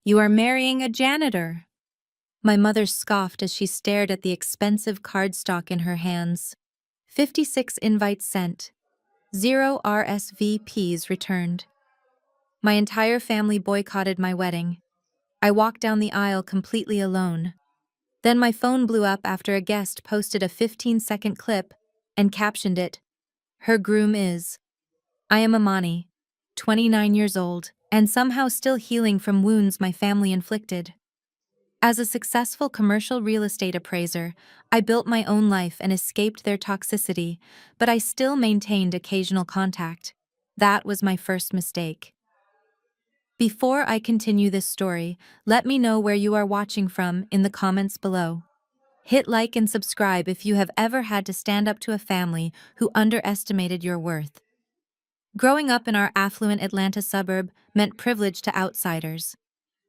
You are marrying a janitor." My mother scoffed as she stared at the expensive cardstock in her hands. 56 invites sent. 0 RSVPs returned. My entire family boycotted my wedding. I walked down the aisle completely alone. Then my phone blew up after a guest posted a 15-second clip and captioned it, "Her groom is." I am Amani, 29 years old, and somehow still healing from wounds my family inflicted. As a successful commercial real estate appraiser, I built my own life and escaped their toxicity, but I still maintained occasional contact. That was my first mistake. Before I continue this story, let me know where you are watching from in the comments below. Hit like and subscribe if you have ever had to stand up to a family who underestimated your worth. Growing up in our affluent Atlanta suburb meant privilege to outsiders.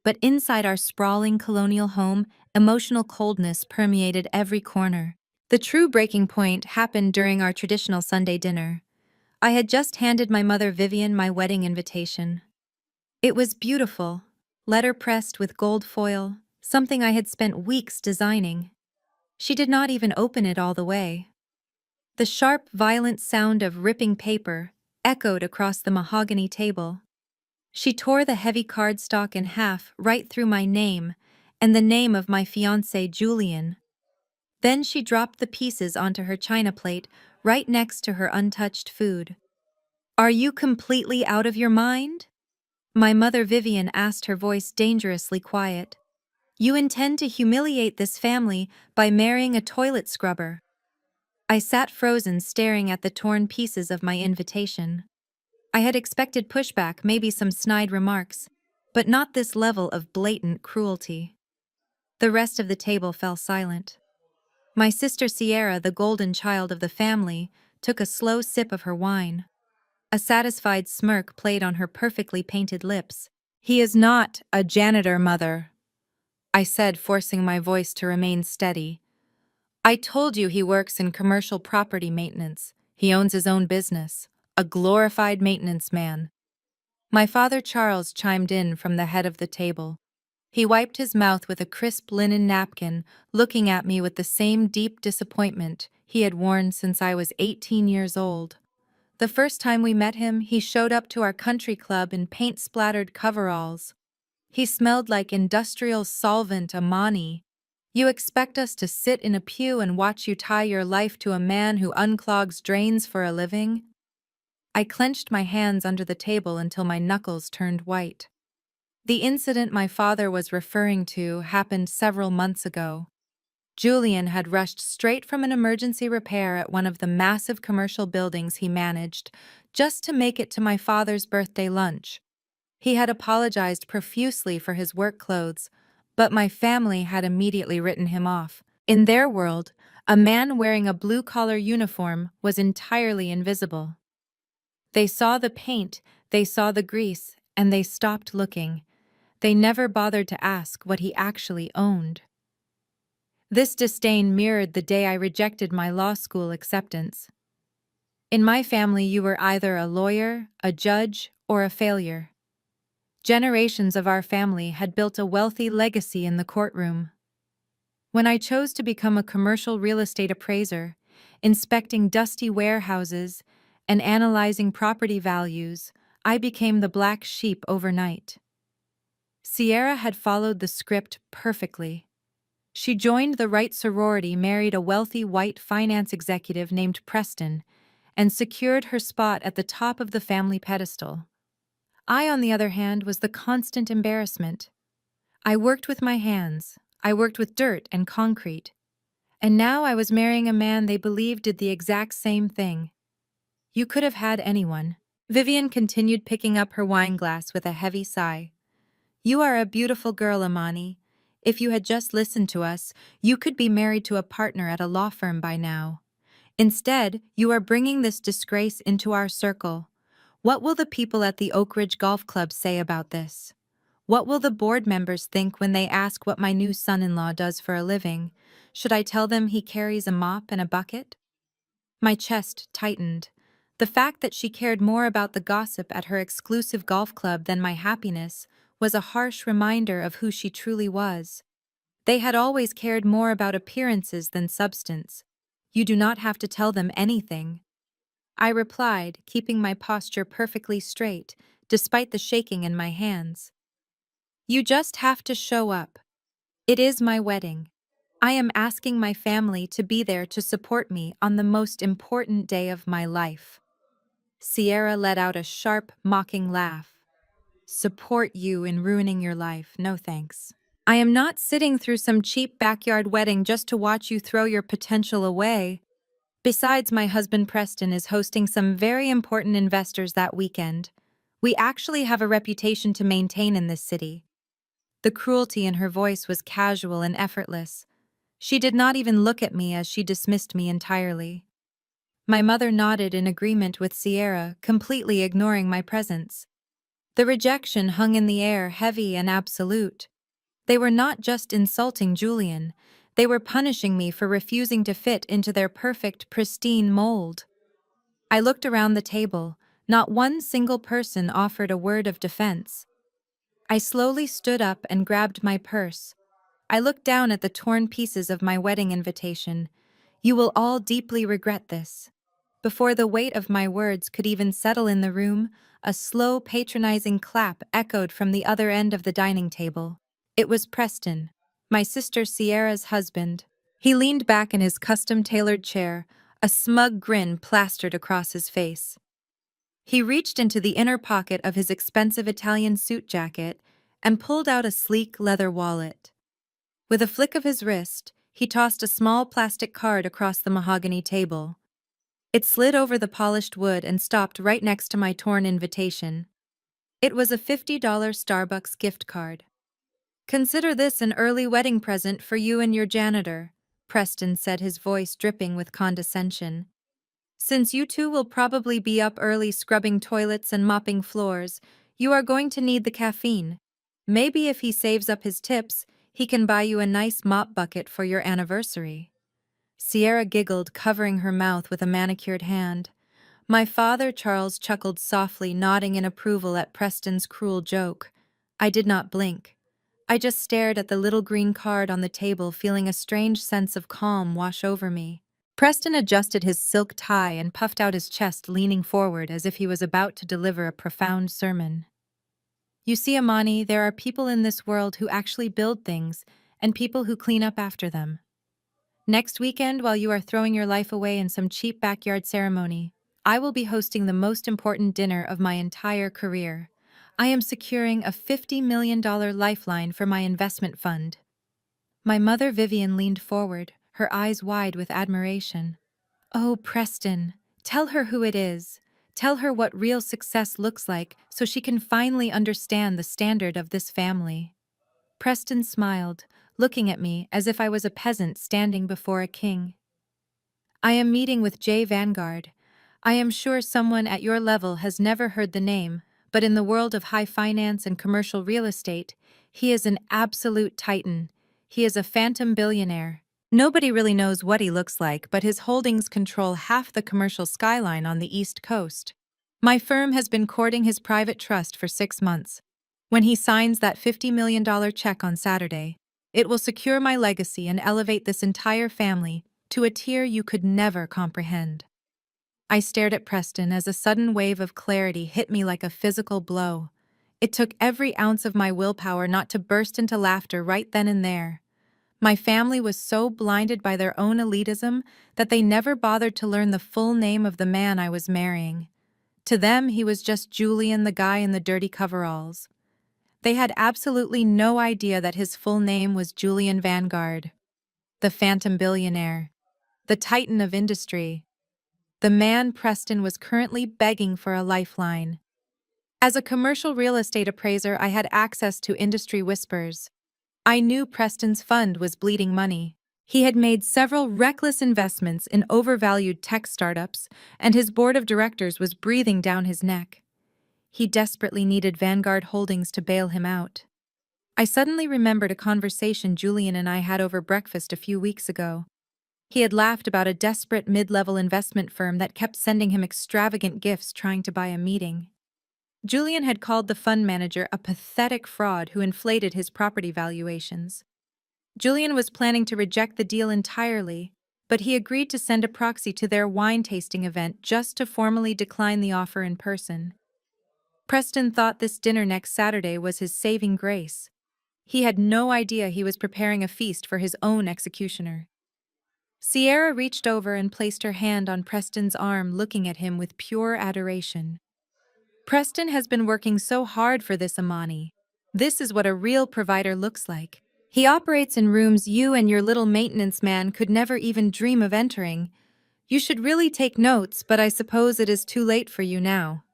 But inside our sprawling colonial home, emotional coldness permeated every corner. The true breaking point happened during our traditional Sunday dinner. I had just handed my mother Vivian my wedding invitation. It was beautiful, letterpressed with gold foil, something I had spent weeks designing. She did not even open it all the way. The sharp, violent sound of ripping paper echoed across the mahogany table. She tore the heavy cardstock in half right through my name and the name of my fiancé, Julian. Then she dropped the pieces onto her china plate right next to her untouched food. "Are you completely out of your mind?" My mother Vivian asked, her voice dangerously quiet. "You intend to humiliate this family by marrying a toilet scrubber." I sat frozen, staring at the torn pieces of my invitation. I had expected pushback, maybe some snide remarks, but not this level of blatant cruelty. The rest of the table fell silent. My sister Sierra, the golden child of the family, took a slow sip of her wine. A satisfied smirk played on her perfectly painted lips. "He is not a janitor, Mother," I said, forcing my voice to remain steady. "I told you he works in commercial property maintenance. He owns his own business. A glorified maintenance man." My father Charles chimed in from the head of the table. He wiped his mouth with a crisp linen napkin, looking at me with the same deep disappointment he had worn since I was 18 years old. The first time we met him, he showed up to our country club in paint-splattered coveralls. He smelled like industrial solvent Amani. "You expect us to sit in a pew and watch you tie your life to a man who unclogs drains for a living?" I clenched my hands under the table until my knuckles turned white. The incident my father was referring to happened several months ago. Julian had rushed straight from an emergency repair at one of the massive commercial buildings he managed, just to make it to my father's birthday lunch. He had apologized profusely for his work clothes, but my family had immediately written him off. In their world, a man wearing a blue-collar uniform was entirely invisible. They saw the paint, they saw the grease, and they stopped looking. They never bothered to ask what he actually owned. This disdain mirrored the day I rejected my law school acceptance. In my family, you were either a lawyer, a judge, or a failure. Generations of our family had built a wealthy legacy in the courtroom. When I chose to become a commercial real estate appraiser, inspecting dusty warehouses and analyzing property values, I became the black sheep overnight. Sierra had followed the script perfectly. She joined the right sorority, married a wealthy white finance executive named Preston, and secured her spot at the top of the family pedestal. I, on the other hand, was the constant embarrassment. I worked with my hands, I worked with dirt and concrete, and now I was marrying a man they believed did the exact same thing. You could have had anyone. Vivian continued, picking up her wine glass with a heavy sigh. "You are a beautiful girl, Amani. If you had just listened to us, you could be married to a partner at a law firm by now. Instead, you are bringing this disgrace into our circle. What will the people at the Oak Ridge Golf Club say about this? What will the board members think when they ask what my new son-in-law does for a living? Should I tell them he carries a mop and a bucket?" My chest tightened. The fact that she cared more about the gossip at her exclusive golf club than my happiness was a harsh reminder of who she truly was. They had always cared more about appearances than substance. You do not have to tell them anything. I replied, keeping my posture perfectly straight, despite the shaking in my hands. You just have to show up. It is my wedding. I am asking my family to be there to support me on the most important day of my life. Sierra let out a sharp, mocking laugh. Support you in ruining your life, no thanks. I am not sitting through some cheap backyard wedding just to watch you throw your potential away. Besides, my husband Preston is hosting some very important investors that weekend. We actually have a reputation to maintain in this city. The cruelty in her voice was casual and effortless. She did not even look at me as she dismissed me entirely. My mother nodded in agreement with Sierra, completely ignoring my presence. The rejection hung in the air, heavy and absolute. They were not just insulting Julian, they were punishing me for refusing to fit into their perfect, pristine mold. I looked around the table. Not one single person offered a word of defense. I slowly stood up and grabbed my purse. I looked down at the torn pieces of my wedding invitation. You will all deeply regret this. Before the weight of my words could even settle in the room, a slow, patronizing clap echoed from the other end of the dining table. It was Preston, my sister Sierra's husband. He leaned back in his custom-tailored chair, a smug grin plastered across his face. He reached into the inner pocket of his expensive Italian suit jacket and pulled out a sleek leather wallet. With a flick of his wrist, he tossed a small plastic card across the mahogany table. It slid over the polished wood and stopped right next to my torn invitation. It was a $50 Starbucks gift card. Consider this an early wedding present for you and your janitor, Preston said, his voice dripping with condescension. Since you two will probably be up early scrubbing toilets and mopping floors, you are going to need the caffeine. Maybe if he saves up his tips, he can buy you a nice mop bucket for your anniversary. Sierra giggled, covering her mouth with a manicured hand. My father, Charles, chuckled softly, nodding in approval at Preston's cruel joke. I did not blink. I just stared at the little green card on the table, feeling a strange sense of calm wash over me. Preston adjusted his silk tie and puffed out his chest, leaning forward as if he was about to deliver a profound sermon. You see, Amani, there are people in this world who actually build things, and people who clean up after them. Next weekend, while you are throwing your life away in some cheap backyard ceremony, I will be hosting the most important dinner of my entire career. I am securing a $50 million lifeline for my investment fund. My mother Vivian leaned forward, her eyes wide with admiration. Oh, Preston, tell her who it is. Tell her what real success looks like so she can finally understand the standard of this family. Preston smiled, looking at me as if I was a peasant standing before a king. I am meeting with Jay Vanguard. I am sure someone at your level has never heard the name, but in the world of high finance and commercial real estate, he is an absolute titan. He is a phantom billionaire. Nobody really knows what he looks like, but his holdings control half the commercial skyline on the East Coast. My firm has been courting his private trust for 6 months. When he signs that $50 million check on Saturday, it will secure my legacy and elevate this entire family to a tier you could never comprehend. I stared at Preston as a sudden wave of clarity hit me like a physical blow. It took every ounce of my willpower not to burst into laughter right then and there. My family was so blinded by their own elitism that they never bothered to learn the full name of the man I was marrying. To them, he was just Julian, the guy in the dirty coveralls. They had absolutely no idea that his full name was Julian Vanguard, the phantom billionaire, the titan of industry, the man Preston was currently begging for a lifeline. As a commercial real estate appraiser, I had access to industry whispers. I knew Preston's fund was bleeding money. He had made several reckless investments in overvalued tech startups, and his board of directors was breathing down his neck. He desperately needed Vanguard Holdings to bail him out. I suddenly remembered a conversation Julian and I had over breakfast a few weeks ago. He had laughed about a desperate mid-level investment firm that kept sending him extravagant gifts trying to buy a meeting. Julian had called the fund manager a pathetic fraud who inflated his property valuations. Julian was planning to reject the deal entirely, but he agreed to send a proxy to their wine tasting event just to formally decline the offer in person. Preston thought this dinner next Saturday was his saving grace. He had no idea he was preparing a feast for his own executioner. Sierra reached over and placed her hand on Preston's arm, looking at him with pure adoration. Preston has been working so hard for this, Amani. This is what a real provider looks like. He operates in rooms you and your little maintenance man could never even dream of entering. You should really take notes, but I suppose it is too late for you now.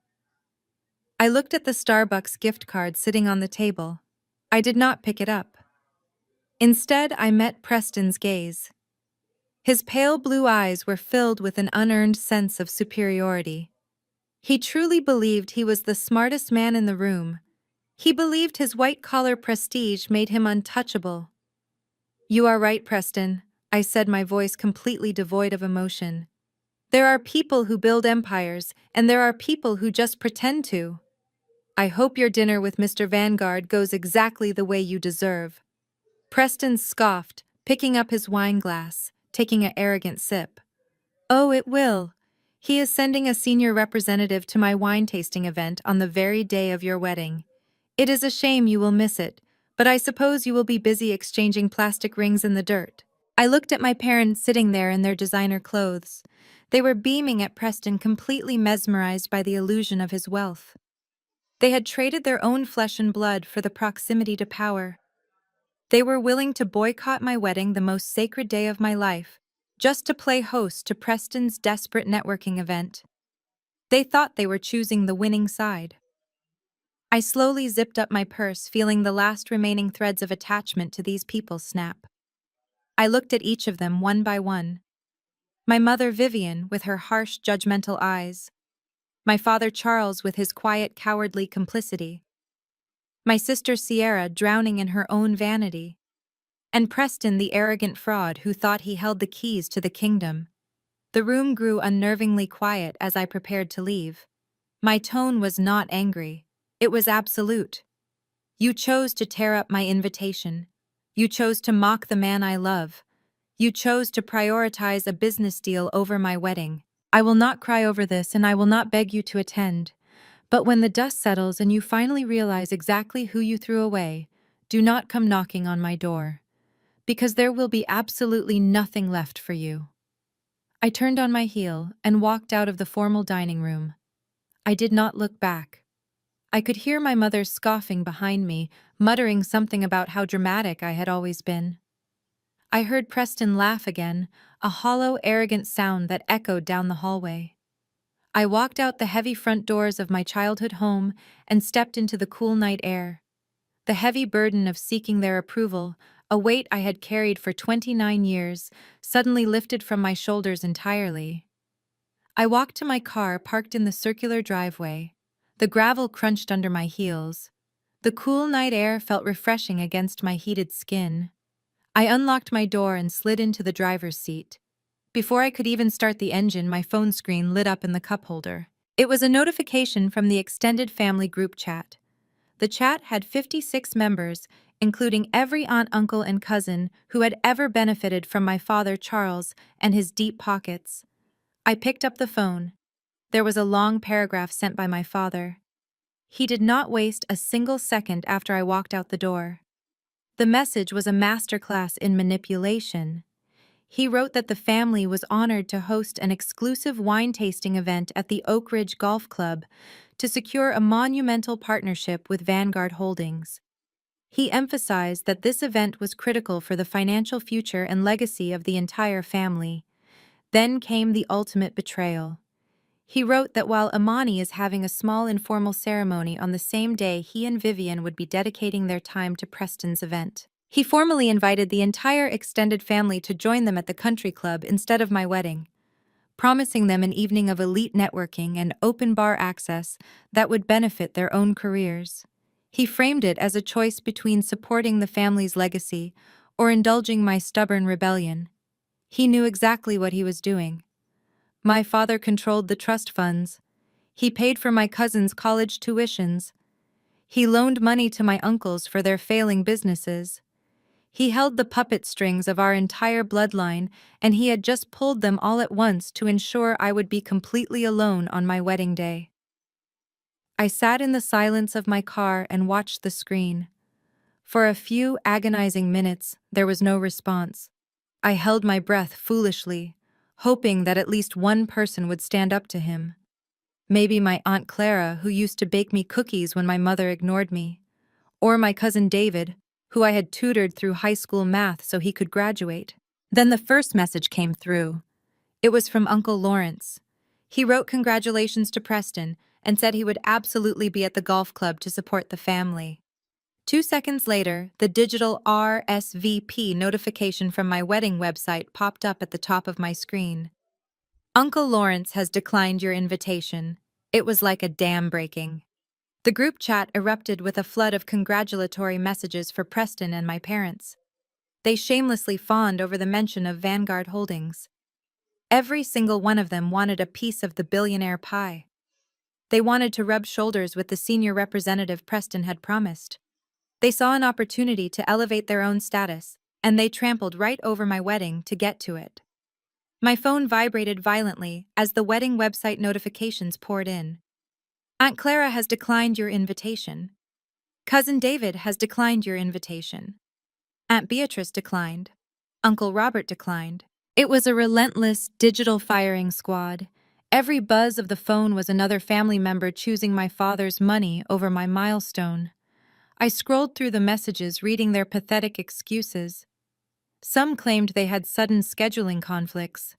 I looked at the Starbucks gift card sitting on the table. I did not pick it up. Instead, I met Preston's gaze. His pale blue eyes were filled with an unearned sense of superiority. He truly believed he was the smartest man in the room. He believed his white-collar prestige made him untouchable. You are right, Preston, I said, my voice completely devoid of emotion. There are people who build empires, and there are people who just pretend to. I hope your dinner with Mr. Vanguard goes exactly the way you deserve. Preston scoffed, picking up his wine glass, taking an arrogant sip. Oh, it will. He is sending a senior representative to my wine tasting event on the very day of your wedding. It is a shame you will miss it, but I suppose you will be busy exchanging plastic rings in the dirt. I looked at my parents sitting there in their designer clothes. They were beaming at Preston, completely mesmerized by the illusion of his wealth. They had traded their own flesh and blood for the proximity to power. They were willing to boycott my wedding, the most sacred day of my life, just to play host to Preston's desperate networking event. They thought they were choosing the winning side. I slowly zipped up my purse, feeling the last remaining threads of attachment to these people snap. I looked at each of them one by one. My mother Vivian, with her harsh, judgmental eyes. My father Charles, with his quiet, cowardly complicity. My sister Sierra, drowning in her own vanity. And Preston, the arrogant fraud who thought he held the keys to the kingdom. The room grew unnervingly quiet as I prepared to leave. My tone was not angry. It was absolute. You chose to tear up my invitation. You chose to mock the man I love. You chose to prioritize a business deal over my wedding. I will not cry over this, and I will not beg you to attend. But when the dust settles and you finally realize exactly who you threw away, do not come knocking on my door. Because there will be absolutely nothing left for you. I turned on my heel and walked out of the formal dining room. I did not look back. I could hear my mother scoffing behind me, muttering something about how dramatic I had always been. I heard Preston laugh again, a hollow, arrogant sound that echoed down the hallway. I walked out the heavy front doors of my childhood home and stepped into the cool night air. The heavy burden of seeking their approval, a weight I had carried for 29 years, suddenly lifted from my shoulders entirely. I walked to my car parked in the circular driveway. The gravel crunched under my heels. The cool night air felt refreshing against my heated skin. I unlocked my door and slid into the driver's seat. Before I could even start the engine, my phone screen lit up in the cup holder. It was a notification from the extended family group chat. The chat had 56 members, including every aunt, uncle, and cousin who had ever benefited from my father Charles and his deep pockets. I picked up the phone. There was a long paragraph sent by my father. He did not waste a single second after I walked out the door. The message was a masterclass in manipulation. He wrote that the family was honored to host an exclusive wine tasting event at the Oak Ridge Golf Club to secure a monumental partnership with Vanguard Holdings. He emphasized that this event was critical for the financial future and legacy of the entire family. Then came the ultimate betrayal. He wrote that while Amani is having a small informal ceremony on the same day he and Vivian would be dedicating their time to Preston's event, he formally invited the entire extended family to join them at the country club instead of my wedding, promising them an evening of elite networking and open bar access that would benefit their own careers. He framed it as a choice between supporting the family's legacy or indulging my stubborn rebellion. He knew exactly what he was doing. My father controlled the trust funds. He paid for my cousin's college tuitions. He loaned money to my uncles for their failing businesses. He held the puppet strings of our entire bloodline, and he had just pulled them all at once to ensure I would be completely alone on my wedding day. I sat in the silence of my car and watched the screen. For a few agonizing minutes, there was no response. I held my breath foolishly, hoping that at least one person would stand up to him. Maybe my Aunt Clara, who used to bake me cookies when my mother ignored me. Or my cousin David, who I had tutored through high school math so he could graduate. Then the first message came through. It was from Uncle Lawrence. He wrote congratulations to Preston and said he would absolutely be at the golf club to support the family. 2 seconds later, the digital RSVP notification from my wedding website popped up at the top of my screen. Uncle Lawrence has declined your invitation. It was like a dam breaking. The group chat erupted with a flood of congratulatory messages for Preston and my parents. They shamelessly fawned over the mention of Vanguard Holdings. Every single one of them wanted a piece of the billionaire pie. They wanted to rub shoulders with the senior representative Preston had promised. They saw an opportunity to elevate their own status, and they trampled right over my wedding to get to it. My phone vibrated violently as the wedding website notifications poured in. Aunt Clara has declined your invitation. Cousin David has declined your invitation. Aunt Beatrice declined. Uncle Robert declined. It was a relentless digital firing squad. Every buzz of the phone was another family member choosing my father's money over my milestone. I scrolled through the messages, reading their pathetic excuses. Some claimed they had sudden scheduling conflicts.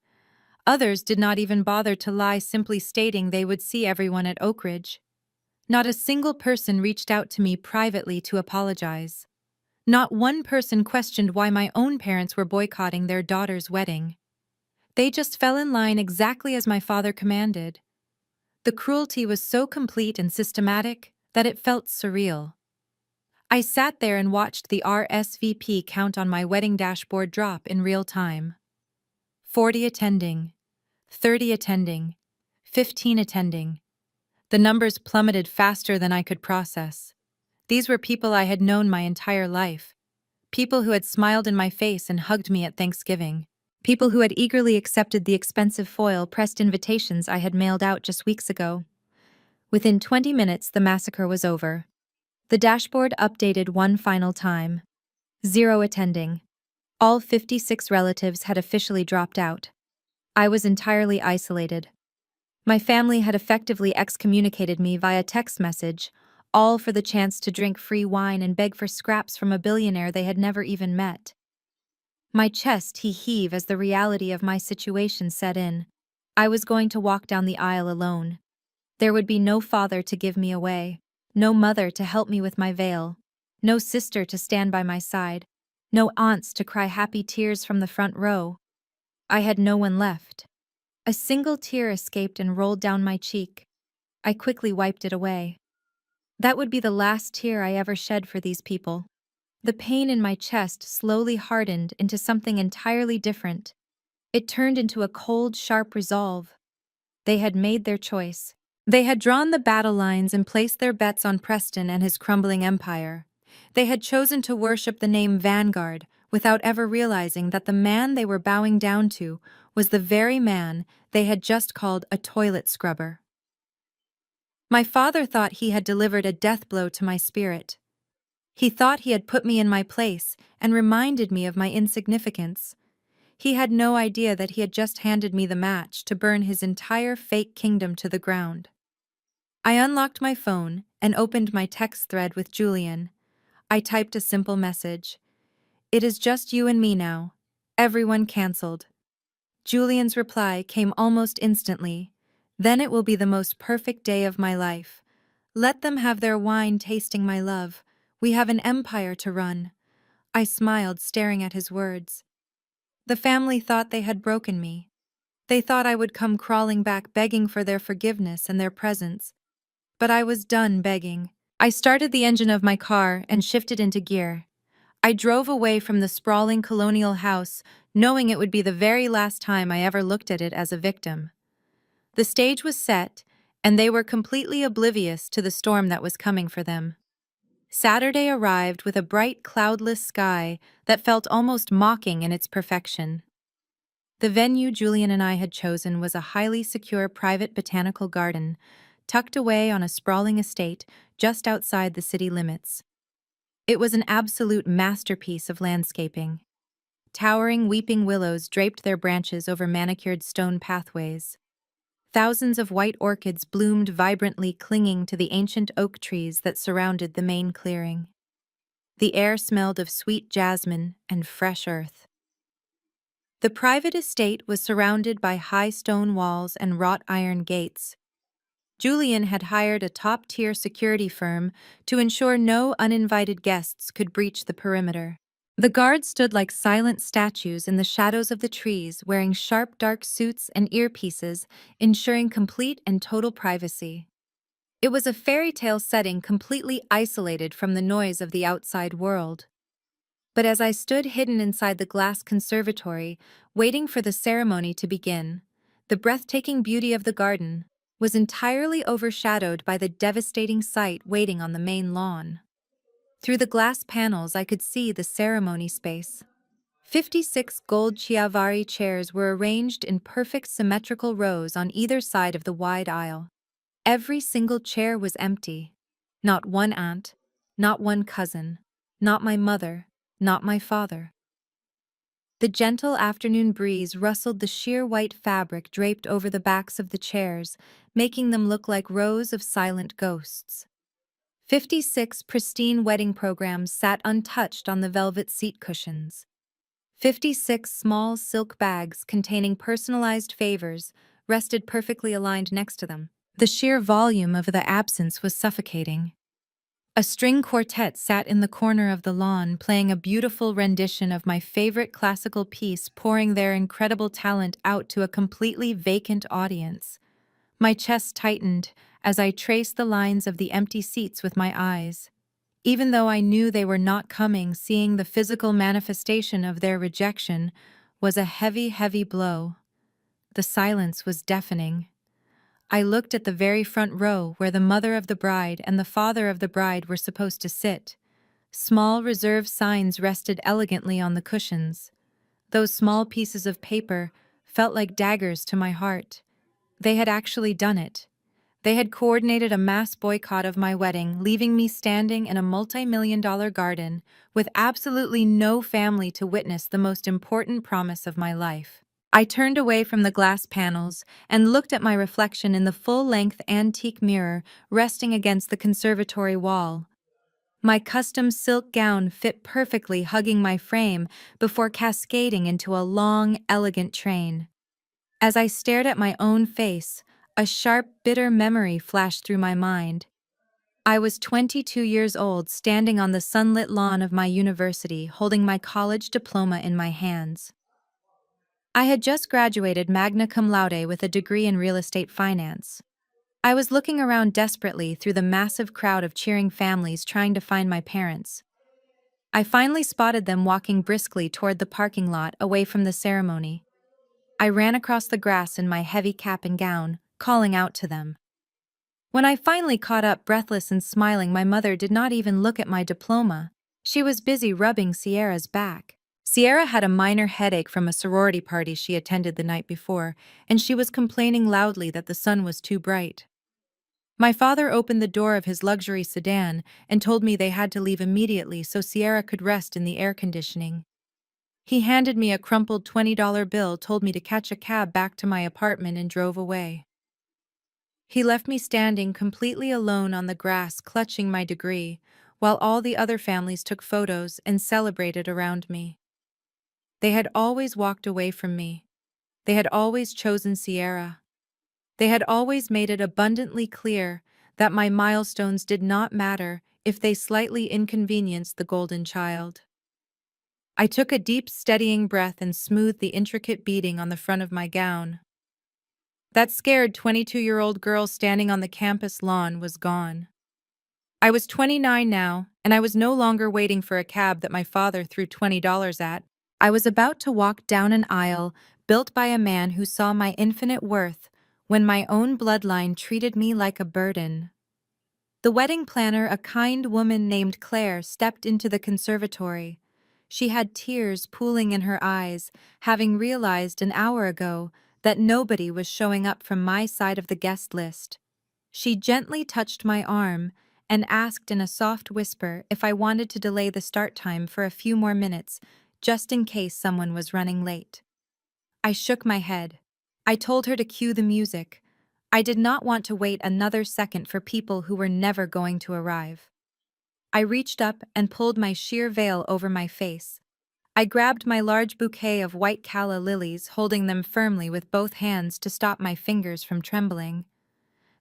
Others did not even bother to lie, simply stating they would see everyone at Oak Ridge. Not a single person reached out to me privately to apologize. Not one person questioned why my own parents were boycotting their daughter's wedding. They just fell in line exactly as my father commanded. The cruelty was so complete and systematic that it felt surreal. I sat there and watched the RSVP count on my wedding dashboard drop in real time. 40 attending, 30 attending, 15 attending. The numbers plummeted faster than I could process. These were people I had known my entire life. People who had smiled in my face and hugged me at Thanksgiving. People who had eagerly accepted the expensive foil-pressed invitations I had mailed out just weeks ago. Within 20 minutes, the massacre was over. The dashboard updated one final time. 0 attending. All 56 relatives had officially dropped out. I was entirely isolated. My family had effectively excommunicated me via text message, all for the chance to drink free wine and beg for scraps from a billionaire they had never even met. My chest heaved as the reality of my situation set in. I was going to walk down the aisle alone. There would be no father to give me away, no mother to help me with my veil, no sister to stand by my side, no aunts to cry happy tears from the front row. I had no one left. A single tear escaped and rolled down my cheek. I quickly wiped it away. That would be the last tear I ever shed for these people. The pain in my chest slowly hardened into something entirely different. It turned into a cold, sharp resolve. They had made their choice. They had drawn the battle lines and placed their bets on Preston and his crumbling empire. They had chosen to worship the name Vanguard without ever realizing that the man they were bowing down to was the very man they had just called a toilet scrubber. My father thought he had delivered a death blow to my spirit. He thought he had put me in my place and reminded me of my insignificance. He had no idea that he had just handed me the match to burn his entire fake kingdom to the ground. I unlocked my phone and opened my text thread with Julian. I typed a simple message. "It is just you and me now. Everyone cancelled." Julian's reply came almost instantly. "Then it will be the most perfect day of my life. Let them have their wine tasting my love. We have an empire to run." I smiled, staring at his words. The family thought they had broken me. They thought I would come crawling back begging for their forgiveness and their presence. But I was done begging. I started the engine of my car and shifted into gear. I drove away from the sprawling colonial house, knowing it would be the very last time I ever looked at it as a victim. The stage was set, and they were completely oblivious to the storm that was coming for them. Saturday arrived with a bright, cloudless sky that felt almost mocking in its perfection. The venue Julian and I had chosen was a highly secure private botanical garden, tucked away on a sprawling estate just outside the city limits. It was an absolute masterpiece of landscaping. Towering weeping willows draped their branches over manicured stone pathways. Thousands of white orchids bloomed vibrantly, clinging to the ancient oak trees that surrounded the main clearing. The air smelled of sweet jasmine and fresh earth. The private estate was surrounded by high stone walls and wrought iron gates. Julian had hired a top-tier security firm to ensure no uninvited guests could breach the perimeter. The guards stood like silent statues in the shadows of the trees, wearing sharp, dark suits and earpieces, ensuring complete and total privacy. It was a fairy tale setting completely isolated from the noise of the outside world. But as I stood hidden inside the glass conservatory, waiting for the ceremony to begin, the breathtaking beauty of the garden was entirely overshadowed by the devastating sight waiting on the main lawn. Through the glass panels, I could see the ceremony space. 56 gold chiavari chairs were arranged in perfect symmetrical rows on either side of the wide aisle. Every single chair was empty. Not one aunt, not one cousin, not my mother, not my father. The gentle afternoon breeze rustled the sheer white fabric draped over the backs of the chairs, making them look like rows of silent ghosts. 56 pristine wedding programs sat untouched on the velvet seat cushions. 56 small silk bags containing personalized favors rested perfectly aligned next to them. The sheer volume of the absence was suffocating. A string quartet sat in the corner of the lawn, playing a beautiful rendition of my favorite classical piece, pouring their incredible talent out to a completely vacant audience. My chest tightened as I traced the lines of the empty seats with my eyes. Even though I knew they were not coming, seeing the physical manifestation of their rejection was a heavy, heavy blow. The silence was deafening. I looked at the very front row where the mother of the bride and the father of the bride were supposed to sit. Small reserve signs rested elegantly on the cushions. Those small pieces of paper felt like daggers to my heart. They had actually done it. They had coordinated a mass boycott of my wedding, leaving me standing in a multi-million-dollar garden with absolutely no family to witness the most important promise of my life. I turned away from the glass panels and looked at my reflection in the full-length antique mirror resting against the conservatory wall. My custom silk gown fit perfectly, hugging my frame before cascading into a long, elegant train. As I stared at my own face, a sharp, bitter memory flashed through my mind. I was 22 years old, standing on the sunlit lawn of my university, holding my college diploma in my hands. I had just graduated magna cum laude with a degree in real estate finance. I was looking around desperately through the massive crowd of cheering families trying to find my parents. I finally spotted them walking briskly toward the parking lot away from the ceremony. I ran across the grass in my heavy cap and gown, calling out to them. When I finally caught up, breathless and smiling, my mother did not even look at my diploma. She was busy rubbing Sierra's back. Sierra had a minor headache from a sorority party she attended the night before, and she was complaining loudly that the sun was too bright. My father opened the door of his luxury sedan and told me they had to leave immediately so Sierra could rest in the air conditioning. He handed me a crumpled $20 bill, told me to catch a cab back to my apartment, and drove away. He left me standing completely alone on the grass, clutching my degree, while all the other families took photos and celebrated around me. They had always walked away from me. They had always chosen Sierra. They had always made it abundantly clear that my milestones did not matter if they slightly inconvenienced the golden child. I took a deep, steadying breath and smoothed the intricate beading on the front of my gown. That scared 22-year-old girl standing on the campus lawn was gone. I was 29 now, and I was no longer waiting for a cab that my father threw $20 at. I was about to walk down an aisle built by a man who saw my infinite worth, when my own bloodline treated me like a burden. The wedding planner, a kind woman named Claire, stepped into the conservatory. She had tears pooling in her eyes, having realized an hour ago that nobody was showing up from my side of the guest list. She gently touched my arm and asked in a soft whisper if I wanted to delay the start time for a few more minutes, just in case someone was running late. I shook my head. I told her to cue the music. I did not want to wait another second for people who were never going to arrive. I reached up and pulled my sheer veil over my face. I grabbed my large bouquet of white calla lilies, holding them firmly with both hands to stop my fingers from trembling.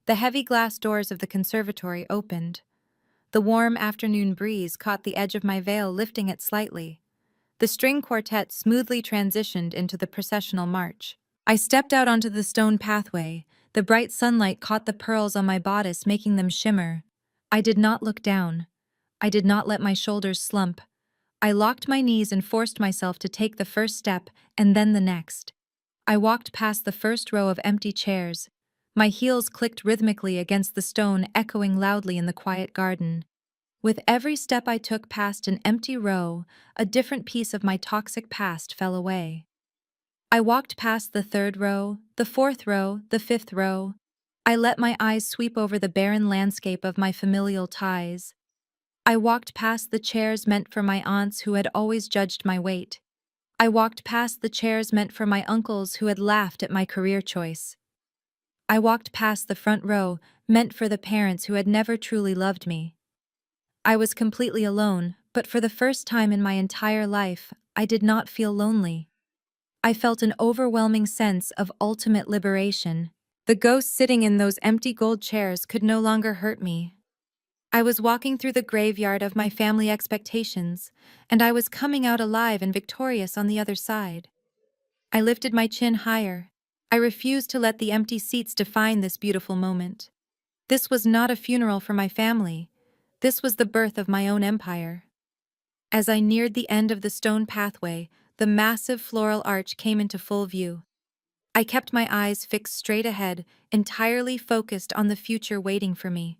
The heavy glass doors of the conservatory opened. The warm afternoon breeze caught the edge of my veil, lifting it slightly. The string quartet smoothly transitioned into the processional march. I stepped out onto the stone pathway. The bright sunlight caught the pearls on my bodice, making them shimmer. I did not look down. I did not let my shoulders slump. I locked my knees and forced myself to take the first step and then the next. I walked past the first row of empty chairs. My heels clicked rhythmically against the stone, echoing loudly in the quiet garden. With every step I took past an empty row, a different piece of my toxic past fell away. I walked past the third row, the fourth row, the fifth row. I let my eyes sweep over the barren landscape of my familial ties. I walked past the chairs meant for my aunts who had always judged my weight. I walked past the chairs meant for my uncles who had laughed at my career choice. I walked past the front row, meant for the parents who had never truly loved me. I was completely alone, but for the first time in my entire life, I did not feel lonely. I felt an overwhelming sense of ultimate liberation. The ghost sitting in those empty gold chairs could no longer hurt me. I was walking through the graveyard of my family expectations, and I was coming out alive and victorious on the other side. I lifted my chin higher. I refused to let the empty seats define this beautiful moment. This was not a funeral for my family. This was the birth of my own empire. As I neared the end of the stone pathway, the massive floral arch came into full view. I kept my eyes fixed straight ahead, entirely focused on the future waiting for me.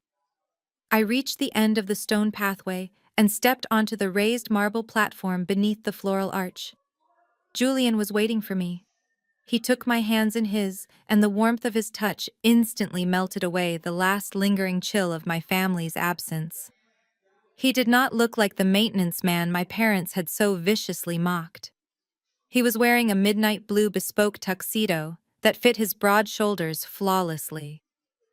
I reached the end of the stone pathway and stepped onto the raised marble platform beneath the floral arch. Julian was waiting for me. He took my hands in his, and the warmth of his touch instantly melted away the last lingering chill of my family's absence. He did not look like the maintenance man my parents had so viciously mocked. He was wearing a midnight blue bespoke tuxedo that fit his broad shoulders flawlessly.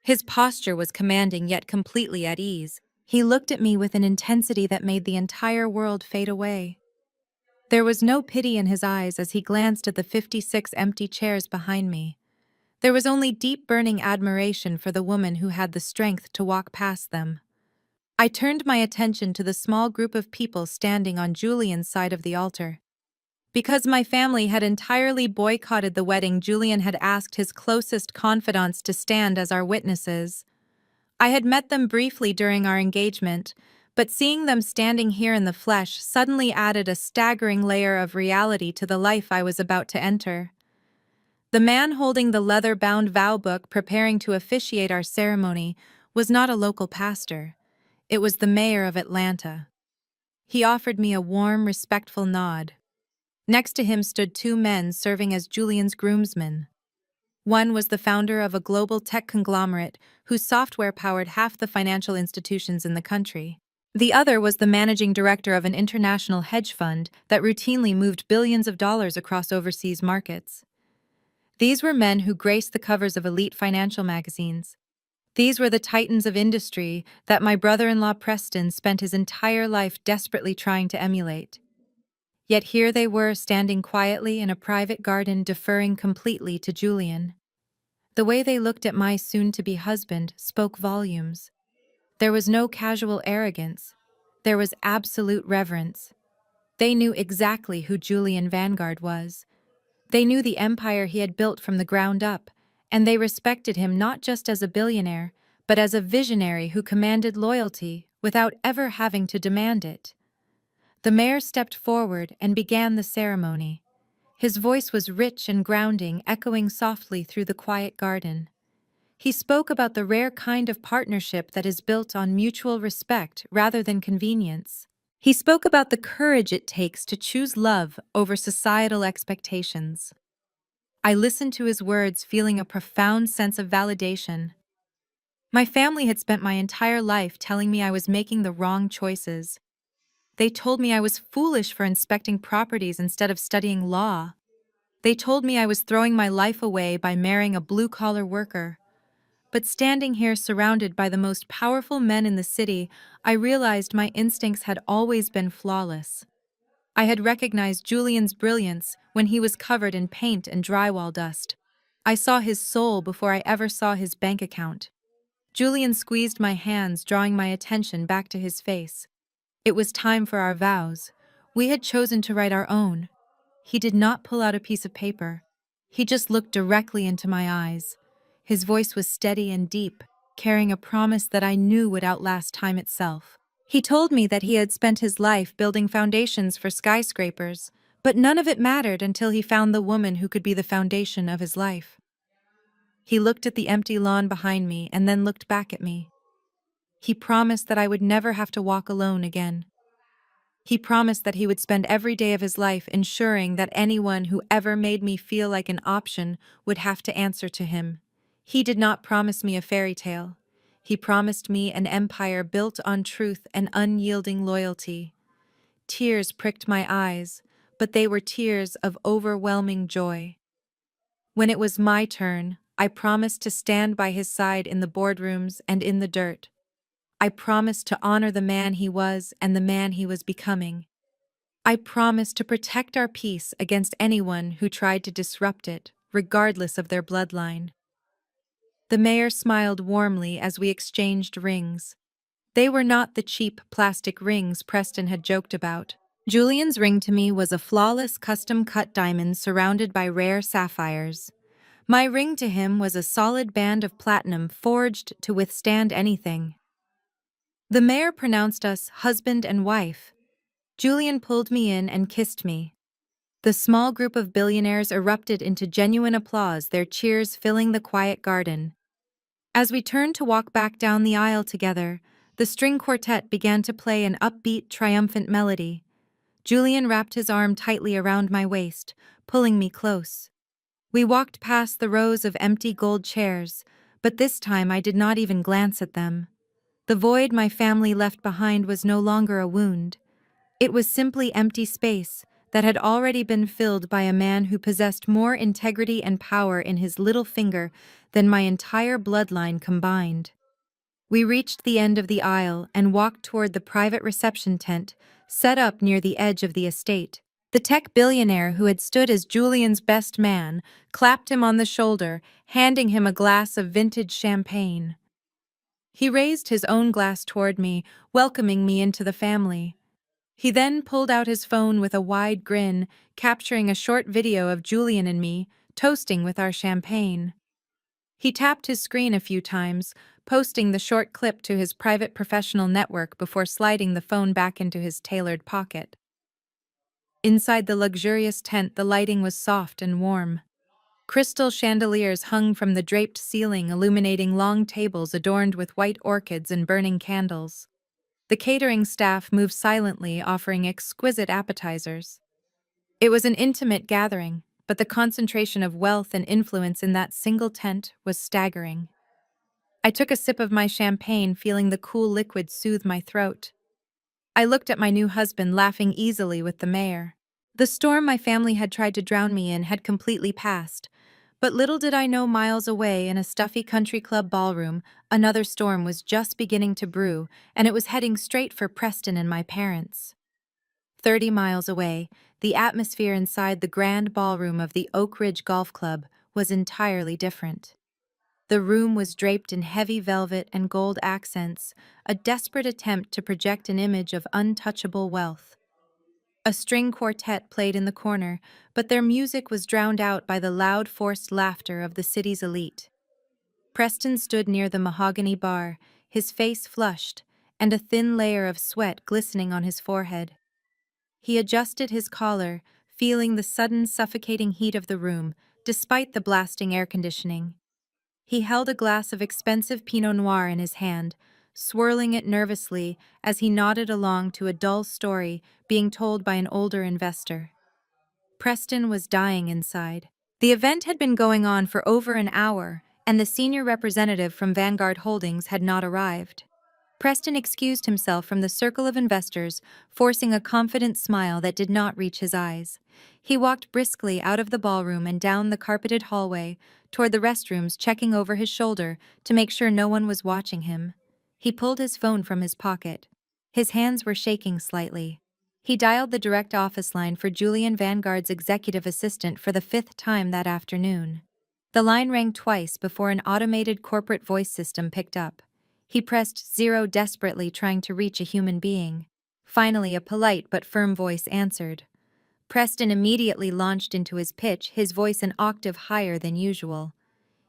His posture was commanding yet completely at ease. He looked at me with an intensity that made the entire world fade away. There was no pity in his eyes as he glanced at the 56 empty chairs behind me. There was only deep burning admiration for the woman who had the strength to walk past them. I turned my attention to the small group of people standing on Julian's side of the altar. Because my family had entirely boycotted the wedding, Julian had asked his closest confidants to stand as our witnesses. I had met them briefly during our engagement, but seeing them standing here in the flesh suddenly added a staggering layer of reality to the life I was about to enter. The man holding the leather-bound vow book preparing to officiate our ceremony was not a local pastor. It was the mayor of Atlanta. He offered me a warm, respectful nod. Next to him stood two men serving as Julian's groomsmen. One was the founder of a global tech conglomerate whose software powered half the financial institutions in the country. The other was the managing director of an international hedge fund that routinely moved billions of dollars across overseas markets. These were men who graced the covers of elite financial magazines. These were the titans of industry that my brother-in-law Preston spent his entire life desperately trying to emulate. Yet here they were, standing quietly in a private garden, deferring completely to Julian. The way they looked at my soon-to-be husband spoke volumes. There was no casual arrogance. There was absolute reverence. They knew exactly who Julian Vanguard was. They knew the empire he had built from the ground up, and they respected him not just as a billionaire, but as a visionary who commanded loyalty without ever having to demand it. The mayor stepped forward and began the ceremony. His voice was rich and grounding, echoing softly through the quiet garden. He spoke about the rare kind of partnership that is built on mutual respect rather than convenience. He spoke about the courage it takes to choose love over societal expectations. I listened to his words feeling a profound sense of validation. My family had spent my entire life telling me I was making the wrong choices. They told me I was foolish for inspecting properties instead of studying law. They told me I was throwing my life away by marrying a blue-collar worker. But standing here surrounded by the most powerful men in the city, I realized my instincts had always been flawless. I had recognized Julian's brilliance when he was covered in paint and drywall dust. I saw his soul before I ever saw his bank account. Julian squeezed my hands, drawing my attention back to his face. It was time for our vows. We had chosen to write our own. He did not pull out a piece of paper. He just looked directly into my eyes. His voice was steady and deep, carrying a promise that I knew would outlast time itself. He told me that he had spent his life building foundations for skyscrapers, but none of it mattered until he found the woman who could be the foundation of his life. He looked at the empty lawn behind me and then looked back at me. He promised that I would never have to walk alone again. He promised that he would spend every day of his life ensuring that anyone who ever made me feel like an option would have to answer to him. He did not promise me a fairy tale. He promised me an empire built on truth and unyielding loyalty. Tears pricked my eyes, but they were tears of overwhelming joy. When it was my turn, I promised to stand by his side in the boardrooms and in the dirt. I promised to honor the man he was and the man he was becoming. I promised to protect our peace against anyone who tried to disrupt it, regardless of their bloodline. The mayor smiled warmly as we exchanged rings. They were not the cheap plastic rings Preston had joked about. Julian's ring to me was a flawless custom-cut diamond surrounded by rare sapphires. My ring to him was a solid band of platinum forged to withstand anything. The mayor pronounced us husband and wife. Julian pulled me in and kissed me. The small group of billionaires erupted into genuine applause, their cheers filling the quiet garden. As we turned to walk back down the aisle together, the string quartet began to play an upbeat, triumphant melody. Julian wrapped his arm tightly around my waist, pulling me close. We walked past the rows of empty gold chairs, but this time I did not even glance at them. The void my family left behind was no longer a wound. It was simply empty space that had already been filled by a man who possessed more integrity and power in his little finger than my entire bloodline combined. We reached the end of the aisle and walked toward the private reception tent set up near the edge of the estate. The tech billionaire who had stood as Julian's best man clapped him on the shoulder, handing him a glass of vintage champagne. He raised his own glass toward me, welcoming me into the family. He then pulled out his phone with a wide grin, capturing a short video of Julian and me, toasting with our champagne. He tapped his screen a few times, posting the short clip to his private professional network before sliding the phone back into his tailored pocket. Inside the luxurious tent, the lighting was soft and warm. Crystal chandeliers hung from the draped ceiling, illuminating long tables adorned with white orchids and burning candles. The catering staff moved silently, offering exquisite appetizers. It was an intimate gathering, but the concentration of wealth and influence in that single tent was staggering. I took a sip of my champagne, feeling the cool liquid soothe my throat. I looked at my new husband, laughing easily with the mayor. The storm my family had tried to drown me in had completely passed, but little did I know miles away in a stuffy country club ballroom, another storm was just beginning to brew, and it was heading straight for Preston and my parents. 30 miles away, the atmosphere inside the grand ballroom of the Oak Ridge Golf Club was entirely different. The room was draped in heavy velvet and gold accents, a desperate attempt to project an image of untouchable wealth. A string quartet played in the corner, but their music was drowned out by the loud, forced laughter of the city's elite. Preston stood near the mahogany bar, his face flushed, and a thin layer of sweat glistening on his forehead. He adjusted his collar, feeling the sudden suffocating heat of the room, despite the blasting air conditioning. He held a glass of expensive Pinot Noir in his hand, swirling it nervously as he nodded along to a dull story being told by an older investor. Preston was dying inside. The event had been going on for over an hour, and the senior representative from Vanguard Holdings had not arrived. Preston excused himself from the circle of investors, forcing a confident smile that did not reach his eyes. He walked briskly out of the ballroom and down the carpeted hallway, toward the restrooms, checking over his shoulder to make sure no one was watching him. He pulled his phone from his pocket. His hands were shaking slightly. He dialed the direct office line for Julian Vanguard's executive assistant for the 5th time that afternoon. The line rang twice before an automated corporate voice system picked up. He pressed 0 desperately, trying to reach a human being. Finally, a polite but firm voice answered. Preston immediately launched into his pitch, his voice an octave higher than usual.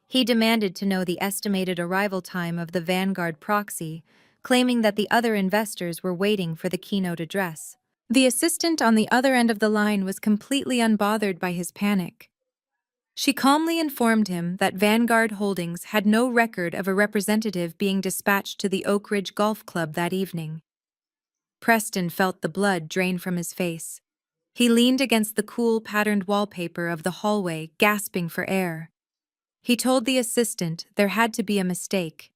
He demanded to know the estimated arrival time of the Vanguard proxy, claiming that the other investors were waiting for the keynote address. The assistant on the other end of the line was completely unbothered by his panic. She calmly informed him that Vanguard Holdings had no record of a representative being dispatched to the Oak Ridge Golf Club that evening. Preston felt the blood drain from his face. He leaned against the cool, patterned wallpaper of the hallway, gasping for air. He told the assistant there had to be a mistake.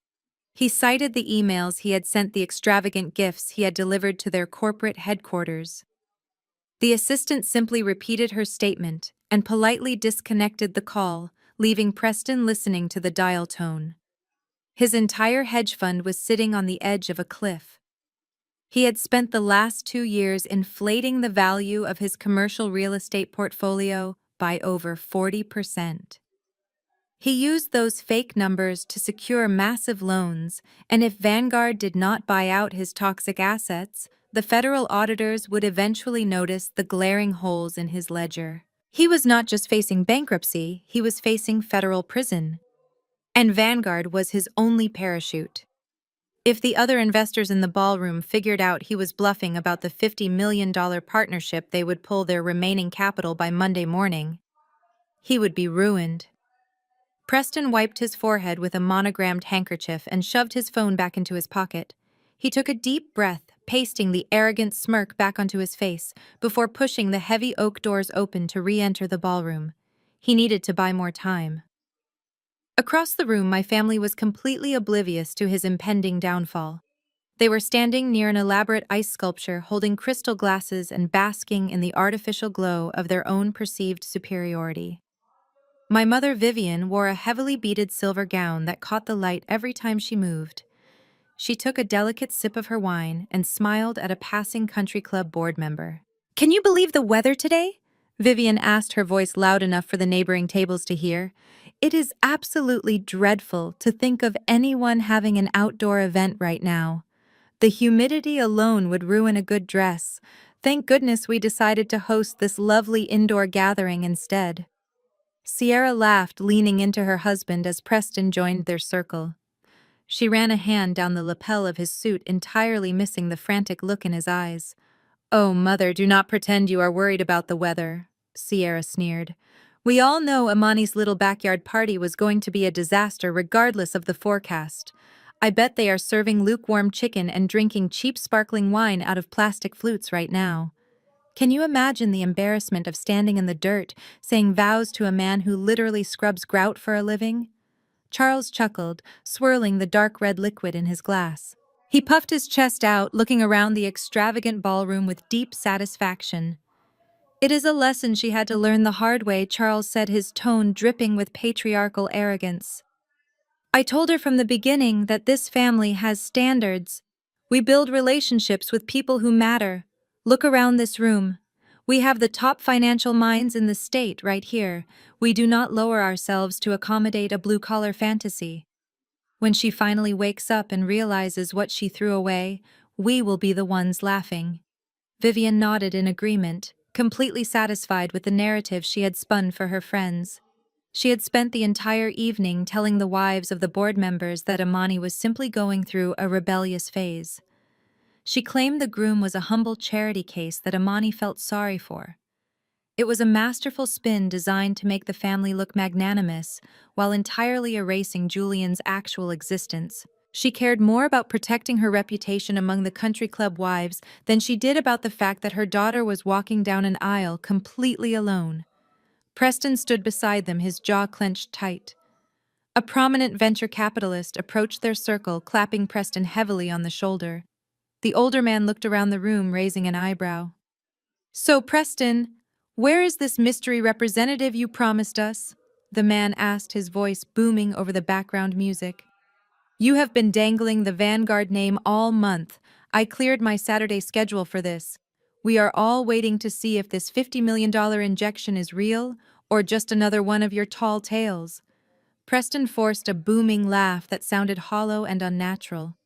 He cited the emails he had sent, the extravagant gifts he had delivered to their corporate headquarters. The assistant simply repeated her statement and politely disconnected the call, leaving Preston listening to the dial tone. His entire hedge fund was sitting on the edge of a cliff. He had spent the last 2 years inflating the value of his commercial real estate portfolio by over 40%. He used those fake numbers to secure massive loans, and if Vanguard did not buy out his toxic assets, the federal auditors would eventually notice the glaring holes in his ledger. He was not just facing bankruptcy, he was facing federal prison. And Vanguard was his only parachute. If the other investors in the ballroom figured out he was bluffing about the $50 million partnership, they would pull their remaining capital by Monday morning. He would be ruined. Preston wiped his forehead with a monogrammed handkerchief and shoved his phone back into his pocket. He took a deep breath, pasting the arrogant smirk back onto his face before pushing the heavy oak doors open to re-enter the ballroom. He needed to buy more time. Across the room, my family was completely oblivious to his impending downfall. They were standing near an elaborate ice sculpture, holding crystal glasses and basking in the artificial glow of their own perceived superiority. My mother, Vivian, wore a heavily beaded silver gown that caught the light every time she moved. She took a delicate sip of her wine and smiled at a passing country club board member. "Can you believe the weather today?" Vivian asked, her voice loud enough for the neighboring tables to hear. "It is absolutely dreadful to think of anyone having an outdoor event right now. The humidity alone would ruin a good dress. Thank goodness we decided to host this lovely indoor gathering instead." Sierra laughed, leaning into her husband as Preston joined their circle. She ran a hand down the lapel of his suit, entirely missing the frantic look in his eyes. "Oh, Mother, do not pretend you are worried about the weather," Sierra sneered. "We all know Amani's little backyard party was going to be a disaster regardless of the forecast. I bet they are serving lukewarm chicken and drinking cheap sparkling wine out of plastic flutes right now. Can you imagine the embarrassment of standing in the dirt, saying vows to a man who literally scrubs grout for a living?" Charles chuckled, swirling the dark red liquid in his glass. He puffed his chest out, looking around the extravagant ballroom with deep satisfaction. "It is a lesson she had to learn the hard way," Charles said, his tone dripping with patriarchal arrogance. "I told her from the beginning that this family has standards. We build relationships with people who matter. Look around this room. We have the top financial minds in the state right here. We do not lower ourselves to accommodate a blue-collar fantasy. When she finally wakes up and realizes what she threw away, we will be the ones laughing." Vivian nodded in agreement, completely satisfied with the narrative she had spun for her friends. She had spent the entire evening telling the wives of the board members that Amani was simply going through a rebellious phase. She claimed the groom was a humble charity case that Amani felt sorry for. It was a masterful spin designed to make the family look magnanimous while entirely erasing Julian's actual existence. She cared more about protecting her reputation among the country club wives than she did about the fact that her daughter was walking down an aisle completely alone. Preston stood beside them, his jaw clenched tight. A prominent venture capitalist approached their circle, clapping Preston heavily on the shoulder. The older man looked around the room, raising an eyebrow. "So, Preston, where is this mystery representative you promised us?" the man asked, his voice booming over the background music. "You have been dangling the Vanguard name all month. I cleared my Saturday schedule for this. We are all waiting to see if this $50 million injection is real or just another one of your tall tales." Preston forced a booming laugh that sounded hollow and unnatural.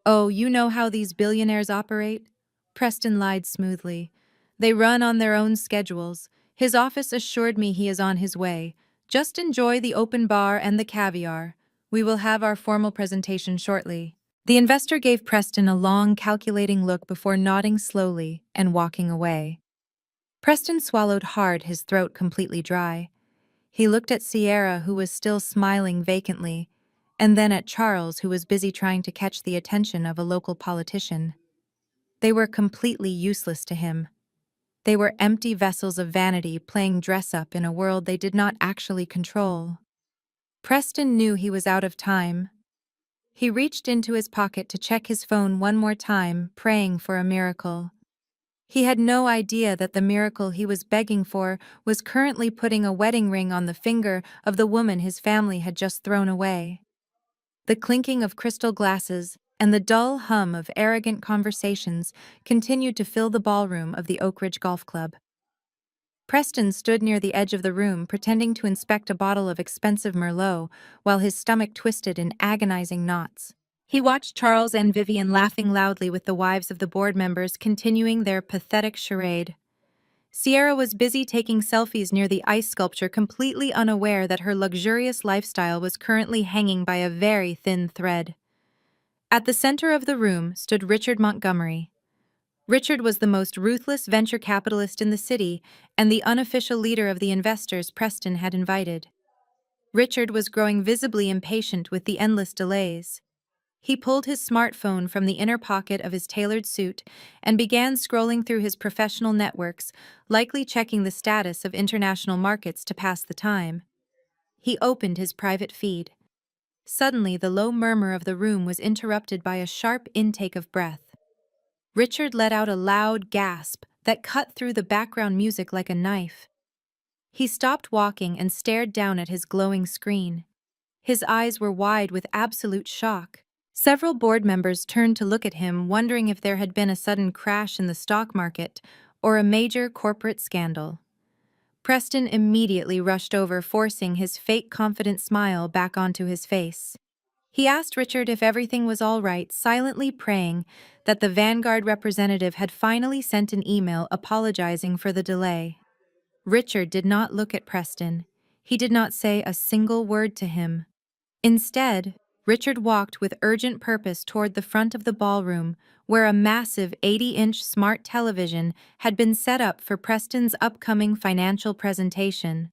"Oh, you know how these billionaires operate?" Preston lied smoothly. "They run on their own schedules. His office assured me he is on his way. Just enjoy the open bar and the caviar. We will have our formal presentation shortly." The investor gave Preston a long, calculating look before nodding slowly and walking away. Preston swallowed hard, his throat completely dry. He looked at Sierra, who was still smiling vacantly, and then at Charles, who was busy trying to catch the attention of a local politician. They were completely useless to him. They were empty vessels of vanity playing dress-up in a world they did not actually control. Preston knew he was out of time. He reached into his pocket to check his phone one more time, praying for a miracle. He had no idea that the miracle he was begging for was currently putting a wedding ring on the finger of the woman his family had just thrown away. The clinking of crystal glasses and the dull hum of arrogant conversations continued to fill the ballroom of the Oak Ridge Golf Club. Preston stood near the edge of the room, pretending to inspect a bottle of expensive Merlot while his stomach twisted in agonizing knots. He watched Charles and Vivian laughing loudly with the wives of the board members continuing their pathetic charade. Sierra was busy taking selfies near the ice sculpture, completely unaware that her luxurious lifestyle was currently hanging by a very thin thread. At the center of the room stood Richard Montgomery. Richard was the most ruthless venture capitalist in the city and the unofficial leader of the investors Preston had invited. Richard was growing visibly impatient with the endless delays. He pulled his smartphone from the inner pocket of his tailored suit and began scrolling through his professional networks, likely checking the status of international markets to pass the time. He opened his private feed. Suddenly, the low murmur of the room was interrupted by a sharp intake of breath. Richard let out a loud gasp that cut through the background music like a knife. He stopped walking and stared down at his glowing screen. His eyes were wide with absolute shock. Several board members turned to look at him, wondering if there had been a sudden crash in the stock market or a major corporate scandal. Preston immediately rushed over, forcing his fake confident smile back onto his face. He asked Richard if everything was all right, silently praying that the Vanguard representative had finally sent an email apologizing for the delay. Richard did not look at Preston. He did not say a single word to him. Instead, Richard walked with urgent purpose toward the front of the ballroom, where a massive 80-inch smart television had been set up for Preston's upcoming financial presentation.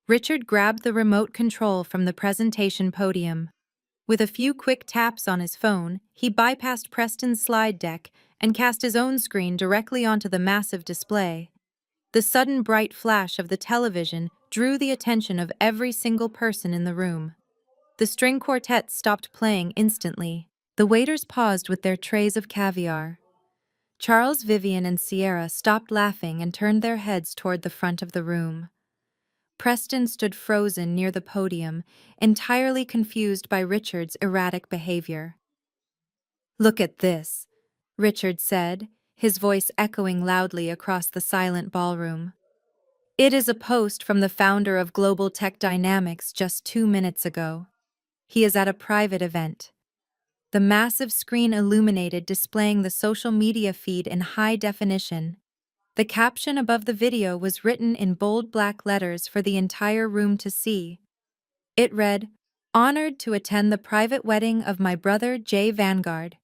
Richard grabbed the remote control from the presentation podium. With a few quick taps on his phone, he bypassed Preston's slide deck and cast his own screen directly onto the massive display. The sudden bright flash of the television drew the attention of every single person in the room. The string quartet stopped playing instantly. The waiters paused with their trays of caviar. Charles, Vivian, and Sierra stopped laughing and turned their heads toward the front of the room. Preston stood frozen near the podium, entirely confused by Richard's erratic behavior. "Look at this," Richard said, his voice echoing loudly across the silent ballroom. "It is a post from the founder of Global Tech Dynamics just 2 minutes ago. He is at a private event." The massive screen illuminated, displaying the social media feed in high definition. The caption above the video was written in bold black letters for the entire room to see. It read, "Honored to attend the private wedding of my brother Jay Vanguard,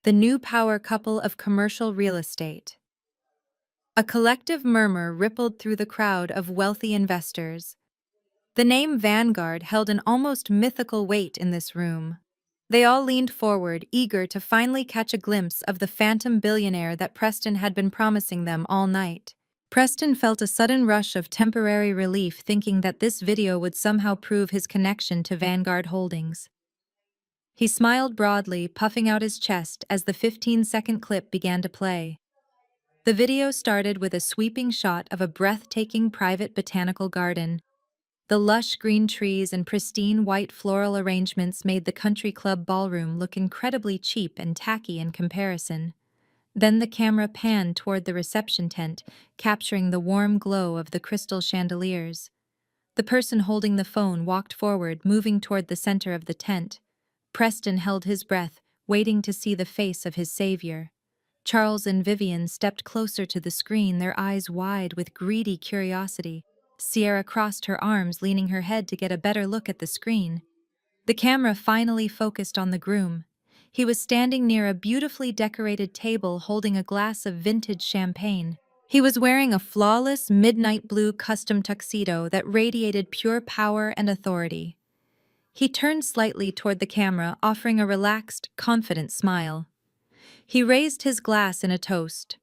the new power couple of commercial real estate." A collective murmur rippled through the crowd of wealthy investors. The name Vanguard held an almost mythical weight in this room. They all leaned forward, eager to finally catch a glimpse of the phantom billionaire that Preston had been promising them all night. Preston felt a sudden rush of temporary relief, thinking that this video would somehow prove his connection to Vanguard Holdings. He smiled broadly, puffing out his chest as the 15-second clip began to play. The video started with a sweeping shot of a breathtaking private botanical garden. The lush green trees and pristine white floral arrangements made the country club ballroom look incredibly cheap and tacky in comparison. Then the camera panned toward the reception tent, capturing the warm glow of the crystal chandeliers. The person holding the phone walked forward, moving toward the center of the tent. Preston held his breath, waiting to see the face of his savior. Charles and Vivian stepped closer to the screen, their eyes wide with greedy curiosity. Sierra crossed her arms, leaning her head to get a better look at the screen. The camera finally focused on the groom. He was standing near a beautifully decorated table holding a glass of vintage champagne. He was wearing a flawless midnight blue custom tuxedo that radiated pure power and authority. He turned slightly toward the camera, offering a relaxed, confident smile. He raised his glass in a toast.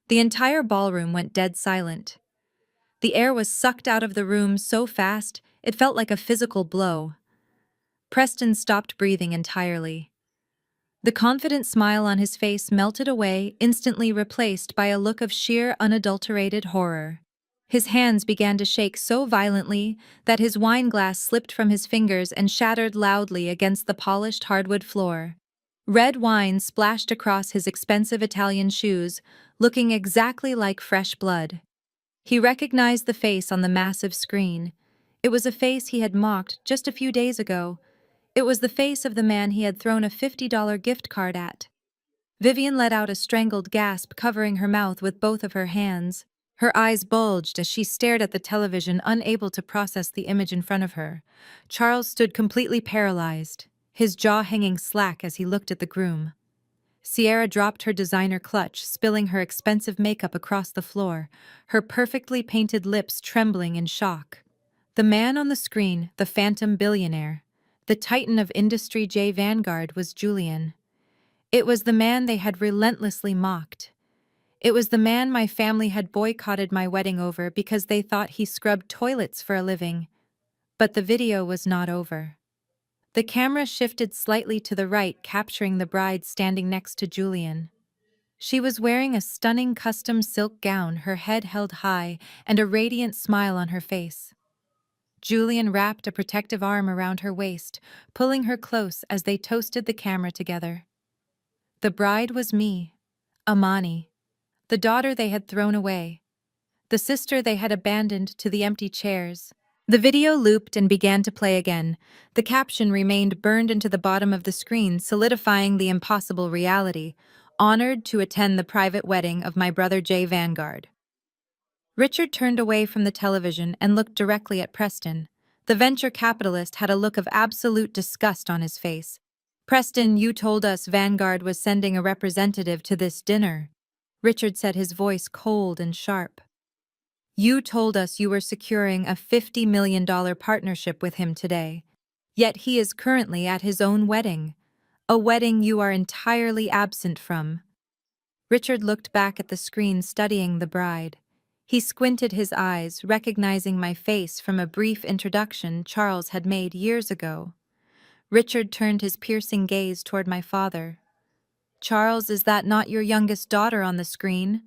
The entire ballroom went dead silent. The air was sucked out of the room so fast, it felt like a physical blow. Preston stopped breathing entirely. The confident smile on his face melted away, instantly replaced by a look of sheer, unadulterated horror. His hands began to shake so violently that his wine glass slipped from his fingers and shattered loudly against the polished hardwood floor. Red wine splashed across his expensive Italian shoes, looking exactly like fresh blood. He recognized the face on the massive screen. It was a face he had mocked just a few days ago. It was the face of the man he had thrown a $50 gift card at. Vivian let out a strangled gasp, covering her mouth with both of her hands. Her eyes bulged as she stared at the television, unable to process the image in front of her. Charles stood completely paralyzed, his jaw hanging slack as he looked at the groom. Sierra dropped her designer clutch, spilling her expensive makeup across the floor, her perfectly painted lips trembling in shock. The man on the screen, the phantom billionaire, the titan of industry J. Vanguard, was Julian. It was the man they had relentlessly mocked. It was the man my family had boycotted my wedding over because they thought he scrubbed toilets for a living. But the video was not over. The camera shifted slightly to the right, capturing the bride standing next to Julian. She was wearing a stunning custom silk gown, her head held high, and a radiant smile on her face. Julian wrapped a protective arm around her waist, pulling her close as they toasted the camera together. The bride was me, Amani, the daughter they had thrown away, the sister they had abandoned to the empty chairs. The video looped and began to play again. The caption remained burned into the bottom of the screen, solidifying the impossible reality. Honored to attend the private wedding of my brother J. Vanguard. Richard turned away from the television and looked directly at Preston. The venture capitalist had a look of absolute disgust on his face. Preston, you told us Vanguard was sending a representative to this dinner. Richard said, his voice cold and sharp. You told us you were securing a $50 million partnership with him today. Yet he is currently at his own wedding. A wedding you are entirely absent from. Richard looked back at the screen, studying the bride. He squinted his eyes, recognizing my face from a brief introduction Charles had made years ago. Richard turned his piercing gaze toward my father. Charles, is that not your youngest daughter on the screen?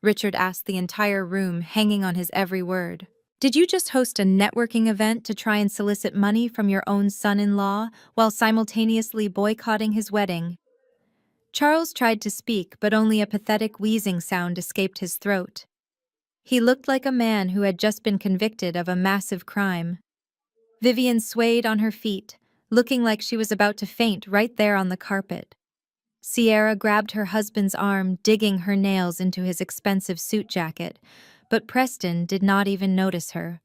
Richard asked, the entire room hanging on his every word. Did you just host a networking event to try and solicit money from your own son-in-law while simultaneously boycotting his wedding? Charles tried to speak, but only a pathetic wheezing sound escaped his throat. He looked like a man who had just been convicted of a massive crime. Vivian swayed on her feet, looking like she was about to faint right there on the carpet. Sierra grabbed her husband's arm, digging her nails into his expensive suit jacket, but Preston did not even notice her.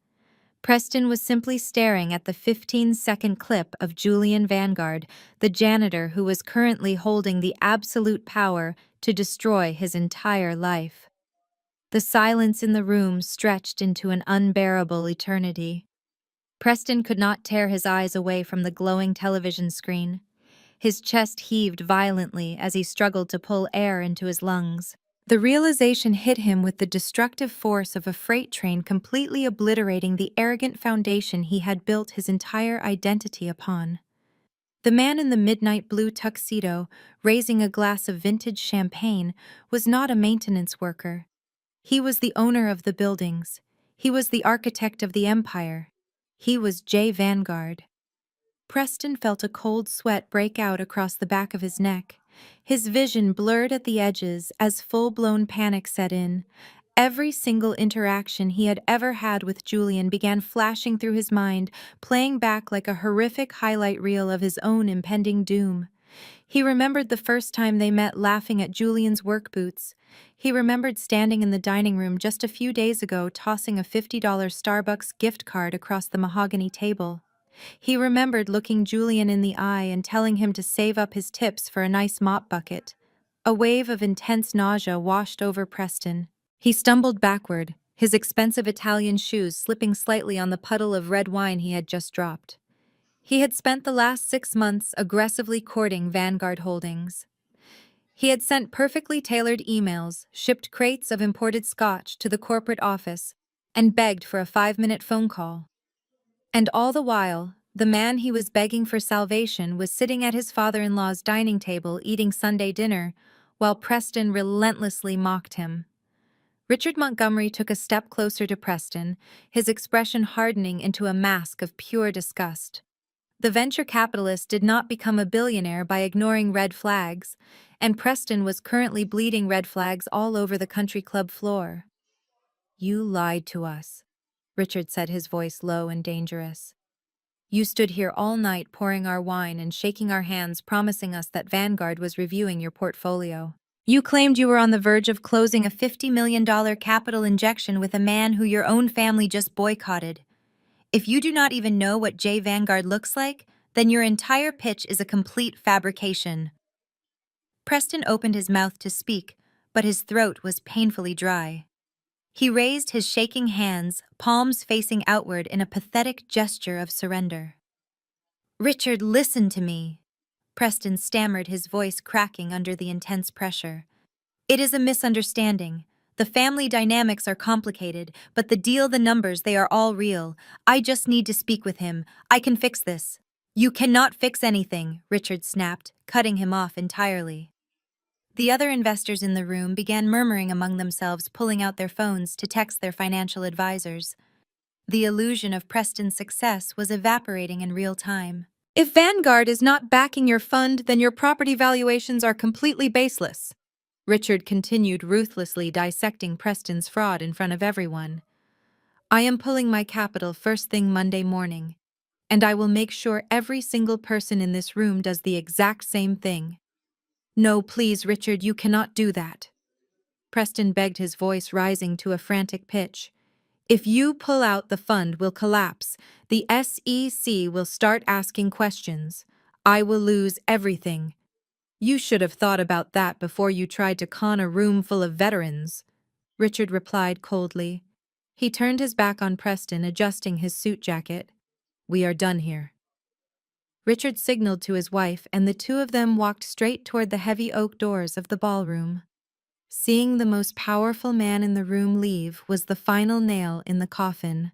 Preston was simply staring at the 15-second clip of Julian Vanguard, the janitor who was currently holding the absolute power to destroy his entire life. The silence in the room stretched into an unbearable eternity. Preston could not tear his eyes away from the glowing television screen. His chest heaved violently as he struggled to pull air into his lungs. The realization hit him with the destructive force of a freight train completely obliterating the arrogant foundation he had built his entire identity upon. The man in the midnight blue tuxedo, raising a glass of vintage champagne, was not a maintenance worker. He was the owner of the buildings. He was the architect of the empire. He was Jay Vanguard. Preston felt a cold sweat break out across the back of his neck. His vision blurred at the edges as full-blown panic set in. Every single interaction he had ever had with Julian began flashing through his mind, playing back like a horrific highlight reel of his own impending doom. He remembered the first time they met laughing at Julian's work boots. He remembered standing in the dining room just a few days ago tossing a $50 Starbucks gift card across the mahogany table. He remembered looking Julian in the eye and telling him to save up his tips for a nice mop bucket. A wave of intense nausea washed over Preston. He stumbled backward, his expensive Italian shoes slipping slightly on the puddle of red wine he had just dropped. He had spent the last 6 months aggressively courting Vanguard Holdings. He had sent perfectly tailored emails, shipped crates of imported scotch to the corporate office, and begged for a 5-minute phone call. And all the while, the man he was begging for salvation was sitting at his father-in-law's dining table eating Sunday dinner, while Preston relentlessly mocked him. Richard Montgomery took a step closer to Preston, his expression hardening into a mask of pure disgust. The venture capitalist did not become a billionaire by ignoring red flags, and Preston was currently bleeding red flags all over the country club floor. "You lied to us," Richard said, his voice low and dangerous. "You stood here all night pouring our wine and shaking our hands, promising us that Vanguard was reviewing your portfolio. You claimed you were on the verge of closing a $50 million capital injection with a man who your own family just boycotted. If you do not even know what Jay Vanguard looks like, then your entire pitch is a complete fabrication." Preston opened his mouth to speak, but his throat was painfully dry. He raised his shaking hands, palms facing outward in a pathetic gesture of surrender. "Richard, listen to me," Preston stammered, his voice cracking under the intense pressure. "It is a misunderstanding. The family dynamics are complicated, but the deal, the numbers, they are all real. I just need to speak with him. I can fix this." "You cannot fix anything," Richard snapped, cutting him off entirely. The other investors in the room began murmuring among themselves, pulling out their phones to text their financial advisors. The illusion of Preston's success was evaporating in real time. "If Vanguard is not backing your fund, then your property valuations are completely baseless," Richard continued, ruthlessly dissecting Preston's fraud in front of everyone. "I am pulling my capital first thing Monday morning, and I will make sure every single person in this room does the exact same thing." "No, please, Richard, you cannot do that," Preston begged, his voice rising to a frantic pitch. "If you pull out, the fund will collapse. The SEC will start asking questions. I will lose everything. You should have thought about that before you tried to con a room full of veterans," Richard replied coldly. He turned his back on Preston, adjusting his suit jacket. "We are done here." Richard signaled to his wife, and the two of them walked straight toward the heavy oak doors of the ballroom. Seeing the most powerful man in the room leave was the final nail in the coffin.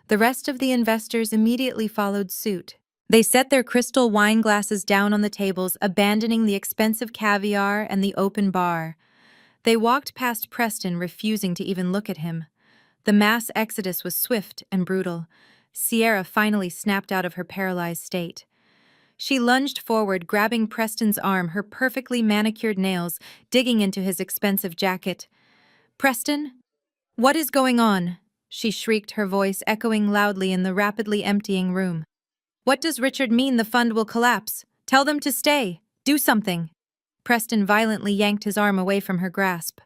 The rest of the investors immediately followed suit. They set their crystal wine glasses down on the tables, abandoning the expensive caviar and the open bar. They walked past Preston, refusing to even look at him. The mass exodus was swift and brutal. Sierra finally snapped out of her paralyzed state. She lunged forward, grabbing Preston's arm, her perfectly manicured nails digging into his expensive jacket. "Preston? What is going on?" she shrieked, her voice echoing loudly in the rapidly emptying room. "What does Richard mean the fund will collapse? Tell them to stay. Do something." Preston violently yanked his arm away from her grasp.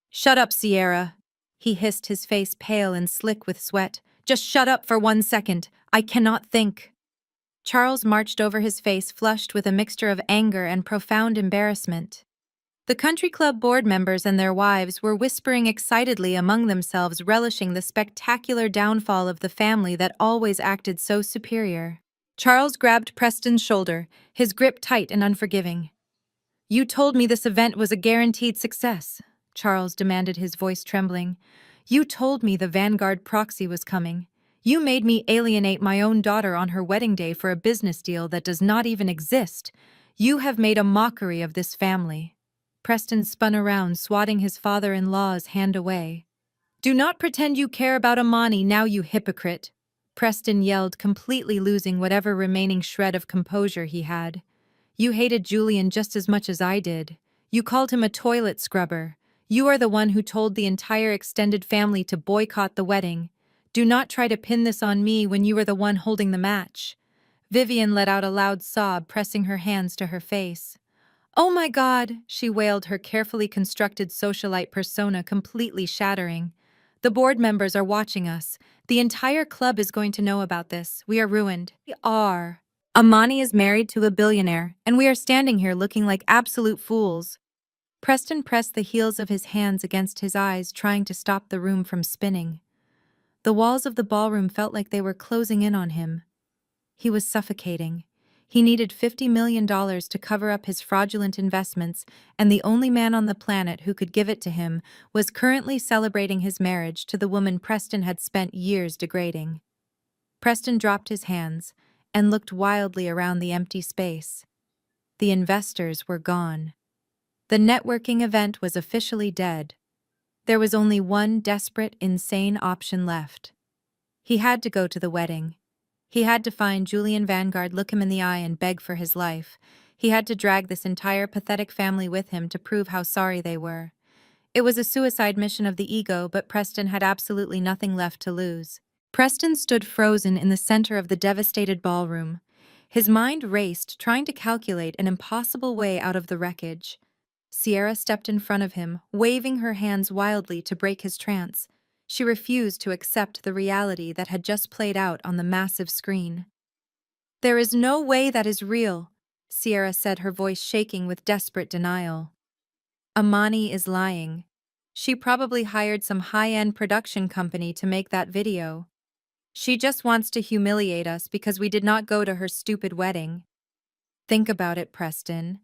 "Shut up, Sierra," he hissed, his face pale and slick with sweat. "Just shut up for 1 second. I cannot think." Charles marched over, his face flushed with a mixture of anger and profound embarrassment. The country club board members and their wives were whispering excitedly among themselves, relishing the spectacular downfall of the family that always acted so superior. Charles grabbed Preston's shoulder, his grip tight and unforgiving. "You told me this event was a guaranteed success," Charles demanded, his voice trembling. "You told me the Vanguard proxy was coming. You made me alienate my own daughter on her wedding day for a business deal that does not even exist. You have made a mockery of this family." Preston spun around, swatting his father-in-law's hand away. "Do not pretend you care about Amani now, you hypocrite," Preston yelled, completely losing whatever remaining shred of composure he had. "You hated Julian just as much as I did. You called him a toilet scrubber. You are the one who told the entire extended family to boycott the wedding. Do not try to pin this on me when you were the one holding the match." Vivian let out a loud sob, pressing her hands to her face. "Oh my God," she wailed, her carefully constructed socialite persona completely shattering. "The board members are watching us. The entire club is going to know about this. We are ruined." "We are. Amani is married to a billionaire, and we are standing here looking like absolute fools." Preston pressed the heels of his hands against his eyes, trying to stop the room from spinning. The walls of the ballroom felt like they were closing in on him. He was suffocating. He needed $50 million to cover up his fraudulent investments, and the only man on the planet who could give it to him was currently celebrating his marriage to the woman Preston had spent years degrading. Preston dropped his hands and looked wildly around the empty space. The investors were gone. The networking event was officially dead. There was only one desperate, insane option left. He had to go to the wedding. He had to find Julian Vanguard, look him in the eye, and beg for his life. He had to drag this entire pathetic family with him to prove how sorry they were. It was a suicide mission of the ego, but Preston had absolutely nothing left to lose. Preston stood frozen in the center of the devastated ballroom. His mind raced, trying to calculate an impossible way out of the wreckage. Sierra stepped in front of him, waving her hands wildly to break his trance. She refused to accept the reality that had just played out on the massive screen. "There is no way that is real," Sierra said, her voice shaking with desperate denial. "Amani is lying. She probably hired some high-end production company to make that video. She just wants to humiliate us because we did not go to her stupid wedding. Think about it, Preston.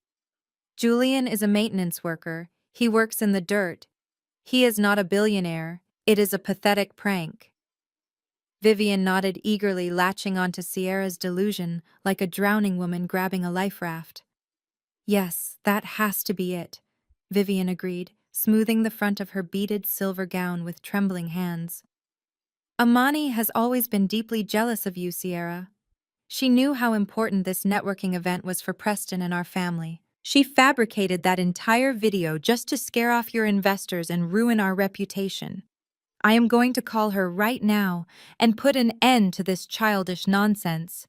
Julian is a maintenance worker. He works in the dirt. He is not a billionaire. It is a pathetic prank." Vivian nodded eagerly, latching onto Sierra's delusion like a drowning woman grabbing a life raft. "Yes, that has to be it," Vivian agreed, smoothing the front of her beaded silver gown with trembling hands. "Amani has always been deeply jealous of you, Sierra. She knew how important this networking event was for Preston and our family. She fabricated that entire video just to scare off your investors and ruin our reputation. I am going to call her right now and put an end to this childish nonsense.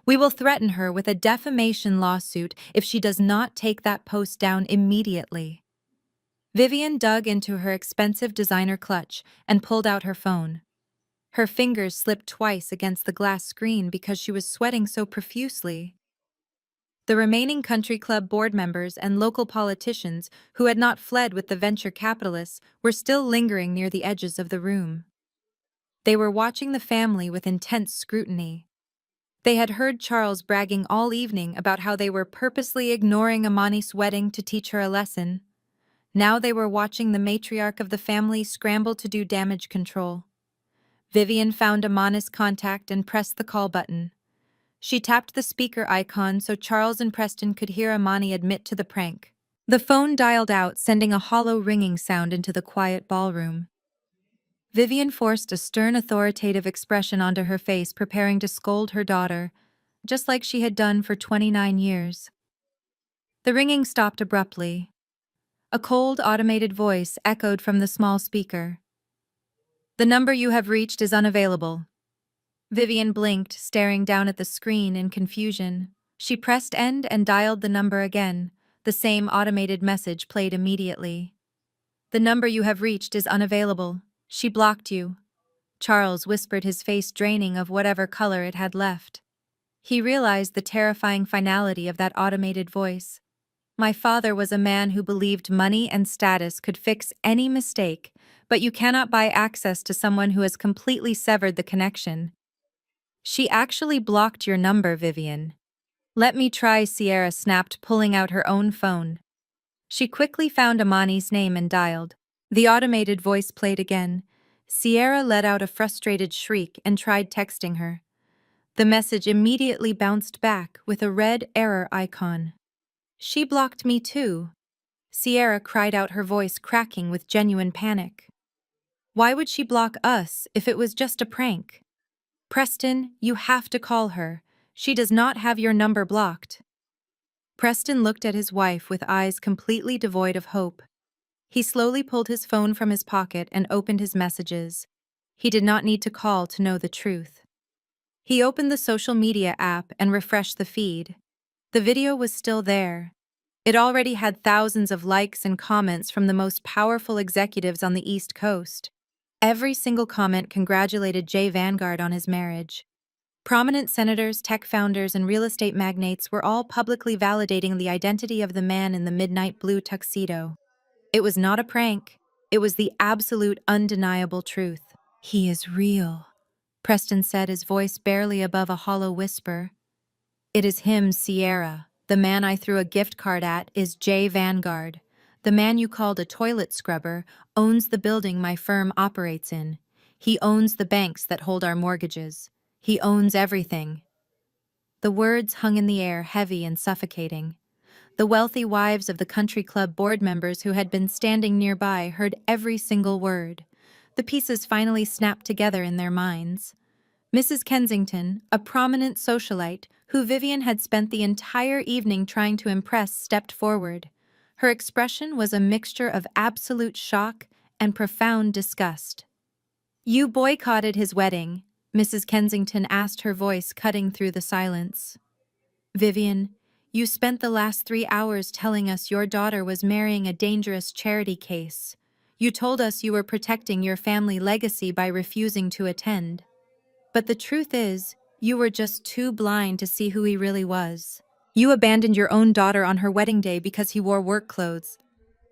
We will threaten her with a defamation lawsuit if she does not take that post down immediately." Vivian dug into her expensive designer clutch and pulled out her phone. Her fingers slipped twice against the glass screen because she was sweating so profusely. The remaining country club board members and local politicians who had not fled with the venture capitalists were still lingering near the edges of the room. They were watching the family with intense scrutiny. They had heard Charles bragging all evening about how they were purposely ignoring Amani's wedding to teach her a lesson. Now they were watching the matriarch of the family scramble to do damage control. Vivian found Amani's contact and pressed the call button. She tapped the speaker icon so Charles and Preston could hear Amani admit to the prank. The phone dialed out, sending a hollow ringing sound into the quiet ballroom. Vivian forced a stern, authoritative expression onto her face, preparing to scold her daughter, just like she had done for 29 years. The ringing stopped abruptly. A cold, automated voice echoed from the small speaker. "The number you have reached is unavailable." Vivian blinked, staring down at the screen in confusion. She pressed end and dialed the number again. The same automated message played immediately. "The number you have reached is unavailable. She blocked you." Charles whispered, his face draining of whatever color it had left. He realized the terrifying finality of that automated voice. My father was a man who believed money and status could fix any mistake, but you cannot buy access to someone who has completely severed the connection. She actually blocked your number, Vivian. Let me try, Sierra snapped, pulling out her own phone. She quickly found Amani's name and dialed. The automated voice played again. Sierra let out a frustrated shriek and tried texting her. The message immediately bounced back with a red error icon. She blocked me too. Sierra cried out, her voice cracking with genuine panic. Why would she block us if it was just a prank? Preston, you have to call her. She does not have your number blocked. Preston looked at his wife with eyes completely devoid of hope. He slowly pulled his phone from his pocket and opened his messages. He did not need to call to know the truth. He opened the social media app and refreshed the feed. The video was still there. It already had thousands of likes and comments from the most powerful executives on the East Coast. Every single comment congratulated Jay Vanguard on his marriage. Prominent senators, tech founders, and real estate magnates were all publicly validating the identity of the man in the midnight blue tuxedo. It was not a prank. It was the absolute, undeniable truth. He is real, Preston said, his voice barely above a hollow whisper. It is him, Sierra. The man I threw a gift card at is Jay Vanguard. The man you called a toilet scrubber owns the building my firm operates in. He owns the banks that hold our mortgages. He owns everything. The words hung in the air, heavy and suffocating. The wealthy wives of the country club board members who had been standing nearby heard every single word. The pieces finally snapped together in their minds. Mrs. Kensington, a prominent socialite who Vivian had spent the entire evening trying to impress, stepped forward. Her expression was a mixture of absolute shock and profound disgust. "You boycotted his wedding," Mrs. Kensington asked, her voice cutting through the silence. "Vivian, you spent the last 3 hours telling us your daughter was marrying a dangerous charity case. You told us you were protecting your family legacy by refusing to attend. But the truth is, you were just too blind to see who he really was. You abandoned your own daughter on her wedding day because he wore work clothes."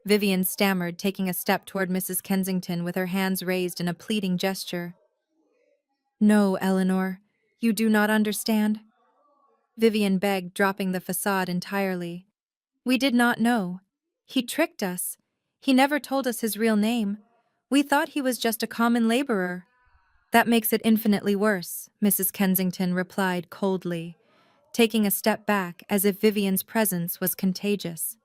Vivian stammered, taking a step toward Mrs. Kensington with her hands raised in a pleading gesture. "No, Eleanor, you do not understand," Vivian begged, dropping the facade entirely. "We did not know. He tricked us. He never told us his real name. We thought he was just a common laborer." "That makes it infinitely worse," Mrs. Kensington replied coldly, taking a step back as if Vivian's presence was contagious.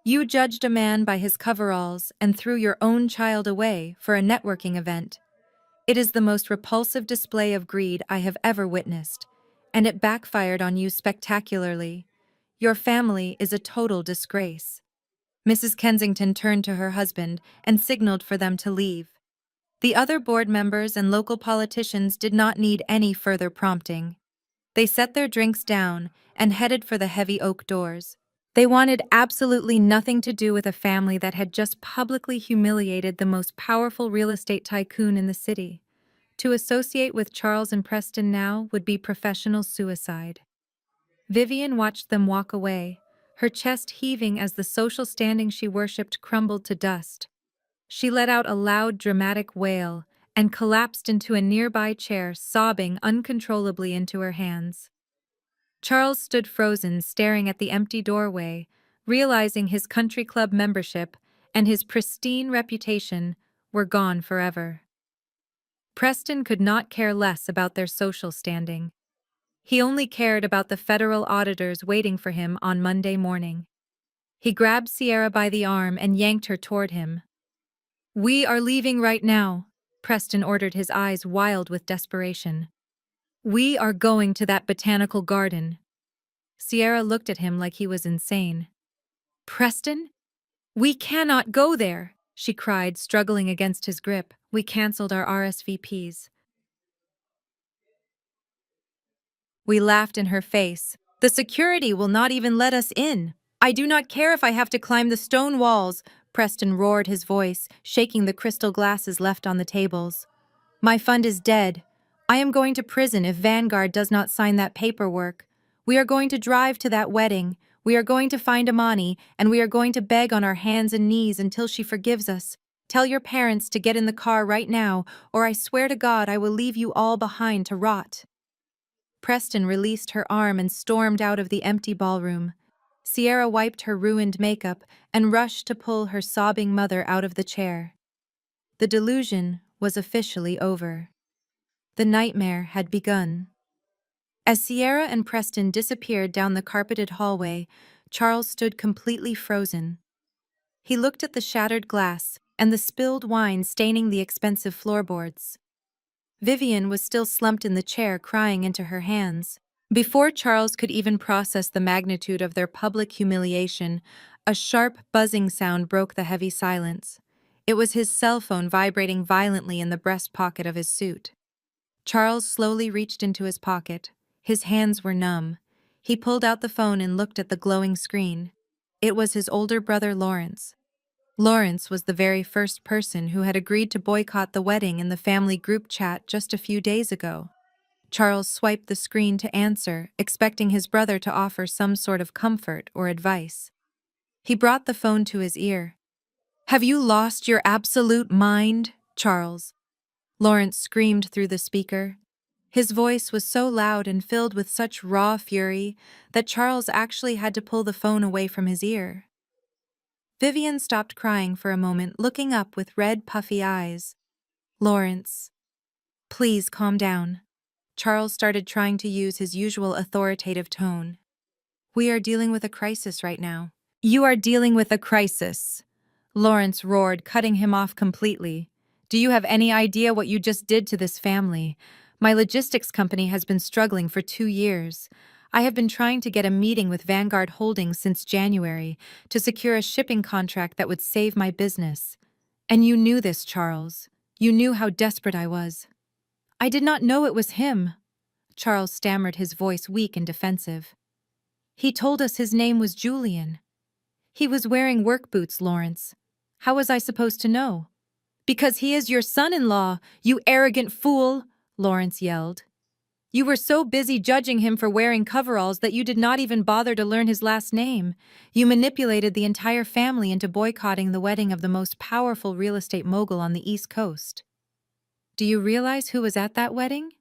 "You judged a man by his coveralls and threw your own child away for a networking event. It is the most repulsive display of greed I have ever witnessed, and it backfired on you spectacularly. Your family is a total disgrace." Mrs. Kensington turned to her husband and signaled for them to leave. The other board members and local politicians did not need any further prompting. They set their drinks down and headed for the heavy oak doors. They wanted absolutely nothing to do with a family that had just publicly humiliated the most powerful real estate tycoon in the city. To associate with Charles and Preston now would be professional suicide. Vivian watched them walk away, her chest heaving as the social standing she worshipped crumbled to dust. She let out a loud, dramatic wail and collapsed into a nearby chair, sobbing uncontrollably into her hands. Charles stood frozen, staring at the empty doorway, realizing his country club membership and his pristine reputation were gone forever. Preston could not care less about their social standing. He only cared about the federal auditors waiting for him on Monday morning. He grabbed Sierra by the arm and yanked her toward him. "We are leaving right now," Preston ordered, his eyes wild with desperation. "We are going to that botanical garden." Sierra looked at him like he was insane. "Preston? We cannot go there," she cried, struggling against his grip. "We canceled our RSVPs." We laughed in her face. "The security will not even let us in. I do not care if I have to climb the stone walls," Preston roared, his voice shaking the crystal glasses left on the tables. "My fund is dead. I am going to prison if Vanguard does not sign that paperwork. We are going to drive to that wedding. We are going to find Amani, and we are going to beg on our hands and knees until she forgives us. Tell your parents to get in the car right now, or I swear to God I will leave you all behind to rot." Preston released her arm and stormed out of the empty ballroom. Sierra wiped her ruined makeup and rushed to pull her sobbing mother out of the chair. The delusion was officially over. The nightmare had begun. As Sierra and Preston disappeared down the carpeted hallway, Charles stood completely frozen. He looked at the shattered glass and the spilled wine staining the expensive floorboards. Vivian was still slumped in the chair, crying into her hands. Before Charles could even process the magnitude of their public humiliation, a sharp, buzzing sound broke the heavy silence. It was his cell phone vibrating violently in the breast pocket of his suit. Charles slowly reached into his pocket. His hands were numb. He pulled out the phone and looked at the glowing screen. It was his older brother, Lawrence. Lawrence was the very first person who had agreed to boycott the wedding in the family group chat just a few days ago. Charles swiped the screen to answer, expecting his brother to offer some sort of comfort or advice. He brought the phone to his ear. "Have you lost your absolute mind, Charles?" Lawrence screamed through the speaker. His voice was so loud and filled with such raw fury that Charles actually had to pull the phone away from his ear. Vivian stopped crying for a moment, looking up with red, puffy eyes. "Lawrence, please calm down." Charles started trying to use his usual authoritative tone. "We are dealing with a crisis right now." "You are dealing with a crisis," Lawrence roared, cutting him off completely. "Do you have any idea what you just did to this family? My logistics company has been struggling for 2 years. I have been trying to get a meeting with Vanguard Holdings since January to secure a shipping contract that would save my business. And you knew this, Charles. You knew how desperate I was." "I did not know it was him," Charles stammered, his voice weak and defensive. "He told us his name was Julian. He was wearing work boots, Lawrence. How was I supposed to know?" "Because he is your son-in-law, you arrogant fool," Lawrence yelled. "You were so busy judging him for wearing coveralls that you did not even bother to learn his last name. You manipulated the entire family into boycotting the wedding of the most powerful real estate mogul on the East Coast. Do you realize who was at that wedding?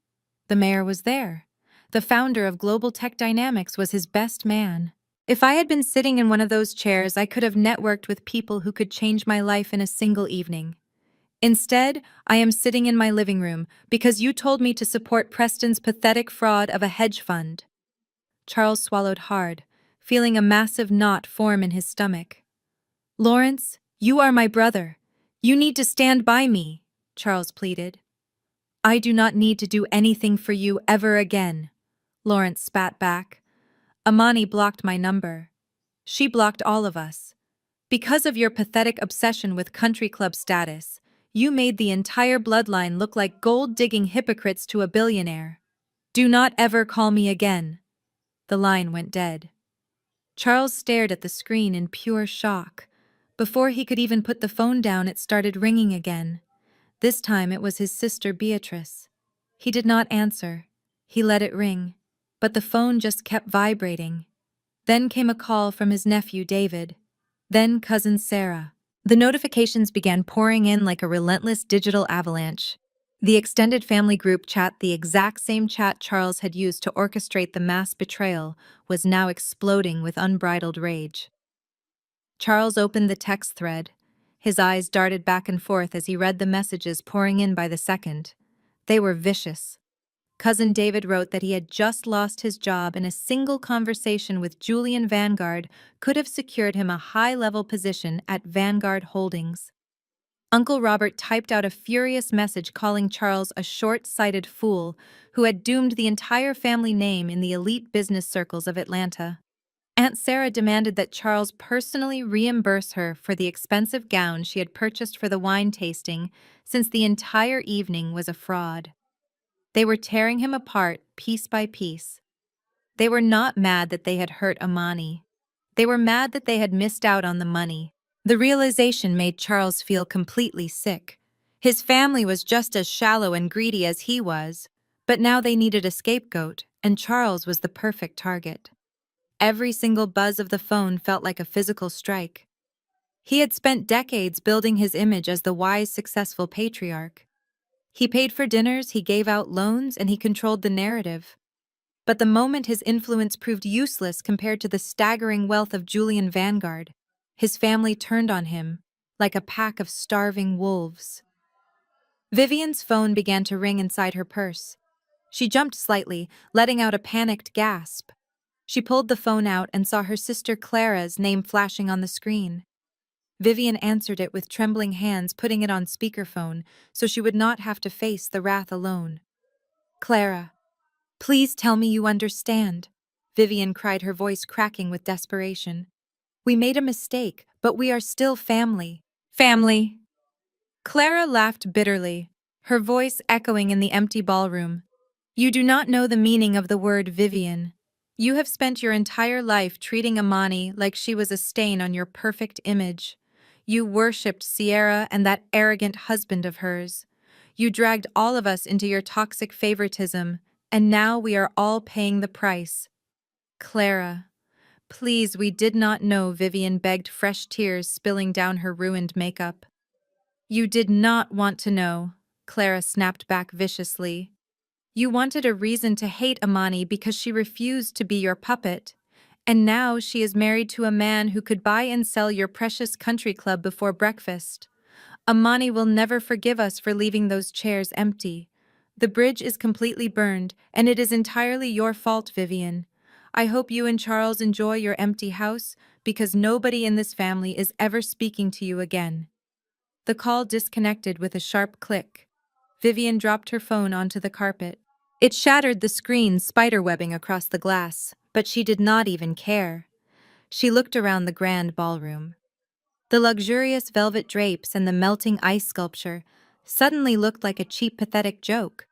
The mayor was there. The founder of Global Tech Dynamics was his best man. If I had been sitting in one of those chairs, I could have networked with people who could change my life in a single evening. Instead, I am sitting in my living room because you told me to support Preston's pathetic fraud of a hedge fund." Charles swallowed hard, feeling a massive knot form in his stomach. "Lawrence, you are my brother. You need to stand by me," Charles pleaded. "I do not need to do anything for you ever again," Lawrence spat back. "Amani blocked my number. She blocked all of us. Because of your pathetic obsession with country club status, you made the entire bloodline look like gold-digging hypocrites to a billionaire. Do not ever call me again." The line went dead. Charles stared at the screen in pure shock. Before he could even put the phone down, it started ringing again. This time it was his sister Beatrice. He did not answer. He let it ring. But the phone just kept vibrating. Then came a call from his nephew David. Then cousin Sarah. The notifications began pouring in like a relentless digital avalanche. The extended family group chat, the exact same chat Charles had used to orchestrate the mass betrayal, was now exploding with unbridled rage. Charles opened the text thread. His eyes darted back and forth as he read the messages pouring in by the second. They were vicious. Cousin David wrote that he had just lost his job and a single conversation with Julian Vanguard could have secured him a high-level position at Vanguard Holdings. Uncle Robert typed out a furious message calling Charles a short-sighted fool who had doomed the entire family name in the elite business circles of Atlanta. Aunt Sarah demanded that Charles personally reimburse her for the expensive gown she had purchased for the wine tasting, since the entire evening was a fraud. They were tearing him apart piece by piece. They were not mad that they had hurt Amani. They were mad that they had missed out on the money. The realization made Charles feel completely sick. His family was just as shallow and greedy as he was, but now they needed a scapegoat, and Charles was the perfect target. Every single buzz of the phone felt like a physical strike. He had spent decades building his image as the wise, successful patriarch. He paid for dinners, he gave out loans, and he controlled the narrative. But the moment his influence proved useless compared to the staggering wealth of Julian Vanguard, his family turned on him, like a pack of starving wolves. Vivian's phone began to ring inside her purse. She jumped slightly, letting out a panicked gasp. She pulled the phone out and saw her sister Clara's name flashing on the screen. Vivian answered it with trembling hands, putting it on speakerphone so she would not have to face the wrath alone. "Clara, please tell me you understand," Vivian cried, her voice cracking with desperation. "We made a mistake, but we are still family." "Family?" Clara laughed bitterly, her voice echoing in the empty ballroom. "You do not know the meaning of the word Vivian. You have spent your entire life treating Amani like she was a stain on your perfect image. You worshipped Sierra and that arrogant husband of hers. You dragged all of us into your toxic favoritism, and now we are all paying the price." "Clara, please, we did not know," Vivian begged, fresh tears spilling down her ruined makeup. "You did not want to know," Clara snapped back viciously. "You wanted a reason to hate Amani because she refused to be your puppet. And now she is married to a man who could buy and sell your precious country club before breakfast. Amani will never forgive us for leaving those chairs empty. The bridge is completely burned, and it is entirely your fault, Vivian. I hope you and Charles enjoy your empty house, because nobody in this family is ever speaking to you again." The call disconnected with a sharp click. Vivian dropped her phone onto the carpet. It shattered the screen, spiderwebbing across the glass, but she did not even care. She looked around the grand ballroom. The luxurious velvet drapes and the melting ice sculpture suddenly looked like a cheap, pathetic joke.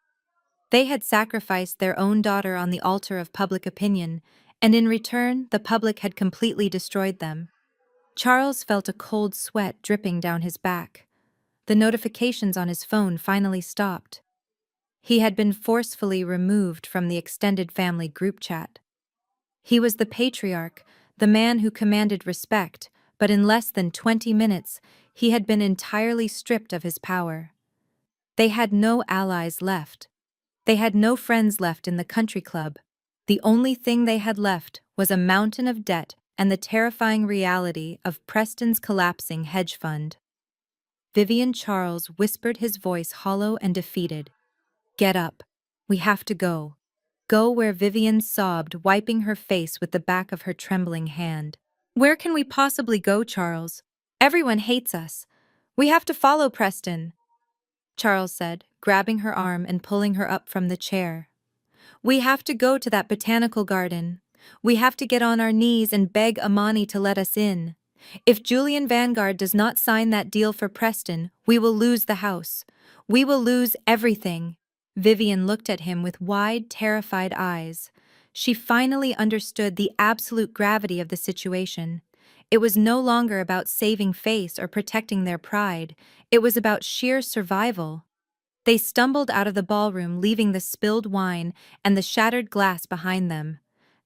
They had sacrificed their own daughter on the altar of public opinion, and in return, the public had completely destroyed them. Charles felt a cold sweat dripping down his back. The notifications on his phone finally stopped. He had been forcefully removed from the extended family group chat. He was the patriarch, the man who commanded respect, but in less than 20 minutes, he had been entirely stripped of his power. They had no allies left. They had no friends left in the country club. The only thing they had left was a mountain of debt and the terrifying reality of Preston's collapsing hedge fund. Vivian Charles whispered, his voice hollow and defeated. "Get up. We have to go." "Go where?" Vivian sobbed, wiping her face with the back of her trembling hand. "Where can we possibly go, Charles? Everyone hates us. We have to follow Preston," Charles said, grabbing her arm and pulling her up from the chair. "We have to go to that botanical garden. We have to get on our knees and beg Amani to let us in. If Julian Vanguard does not sign that deal for Preston, we will lose the house. We will lose everything." Vivian looked at him with wide, terrified eyes. She finally understood the absolute gravity of the situation. It was no longer about saving face or protecting their pride. It was about sheer survival. They stumbled out of the ballroom, leaving the spilled wine and the shattered glass behind them.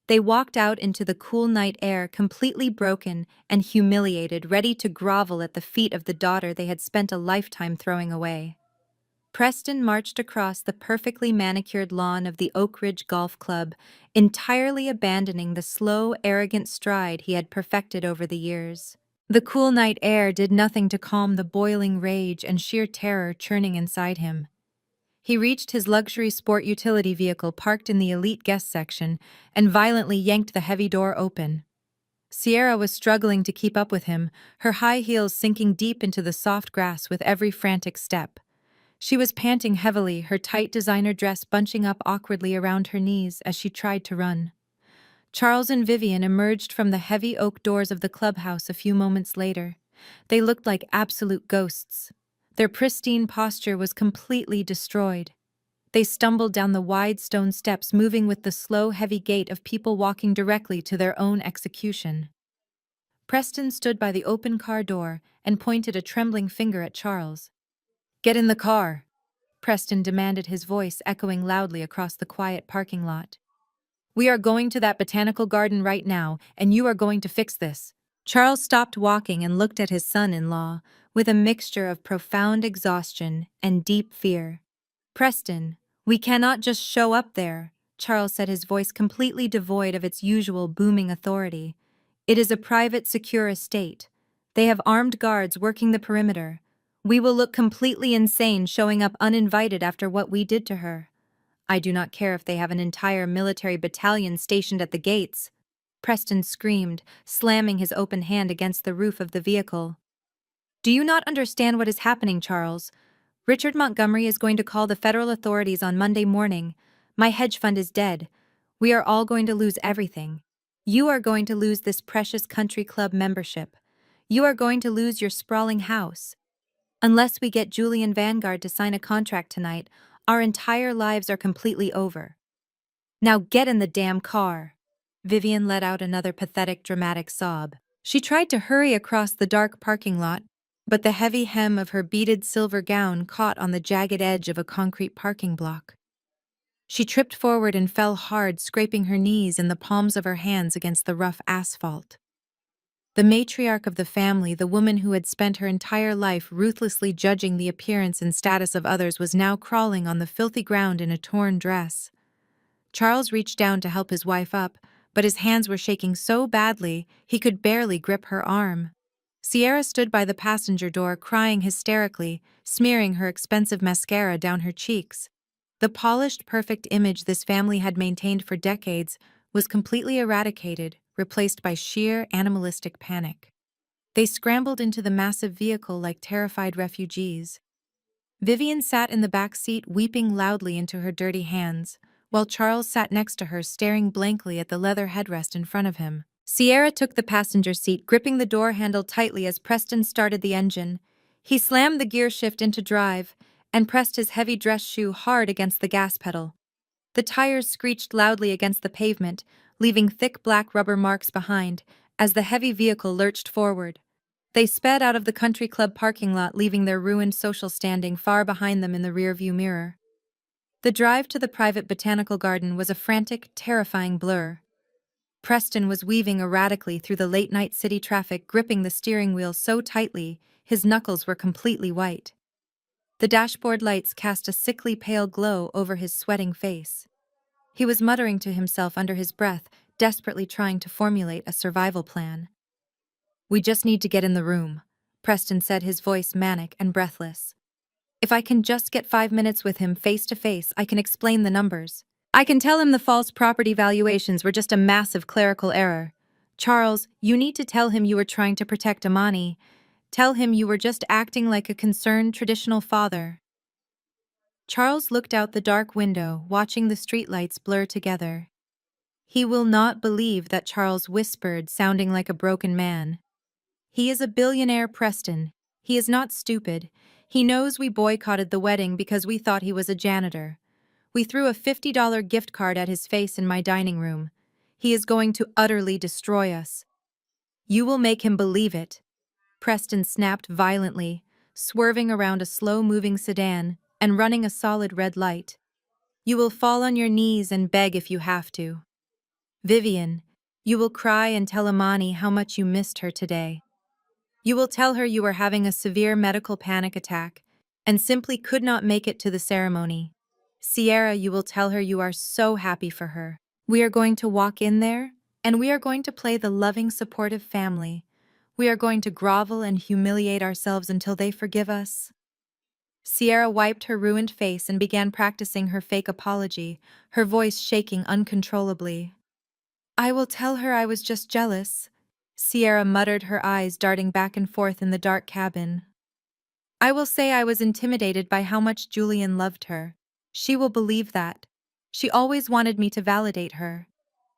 They walked out into the cool night air, completely broken and humiliated, ready to grovel at the feet of the daughter they had spent a lifetime throwing away. Preston marched across the perfectly manicured lawn of the Oak Ridge Golf Club, entirely abandoning the slow, arrogant stride he had perfected over the years. The cool night air did nothing to calm the boiling rage and sheer terror churning inside him. He reached his luxury sport utility vehicle parked in the elite guest section and violently yanked the heavy door open. Sierra was struggling to keep up with him, her high heels sinking deep into the soft grass with every frantic step. She was panting heavily, her tight designer dress bunching up awkwardly around her knees as she tried to run. Charles and Vivian emerged from the heavy oak doors of the clubhouse a few moments later. They looked like absolute ghosts. Their pristine posture was completely destroyed. They stumbled down the wide stone steps, moving with the slow, heavy gait of people walking directly to their own execution. Preston stood by the open car door and pointed a trembling finger at Charles. "Get in the car," Preston demanded, his voice echoing loudly across the quiet parking lot. We are going to that botanical garden right now, and you are going to fix this. Charles stopped walking and looked at his son-in-law with a mixture of profound exhaustion and deep fear. Preston, we cannot just show up there, Charles said, his voice completely devoid of its usual booming authority. It is a private, secure estate. They have armed guards working the perimeter. We will look completely insane showing up uninvited after what we did to her. I do not care if they have an entire military battalion stationed at the gates. Preston screamed, slamming his open hand against the roof of the vehicle. Do you not understand what is happening, Charles? Richard Montgomery is going to call the federal authorities on Monday morning. My hedge fund is dead. We are all going to lose everything. You are going to lose this precious country club membership. You are going to lose your sprawling house. Unless we get Julian Vanguard to sign a contract tonight, our entire lives are completely over. Now get in the damn car. Vivian let out another pathetic, dramatic sob. She tried to hurry across the dark parking lot, but the heavy hem of her beaded silver gown caught on the jagged edge of a concrete parking block. She tripped forward and fell hard, scraping her knees and the palms of her hands against the rough asphalt. The matriarch of the family, the woman who had spent her entire life ruthlessly judging the appearance and status of others, was now crawling on the filthy ground in a torn dress. Charles reached down to help his wife up, but his hands were shaking so badly he could barely grip her arm. Sierra stood by the passenger door, crying hysterically, smearing her expensive mascara down her cheeks. The polished, perfect image this family had maintained for decades was completely eradicated, replaced by sheer, animalistic panic. They scrambled into the massive vehicle like terrified refugees. Vivian sat in the back seat, weeping loudly into her dirty hands, while Charles sat next to her, staring blankly at the leather headrest in front of him. Sierra took the passenger seat, gripping the door handle tightly as Preston started the engine. He slammed the gear shift into drive and pressed his heavy dress shoe hard against the gas pedal. The tires screeched loudly against the pavement, leaving thick black rubber marks behind as the heavy vehicle lurched forward. They sped out of the country club parking lot, leaving their ruined social standing far behind them in the rearview mirror. The drive to the private botanical garden was a frantic, terrifying blur. Preston was weaving erratically through the late-night city traffic, gripping the steering wheel so tightly his knuckles were completely white. The dashboard lights cast a sickly pale glow over his sweating face. He was muttering to himself under his breath, desperately trying to formulate a survival plan. "We just need to get in the room," Preston said, his voice manic and breathless. "If I can just get 5 minutes with him face to face, I can explain the numbers. I can tell him the false property valuations were just a massive clerical error. Charles, you need to tell him you were trying to protect Amani. Tell him you were just acting like a concerned traditional father." Charles looked out the dark window, watching the streetlights blur together. He will not believe that Charles whispered, sounding like a broken man. "He is a billionaire, Preston. He is not stupid. He knows we boycotted the wedding because we thought he was a janitor. We threw a $50 gift card at his face in my dining room. He is going to utterly destroy us." "You will make him believe it," Preston snapped violently, swerving around a slow-moving sedan and running a solid red light. "You will fall on your knees and beg if you have to. Vivian, you will cry and tell Amani how much you missed her today. You will tell her you were having a severe medical panic attack and simply could not make it to the ceremony. Sierra, you will tell her you are so happy for her. We are going to walk in there, and we are going to play the loving, supportive family. We are going to grovel and humiliate ourselves until they forgive us." Sierra wiped her ruined face and began practicing her fake apology, her voice shaking uncontrollably. "I will tell her I was just jealous," Sierra muttered, her eyes darting back and forth in the dark cabin. "I will say I was intimidated by how much Julian loved her. She will believe that. She always wanted me to validate her.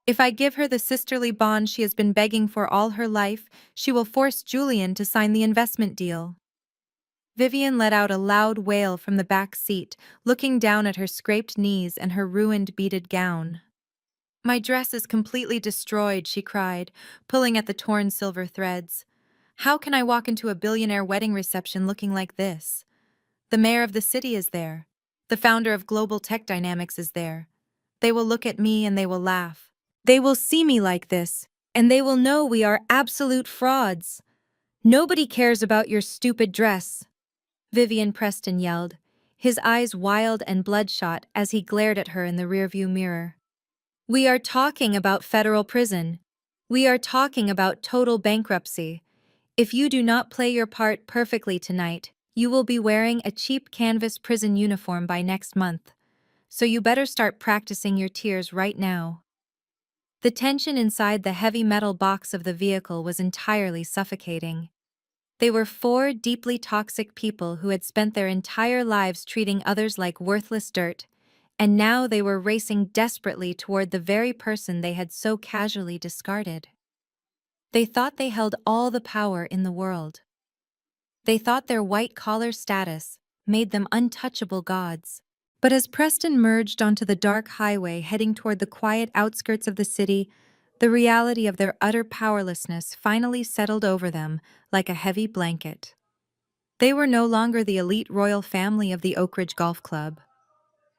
If I give her the sisterly bond she has been begging for all her life, she will force Julian to sign the investment deal." Vivian let out a loud wail from the back seat, looking down at her scraped knees and her ruined beaded gown. "My dress is completely destroyed," she cried, pulling at the torn silver threads. "How can I walk into a billionaire wedding reception looking like this? The mayor of the city is there. The founder of Global Tech Dynamics is there. They will look at me and they will laugh. They will see me like this, and they will know we are absolute frauds. Nobody cares about your stupid dress, Vivian Preston yelled, his eyes wild and bloodshot as he glared at her in the rearview mirror. We are talking about federal prison. We are talking about total bankruptcy. If you do not play your part perfectly tonight, you will be wearing a cheap canvas prison uniform by next month. So you better start practicing your tears right now. The tension inside the heavy metal box of the vehicle was entirely suffocating. They were four deeply toxic people who had spent their entire lives treating others like worthless dirt, and now they were racing desperately toward the very person they had so casually discarded. They thought they held all the power in the world. They thought their white-collar status made them untouchable gods. But as Preston merged onto the dark highway heading toward the quiet outskirts of the city, the reality of their utter powerlessness finally settled over them like a heavy blanket. They were no longer the elite royal family of the Oak Ridge Golf Club.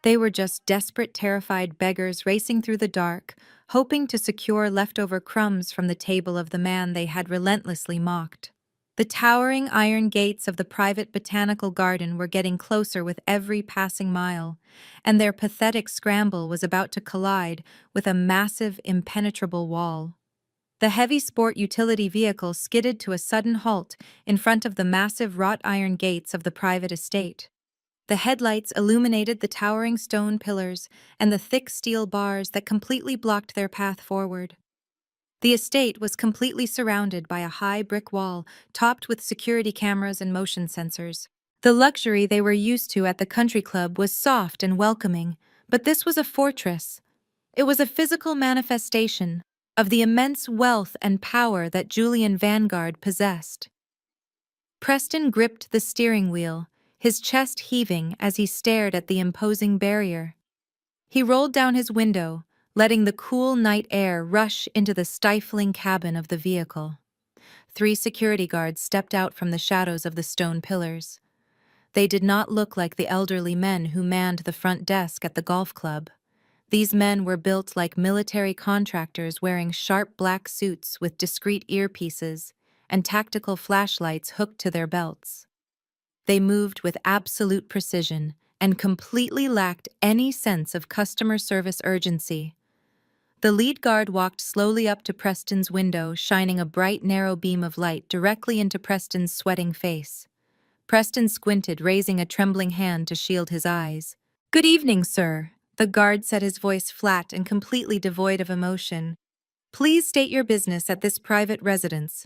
They were just desperate, terrified beggars racing through the dark, hoping to secure leftover crumbs from the table of the man they had relentlessly mocked. The towering iron gates of the private botanical garden were getting closer with every passing mile, and their pathetic scramble was about to collide with a massive, impenetrable wall. The heavy sport utility vehicle skidded to a sudden halt in front of the massive wrought iron gates of the private estate. The headlights illuminated the towering stone pillars and the thick steel bars that completely blocked their path forward. The estate was completely surrounded by a high brick wall topped with security cameras and motion sensors. The luxury they were used to at the country club was soft and welcoming, but this was a fortress. It was a physical manifestation of the immense wealth and power that Julian Vanguard possessed. Preston gripped the steering wheel, his chest heaving as he stared at the imposing barrier. He rolled down his window, letting the cool night air rush into the stifling cabin of the vehicle. 3 security guards stepped out from the shadows of the stone pillars. They did not look like the elderly men who manned the front desk at the golf club. These men were built like military contractors wearing sharp black suits with discreet earpieces and tactical flashlights hooked to their belts. They moved with absolute precision and completely lacked any sense of customer service urgency. The lead guard walked slowly up to Preston's window, shining a bright, narrow beam of light directly into Preston's sweating face. Preston squinted, raising a trembling hand to shield his eyes. "Good evening, sir," the guard said, his voice flat and completely devoid of emotion. "Please state your business at this private residence."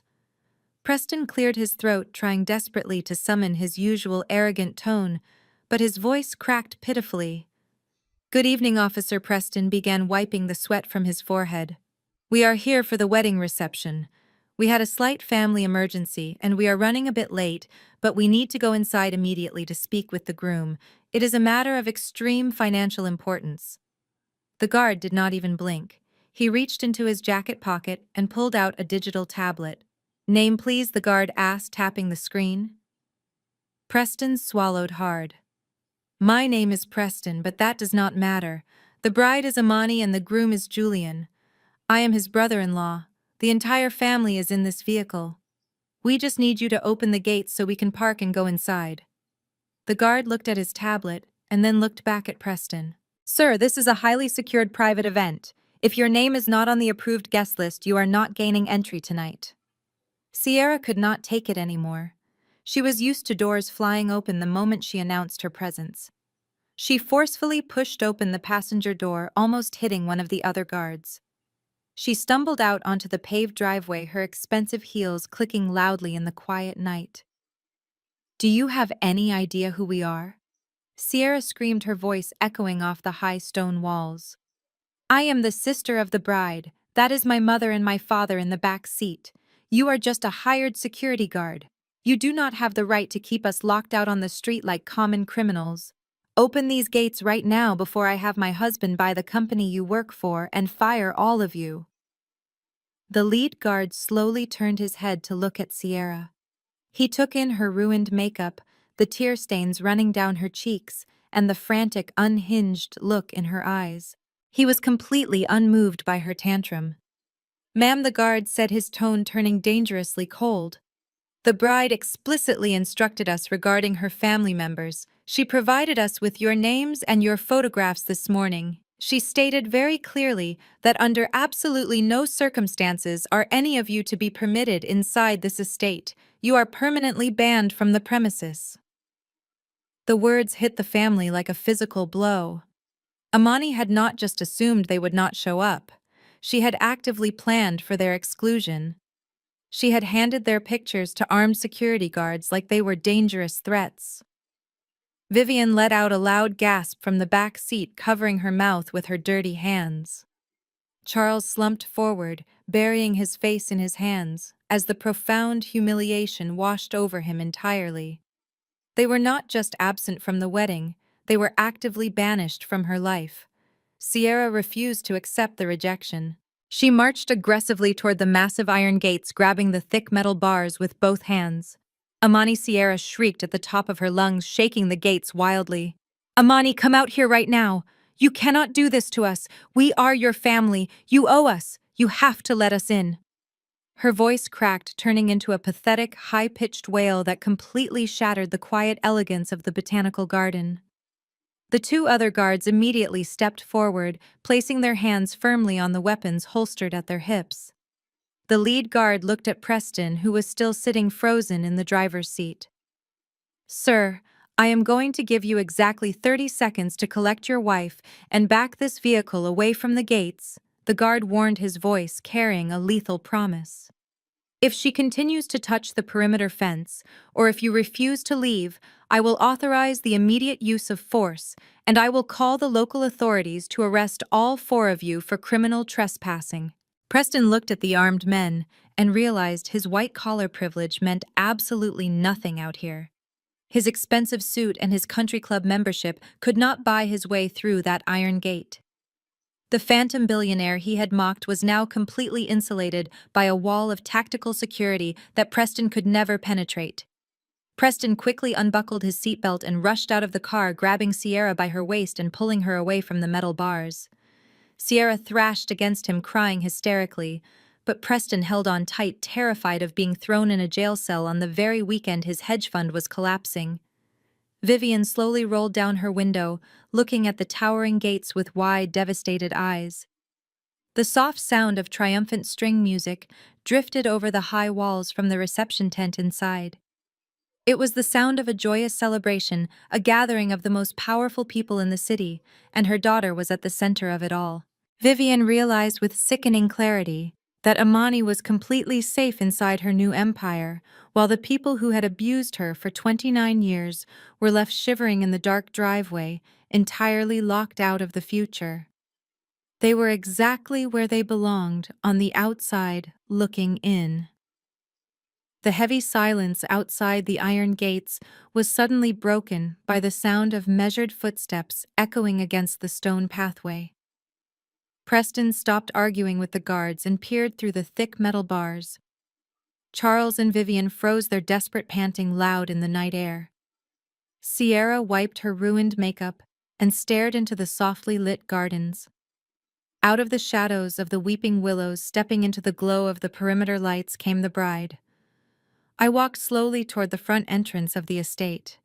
Preston cleared his throat, trying desperately to summon his usual arrogant tone, but his voice cracked pitifully. "Good evening," Officer Preston began, wiping the sweat from his forehead. "We are here for the wedding reception. We had a slight family emergency, and we are running a bit late, but we need to go inside immediately to speak with the groom. It is a matter of extreme financial importance." The guard did not even blink. He reached into his jacket pocket and pulled out a digital tablet. "Name, please," the guard asked, tapping the screen. Preston swallowed hard. "My name is Preston, but that does not matter. The bride is Amani and the groom is Julian. I am his brother-in-law. The entire family is in this vehicle. We just need you to open the gates so we can park and go inside." The guard looked at his tablet and then looked back at Preston. "Sir, this is a highly secured private event. If your name is not on the approved guest list, you are not gaining entry tonight." Sierra could not take it anymore. She was used to doors flying open the moment she announced her presence. She forcefully pushed open the passenger door, almost hitting one of the other guards. She stumbled out onto the paved driveway, her expensive heels clicking loudly in the quiet night. "Do you have any idea who we are?" Sierra screamed, her voice echoing off the high stone walls. "I am the sister of the bride. That is my mother and my father in the back seat. You are just a hired security guard. You do not have the right to keep us locked out on the street like common criminals. Open these gates right now before I have my husband buy the company you work for and fire all of you." The lead guard slowly turned his head to look at Sierra. He took in her ruined makeup, the tear stains running down her cheeks, and the frantic, unhinged look in her eyes. He was completely unmoved by her tantrum. "Ma'am," the guard said, his tone turning dangerously cold. "The bride explicitly instructed us regarding her family members. She provided us with your names and your photographs this morning. She stated very clearly that under absolutely no circumstances are any of you to be permitted inside this estate. You are permanently banned from the premises." The words hit the family like a physical blow. Amani had not just assumed they would not show up. She had actively planned for their exclusion. She had handed their pictures to armed security guards like they were dangerous threats. Vivian let out a loud gasp from the back seat, covering her mouth with her dirty hands. Charles slumped forward, burying his face in his hands, as the profound humiliation washed over him entirely. They were not just absent from the wedding, they were actively banished from her life. Sierra refused to accept the rejection. She marched aggressively toward the massive iron gates, grabbing the thick metal bars with both hands. Amani, Sierra shrieked at the top of her lungs, shaking the gates wildly. "Amani, come out here right now! You cannot do this to us! We are your family! You owe us! You have to let us in!" Her voice cracked, turning into a pathetic, high-pitched wail that completely shattered the quiet elegance of the botanical garden. The two other guards immediately stepped forward, placing their hands firmly on the weapons holstered at their hips. The lead guard looked at Preston, who was still sitting frozen in the driver's seat. "Sir, I am going to give you exactly 30 seconds to collect your wife and back this vehicle away from the gates," the guard warned, his voice carrying a lethal promise. "If she continues to touch the perimeter fence, or if you refuse to leave, I will authorize the immediate use of force, and I will call the local authorities to arrest all 4 of you for criminal trespassing." Preston looked at the armed men and realized his white-collar privilege meant absolutely nothing out here. His expensive suit and his country club membership could not buy his way through that iron gate. The phantom billionaire he had mocked was now completely insulated by a wall of tactical security that Preston could never penetrate. Preston quickly unbuckled his seatbelt and rushed out of the car, grabbing Sierra by her waist and pulling her away from the metal bars. Sierra thrashed against him, crying hysterically, but Preston held on tight, terrified of being thrown in a jail cell on the very weekend his hedge fund was collapsing. Vivian slowly rolled down her window, looking at the towering gates with wide, devastated eyes. The soft sound of triumphant string music drifted over the high walls from the reception tent inside. It was the sound of a joyous celebration, a gathering of the most powerful people in the city, and her daughter was at the center of it all. Vivian realized with sickening clarity that Amani was completely safe inside her new empire, while the people who had abused her for 29 years were left shivering in the dark driveway, entirely locked out of the future. They were exactly where they belonged, on the outside, looking in. The heavy silence outside the iron gates was suddenly broken by the sound of measured footsteps echoing against the stone pathway. Preston stopped arguing with the guards and peered through the thick metal bars. Charles and Vivian froze, their desperate panting loud in the night air. Sierra wiped her ruined makeup and stared into the softly lit gardens. Out of the shadows of the weeping willows, stepping into the glow of the perimeter lights, came the bride. I walked slowly toward the front entrance of the estate.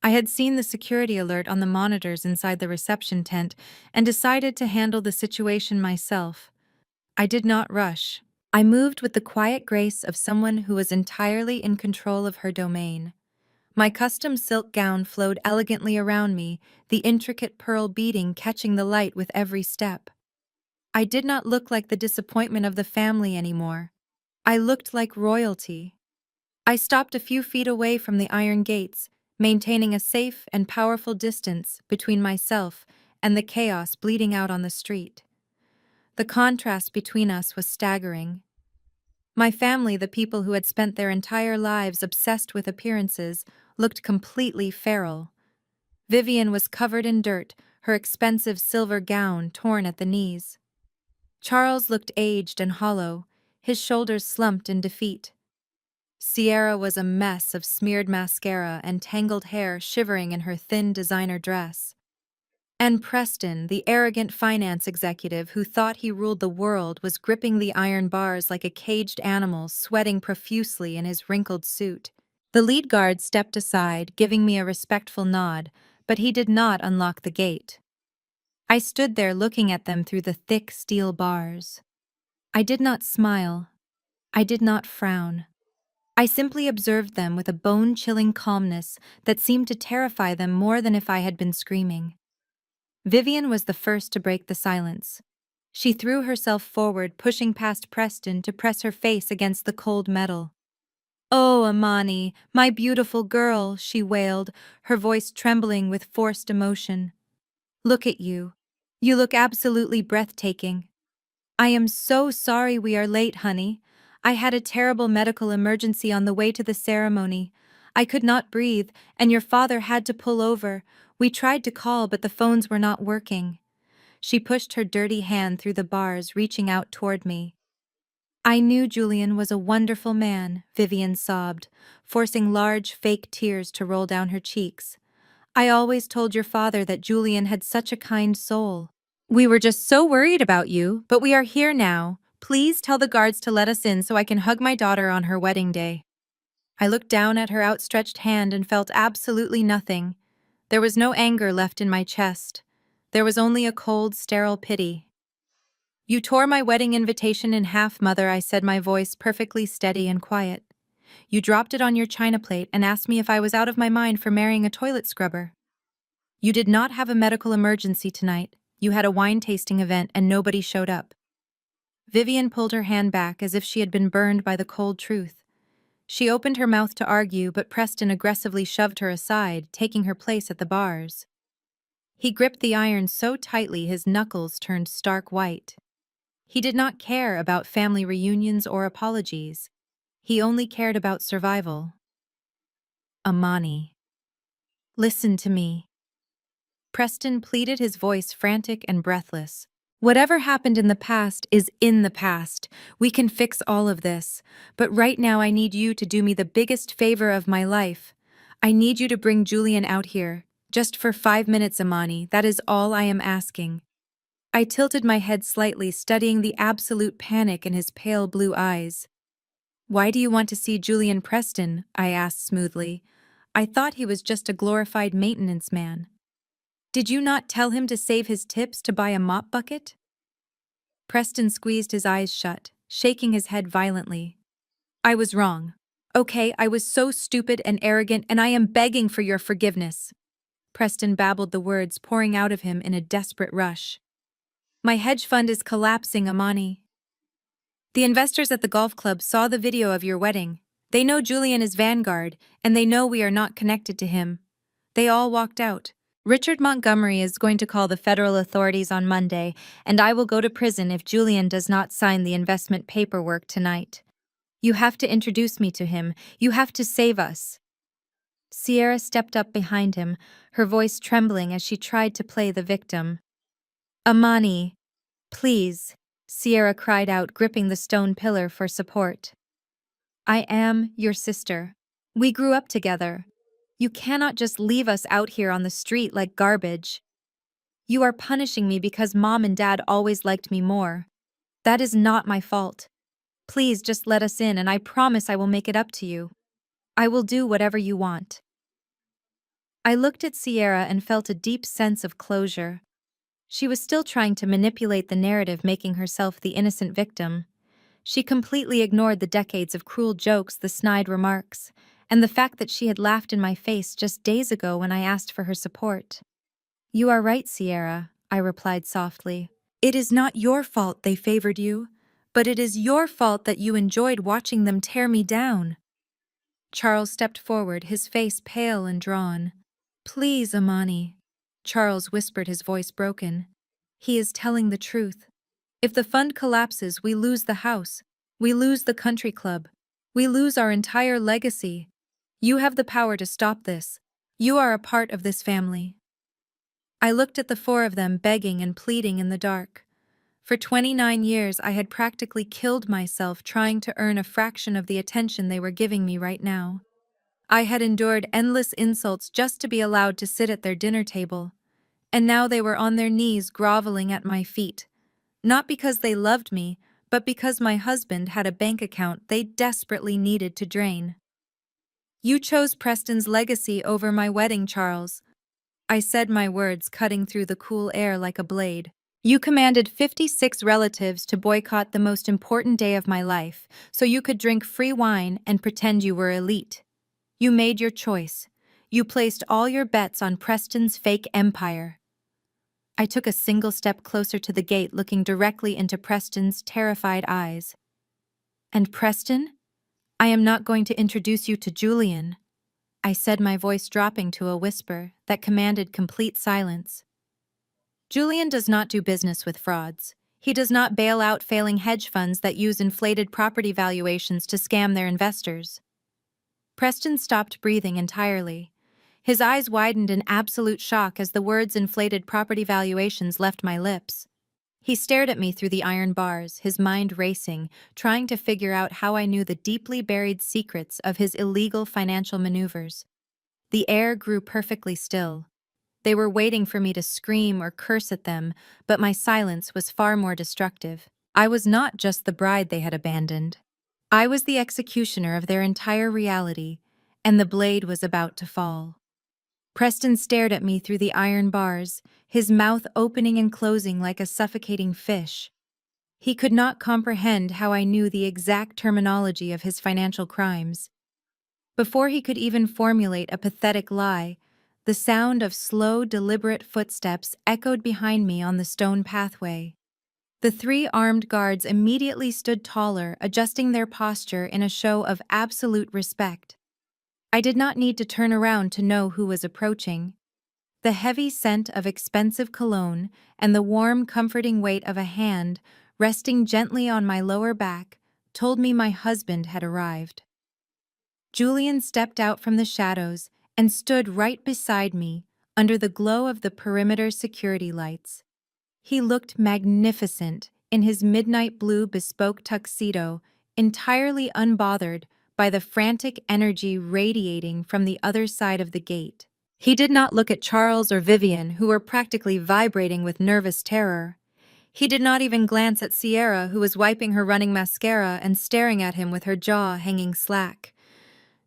I had seen the security alert on the monitors inside the reception tent and decided to handle the situation myself. I did not rush. I moved with the quiet grace of someone who was entirely in control of her domain. My custom silk gown flowed elegantly around me, the intricate pearl beading catching the light with every step. I did not look like the disappointment of the family anymore. I looked like royalty. I stopped a few feet away from the iron gates, maintaining a safe and powerful distance between myself and the chaos bleeding out on the street. The contrast between us was staggering. My family, the people who had spent their entire lives obsessed with appearances, looked completely feral. Vivian was covered in dirt, her expensive silver gown torn at the knees. Charles looked aged and hollow, his shoulders slumped in defeat. Sierra was a mess of smeared mascara and tangled hair, shivering in her thin designer dress. And Preston, the arrogant finance executive who thought he ruled the world, was gripping the iron bars like a caged animal, sweating profusely in his wrinkled suit. The lead guard stepped aside, giving me a respectful nod, but he did not unlock the gate. I stood there looking at them through the thick steel bars. I did not smile. I did not frown. I simply observed them with a bone-chilling calmness that seemed to terrify them more than if I had been screaming. Vivian was the first to break the silence. She threw herself forward, pushing past Preston to press her face against the cold metal. "Oh, Amani, my beautiful girl," she wailed, her voice trembling with forced emotion. "Look at you. You look absolutely breathtaking. I am so sorry we are late, honey. I had a terrible medical emergency on the way to the ceremony. I could not breathe, and your father had to pull over. We tried to call, but the phones were not working." She pushed her dirty hand through the bars, reaching out toward me. "I knew Julian was a wonderful man," Vivian sobbed, forcing large, fake tears to roll down her cheeks. "I always told your father that Julian had such a kind soul. We were just so worried about you, but we are here now. Please tell the guards to let us in so I can hug my daughter on her wedding day." I looked down at her outstretched hand and felt absolutely nothing. There was no anger left in my chest. There was only a cold, sterile pity. "You tore my wedding invitation in half, Mother," I said, my voice perfectly steady and quiet. "You dropped it on your china plate and asked me if I was out of my mind for marrying a toilet scrubber. You did not have a medical emergency tonight. You had a wine tasting event and nobody showed up." Vivian pulled her hand back as if she had been burned by the cold truth. She opened her mouth to argue, but Preston aggressively shoved her aside, taking her place at the bars. He gripped the iron so tightly his knuckles turned stark white. He did not care about family reunions or apologies. He only cared about survival. "Amani, listen to me." Preston pleaded, his voice frantic and breathless. "Whatever happened in the past is in the past. We can fix all of this. But right now I need you to do me the biggest favor of my life. I need you to bring Julian out here. Just for 5 minutes, Amani. That is all I am asking." I tilted my head slightly, studying the absolute panic in his pale blue eyes. "Why do you want to see Julian Preston?" I asked smoothly. "I thought he was just a glorified maintenance man. Did you not tell him to save his tips to buy a mop bucket?" Preston squeezed his eyes shut, shaking his head violently. "I was wrong. Okay, I was so stupid and arrogant, and I am begging for your forgiveness." Preston babbled the words pouring out of him in a desperate rush. "My hedge fund is collapsing, Amani. The investors at the golf club saw the video of your wedding. They know Julian is Vanguard, and they know we are not connected to him. They all walked out. Richard Montgomery is going to call the federal authorities on Monday, and I will go to prison if Julian does not sign the investment paperwork tonight. You have to introduce me to him. You have to save us." Sierra stepped up behind him, her voice trembling as she tried to play the victim. "Amani, please," Sierra cried out, gripping the stone pillar for support. "I am your sister. We grew up together. You cannot just leave us out here on the street like garbage. You are punishing me because Mom and Dad always liked me more. That is not my fault. Please just let us in, and I promise I will make it up to you. I will do whatever you want." I looked at Sierra and felt a deep sense of closure. She was still trying to manipulate the narrative, making herself the innocent victim. She completely ignored the decades of cruel jokes, the snide remarks, and the fact that she had laughed in my face just days ago when I asked for her support. "You are right, Sierra," I replied softly. "It is not your fault they favored you, but it is your fault that you enjoyed watching them tear me down." Charles stepped forward, his face pale and drawn. "Please, Amani," Charles whispered, his voice broken. "He is telling the truth. If the fund collapses, we lose the house. We lose the country club. We lose our entire legacy. You have the power to stop this. You are a part of this family." I looked at the four of them, begging and pleading in the dark. For 29 years, I had practically killed myself trying to earn a fraction of the attention they were giving me right now. I had endured endless insults just to be allowed to sit at their dinner table. And now they were on their knees groveling at my feet, not because they loved me, but because my husband had a bank account they desperately needed to drain. "You chose Preston's legacy over my wedding, Charles," I said, my words cutting through the cool air like a blade. "You commanded 56 relatives to boycott the most important day of my life, so you could drink free wine and pretend you were elite. You made your choice. You placed all your bets on Preston's fake empire." I took a single step closer to the gate, looking directly into Preston's terrified eyes. "And Preston? I am not going to introduce you to Julian," I said, my voice dropping to a whisper that commanded complete silence. "Julian does not do business with frauds. He does not bail out failing hedge funds that use inflated property valuations to scam their investors." Preston stopped breathing entirely. His eyes widened in absolute shock as the words "inflated property valuations" left my lips. He stared at me through the iron bars, his mind racing, trying to figure out how I knew the deeply buried secrets of his illegal financial maneuvers. The air grew perfectly still. They were waiting for me to scream or curse at them, but my silence was far more destructive. I was not just the bride they had abandoned. I was the executioner of their entire reality, and the blade was about to fall. Preston stared at me through the iron bars, his mouth opening and closing like a suffocating fish. He could not comprehend how I knew the exact terminology of his financial crimes. Before he could even formulate a pathetic lie, the sound of slow, deliberate footsteps echoed behind me on the stone pathway. The 3 armed guards immediately stood taller, adjusting their posture in a show of absolute respect. I did not need to turn around to know who was approaching. The heavy scent of expensive cologne and the warm, comforting weight of a hand resting gently on my lower back told me my husband had arrived. Julian stepped out from the shadows and stood right beside me under the glow of the perimeter security lights. He looked magnificent in his midnight blue bespoke tuxedo, entirely unbothered by the frantic energy radiating from the other side of the gate. He did not look at Charles or Vivian, who were practically vibrating with nervous terror. He did not even glance at Sierra, who was wiping her running mascara and staring at him with her jaw hanging slack.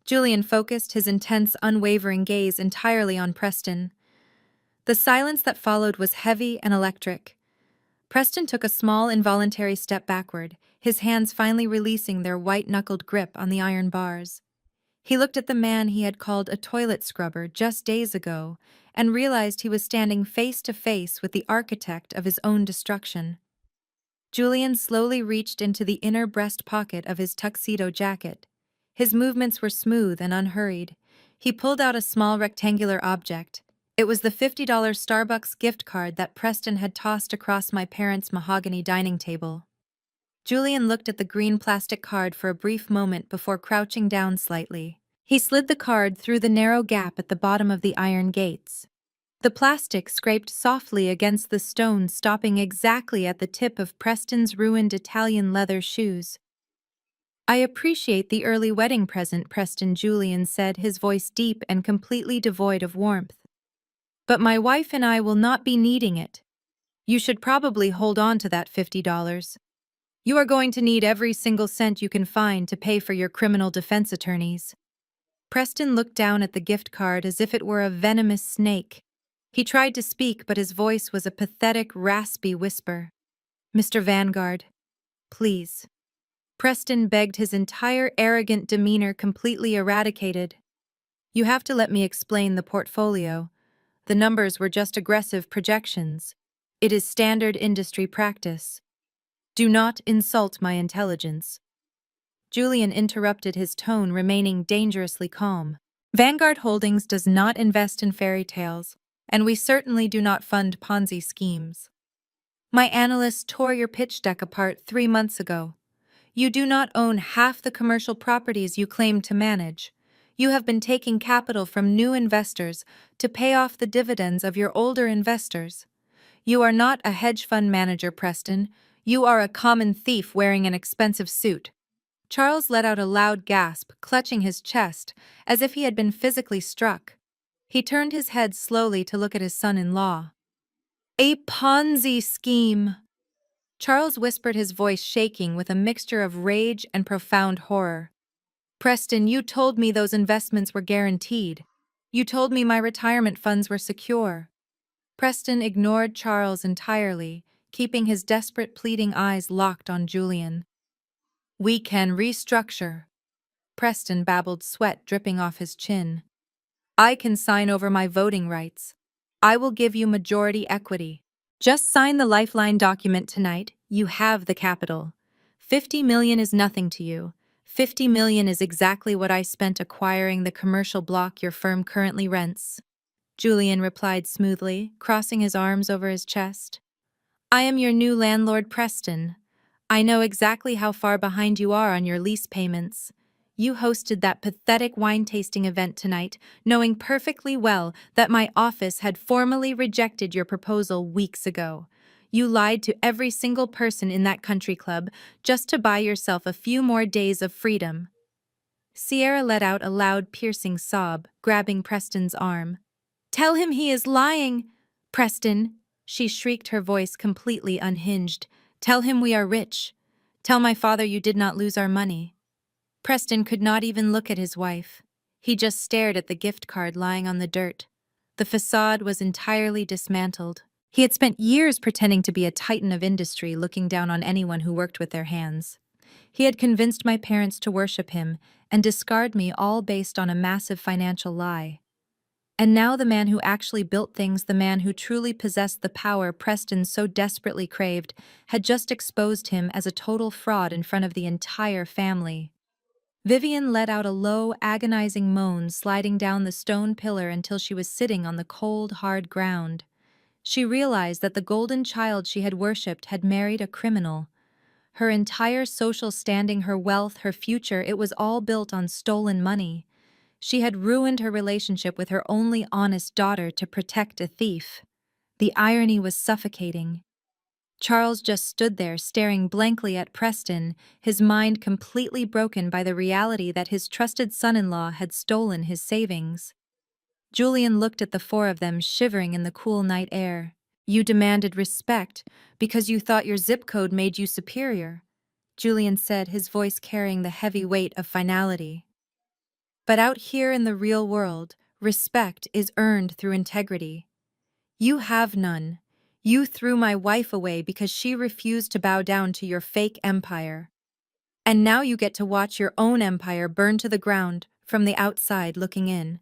Julian focused his intense, unwavering gaze entirely on Preston. The silence that followed was heavy and electric. Preston took a small, involuntary step backward, his hands finally releasing their white-knuckled grip on the iron bars. He looked at the man he had called a toilet scrubber just days ago and realized he was standing face to face with the architect of his own destruction. Julian slowly reached into the inner breast pocket of his tuxedo jacket. His movements were smooth and unhurried. He pulled out a small rectangular object. It was the $50 Starbucks gift card that Preston had tossed across my parents' mahogany dining table. Julian looked at the green plastic card for a brief moment before crouching down slightly. He slid the card through the narrow gap at the bottom of the iron gates. The plastic scraped softly against the stone, stopping exactly at the tip of Preston's ruined Italian leather shoes. "I appreciate the early wedding present, Preston," Julian said, his voice deep and completely devoid of warmth. "But my wife and I will not be needing it. You should probably hold on to that $50. You are going to need every single cent you can find to pay for your criminal defense attorneys." Preston looked down at the gift card as if it were a venomous snake. He tried to speak, but his voice was a pathetic, raspy whisper. "Mr. Vanguard, please." Preston begged, his entire arrogant demeanor completely eradicated. "You have to let me explain the portfolio. The numbers were just aggressive projections. It is standard industry practice. Do not insult my intelligence." Julian interrupted, his tone remaining dangerously calm. "Vanguard Holdings does not invest in fairy tales, and we certainly do not fund Ponzi schemes. My analysts tore your pitch deck apart 3 months ago. You do not own half the commercial properties you claim to manage. You have been taking capital from new investors to pay off the dividends of your older investors. You are not a hedge fund manager, Preston. You are a common thief wearing an expensive suit." Charles let out a loud gasp, clutching his chest, as if he had been physically struck. He turned his head slowly to look at his son-in-law. A Ponzi scheme! Charles whispered, his voice shaking with a mixture of rage and profound horror. Preston, you told me those investments were guaranteed. You told me my retirement funds were secure. Preston ignored Charles entirely, keeping his desperate, pleading eyes locked on Julian. We can restructure. Preston babbled, sweat dripping off his chin. I can sign over my voting rights. I will give you majority equity. Just sign the Lifeline document tonight. You have the capital. 50 million is nothing to you. 50 million is exactly what I spent acquiring the commercial block your firm currently rents. Julian replied smoothly, crossing his arms over his chest. I am your new landlord, Preston. I know exactly how far behind you are on your lease payments. You hosted that pathetic wine tasting event tonight, knowing perfectly well that my office had formally rejected your proposal weeks ago. You lied to every single person in that country club just to buy yourself a few more days of freedom. Sierra let out a loud, piercing sob, grabbing Preston's arm. Tell him he is lying! Preston, she shrieked, her voice completely unhinged. Tell him we are rich. Tell my father you did not lose our money. Preston could not even look at his wife. He just stared at the gift card lying on the dirt. The facade was entirely dismantled. He had spent years pretending to be a titan of industry, looking down on anyone who worked with their hands. He had convinced my parents to worship him and discard me, all based on a massive financial lie. And now the man who actually built things, the man who truly possessed the power Preston so desperately craved, had just exposed him as a total fraud in front of the entire family. Vivian let out a low, agonizing moan, sliding down the stone pillar until she was sitting on the cold, hard ground. She realized that the golden child she had worshipped had married a criminal. Her entire social standing, her wealth, her future, it was all built on stolen money. She had ruined her relationship with her only honest daughter to protect a thief. The irony was suffocating. Charles just stood there, staring blankly at Preston, his mind completely broken by the reality that his trusted son-in-law had stolen his savings. Julian looked at the four of them, shivering in the cool night air. You demanded respect because you thought your zip code made you superior, Julian said, his voice carrying the heavy weight of finality. But out here in the real world, respect is earned through integrity. You have none. You threw my wife away because she refused to bow down to your fake empire. And now you get to watch your own empire burn to the ground from the outside looking in.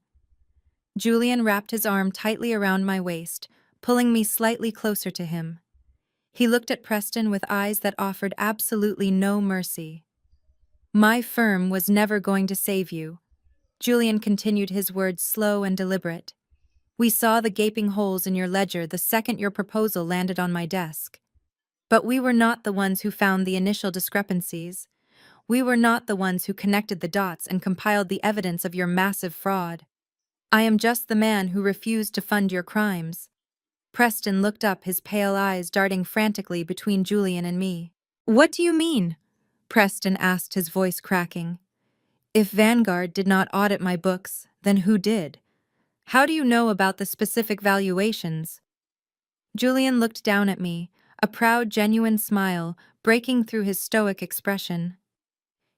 Julian wrapped his arm tightly around my waist, pulling me slightly closer to him. He looked at Preston with eyes that offered absolutely no mercy. My firm was never going to save you. Julian continued, his words slow and deliberate. We saw the gaping holes in your ledger the second your proposal landed on my desk. But we were not the ones who found the initial discrepancies. We were not the ones who connected the dots and compiled the evidence of your massive fraud. I am just the man who refused to fund your crimes. Preston looked up, his pale eyes darting frantically between Julian and me. What do you mean? Preston asked, his voice cracking. If Vanguard did not audit my books, then who did? How do you know about the specific valuations? Julian looked down at me, a proud, genuine smile breaking through his stoic expression.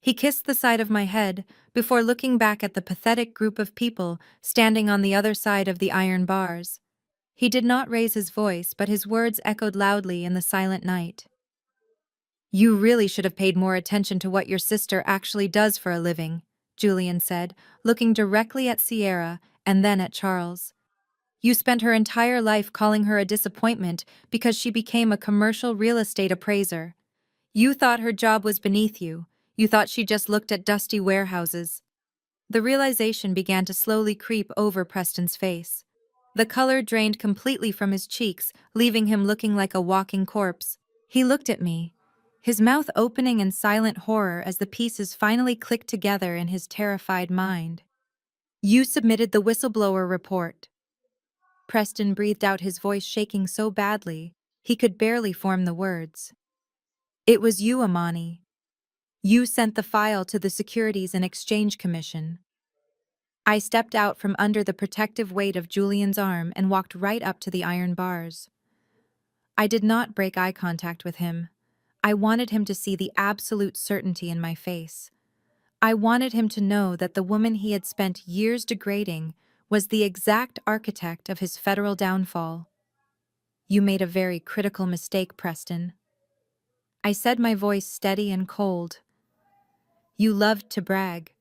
He kissed the side of my head before looking back at the pathetic group of people standing on the other side of the iron bars. He did not raise his voice, but his words echoed loudly in the silent night. You really should have paid more attention to what your sister actually does for a living, Julian said, looking directly at Sierra and then at Charles. You spent her entire life calling her a disappointment because she became a commercial real estate appraiser. You thought her job was beneath you. You thought she just looked at dusty warehouses. The realization began to slowly creep over Preston's face. The color drained completely from his cheeks, leaving him looking like a walking corpse. He looked at me, his mouth opening in silent horror as the pieces finally clicked together in his terrified mind. You submitted the whistleblower report. Preston breathed out, his voice shaking so badly he could barely form the words. It was you, Amani. You sent the file to the Securities and Exchange Commission. I stepped out from under the protective weight of Julian's arm and walked right up to the iron bars. I did not break eye contact with him. I wanted him to see the absolute certainty in my face. I wanted him to know that the woman he had spent years degrading was the exact architect of his federal downfall. You made a very critical mistake, Preston. I said, my voice steady and cold. You loved to brag.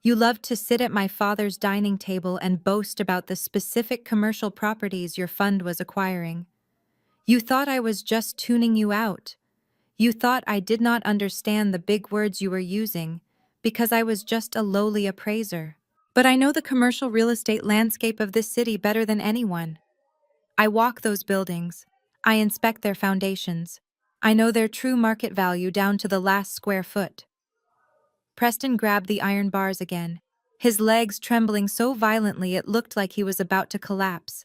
You loved to sit at my father's dining table and boast about the specific commercial properties your fund was acquiring. You thought I was just tuning you out. You thought I did not understand the big words you were using because I was just a lowly appraiser. But I know the commercial real estate landscape of this city better than anyone. I walk those buildings. I inspect their foundations. I know their true market value down to the last square foot. Preston grabbed the iron bars again, his legs trembling so violently it looked like he was about to collapse.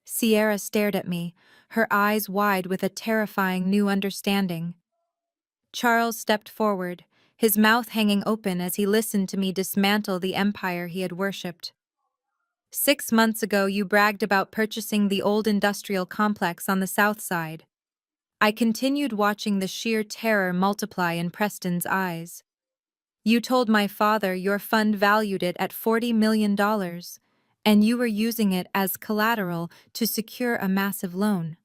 Sierra stared at me, her eyes wide with a terrifying new understanding. Charles stepped forward, his mouth hanging open as he listened to me dismantle the empire he had worshipped. 6 months ago, you bragged about purchasing the old industrial complex on the south side. I continued watching the sheer terror multiply in Preston's eyes. You told my father your fund valued it at $40 million, and you were using it as collateral to secure a massive loan.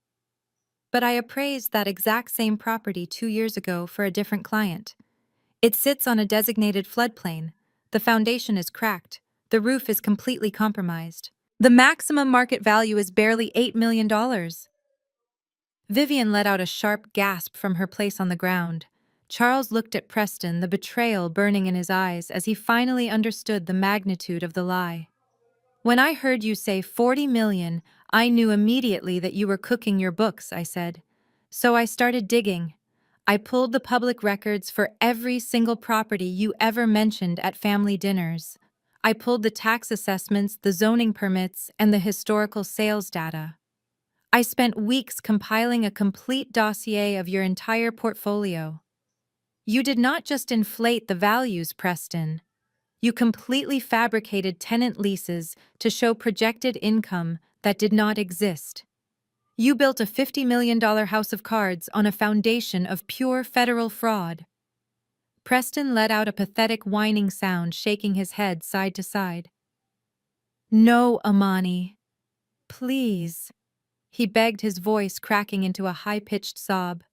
But I appraised that exact same property 2 years ago for a different client. It sits on a designated floodplain. The foundation is cracked. The roof is completely compromised. The maximum market value is barely $8 million. Vivian let out a sharp gasp from her place on the ground. Charles looked at Preston, the betrayal burning in his eyes as he finally understood the magnitude of the lie. When I heard you say 40 million, I knew immediately that you were cooking your books, I said. So I started digging. I pulled the public records for every single property you ever mentioned at family dinners. I pulled the tax assessments, the zoning permits, and the historical sales data. I spent weeks compiling a complete dossier of your entire portfolio. You did not just inflate the values, Preston. You completely fabricated tenant leases to show projected income that did not exist. You built a $50 million house of cards on a foundation of pure federal fraud. Preston let out a pathetic whining sound, shaking his head side to side. No, Amani. Please. He begged, his voice cracking into a high-pitched sob.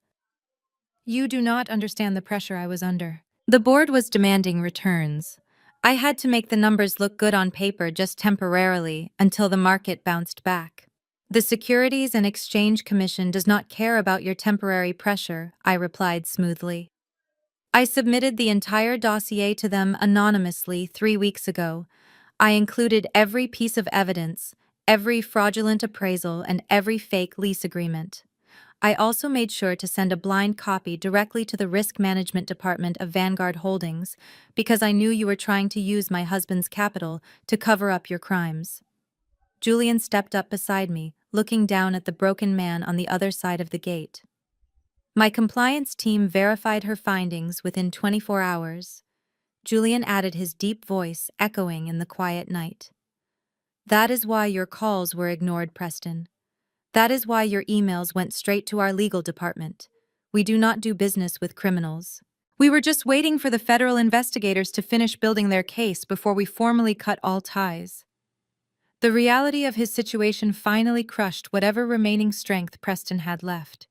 You do not understand the pressure I was under. The board was demanding returns. I had to make the numbers look good on paper just temporarily until the market bounced back. The Securities and Exchange Commission does not care about your temporary pressure, I replied smoothly. I submitted the entire dossier to them anonymously 3 weeks ago. I included every piece of evidence, every fraudulent appraisal, and every fake lease agreement. I also made sure to send a blind copy directly to the Risk Management Department of Vanguard Holdings because I knew you were trying to use my husband's capital to cover up your crimes. Julian stepped up beside me, looking down at the broken man on the other side of the gate. My compliance team verified her findings within 24 hours. Julian added, his deep voice echoing in the quiet night. That is why your calls were ignored, Preston. That is why your emails went straight to our legal department. We do not do business with criminals. We were just waiting for the federal investigators to finish building their case before we formally cut all ties. The reality of his situation finally crushed whatever remaining strength Preston had left.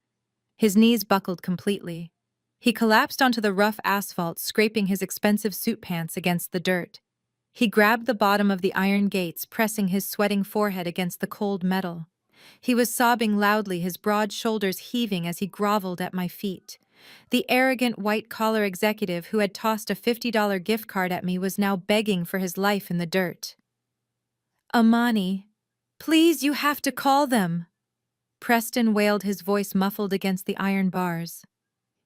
His knees buckled completely. He collapsed onto the rough asphalt, scraping his expensive suit pants against the dirt. He grabbed the bottom of the iron gates, pressing his sweating forehead against the cold metal. He was sobbing loudly, his broad shoulders heaving as he groveled at my feet. The arrogant white-collar executive who had tossed a $50 gift card at me was now begging for his life in the dirt. Amani, please, you have to call them. Preston wailed, his voice muffled against the iron bars.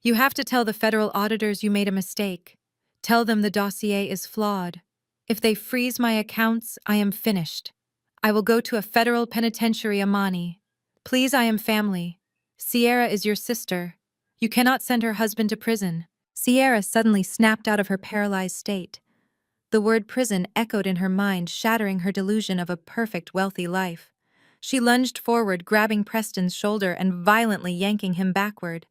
You have to tell the federal auditors you made a mistake. Tell them the dossier is flawed. If they freeze my accounts, I am finished. I will go to a federal penitentiary, Amani. Please, I am family. Sierra is your sister. You cannot send her husband to prison. Sierra suddenly snapped out of her paralyzed state. The word prison echoed in her mind, shattering her delusion of a perfect, wealthy life. She lunged forward, grabbing Preston's shoulder and violently yanking him backward.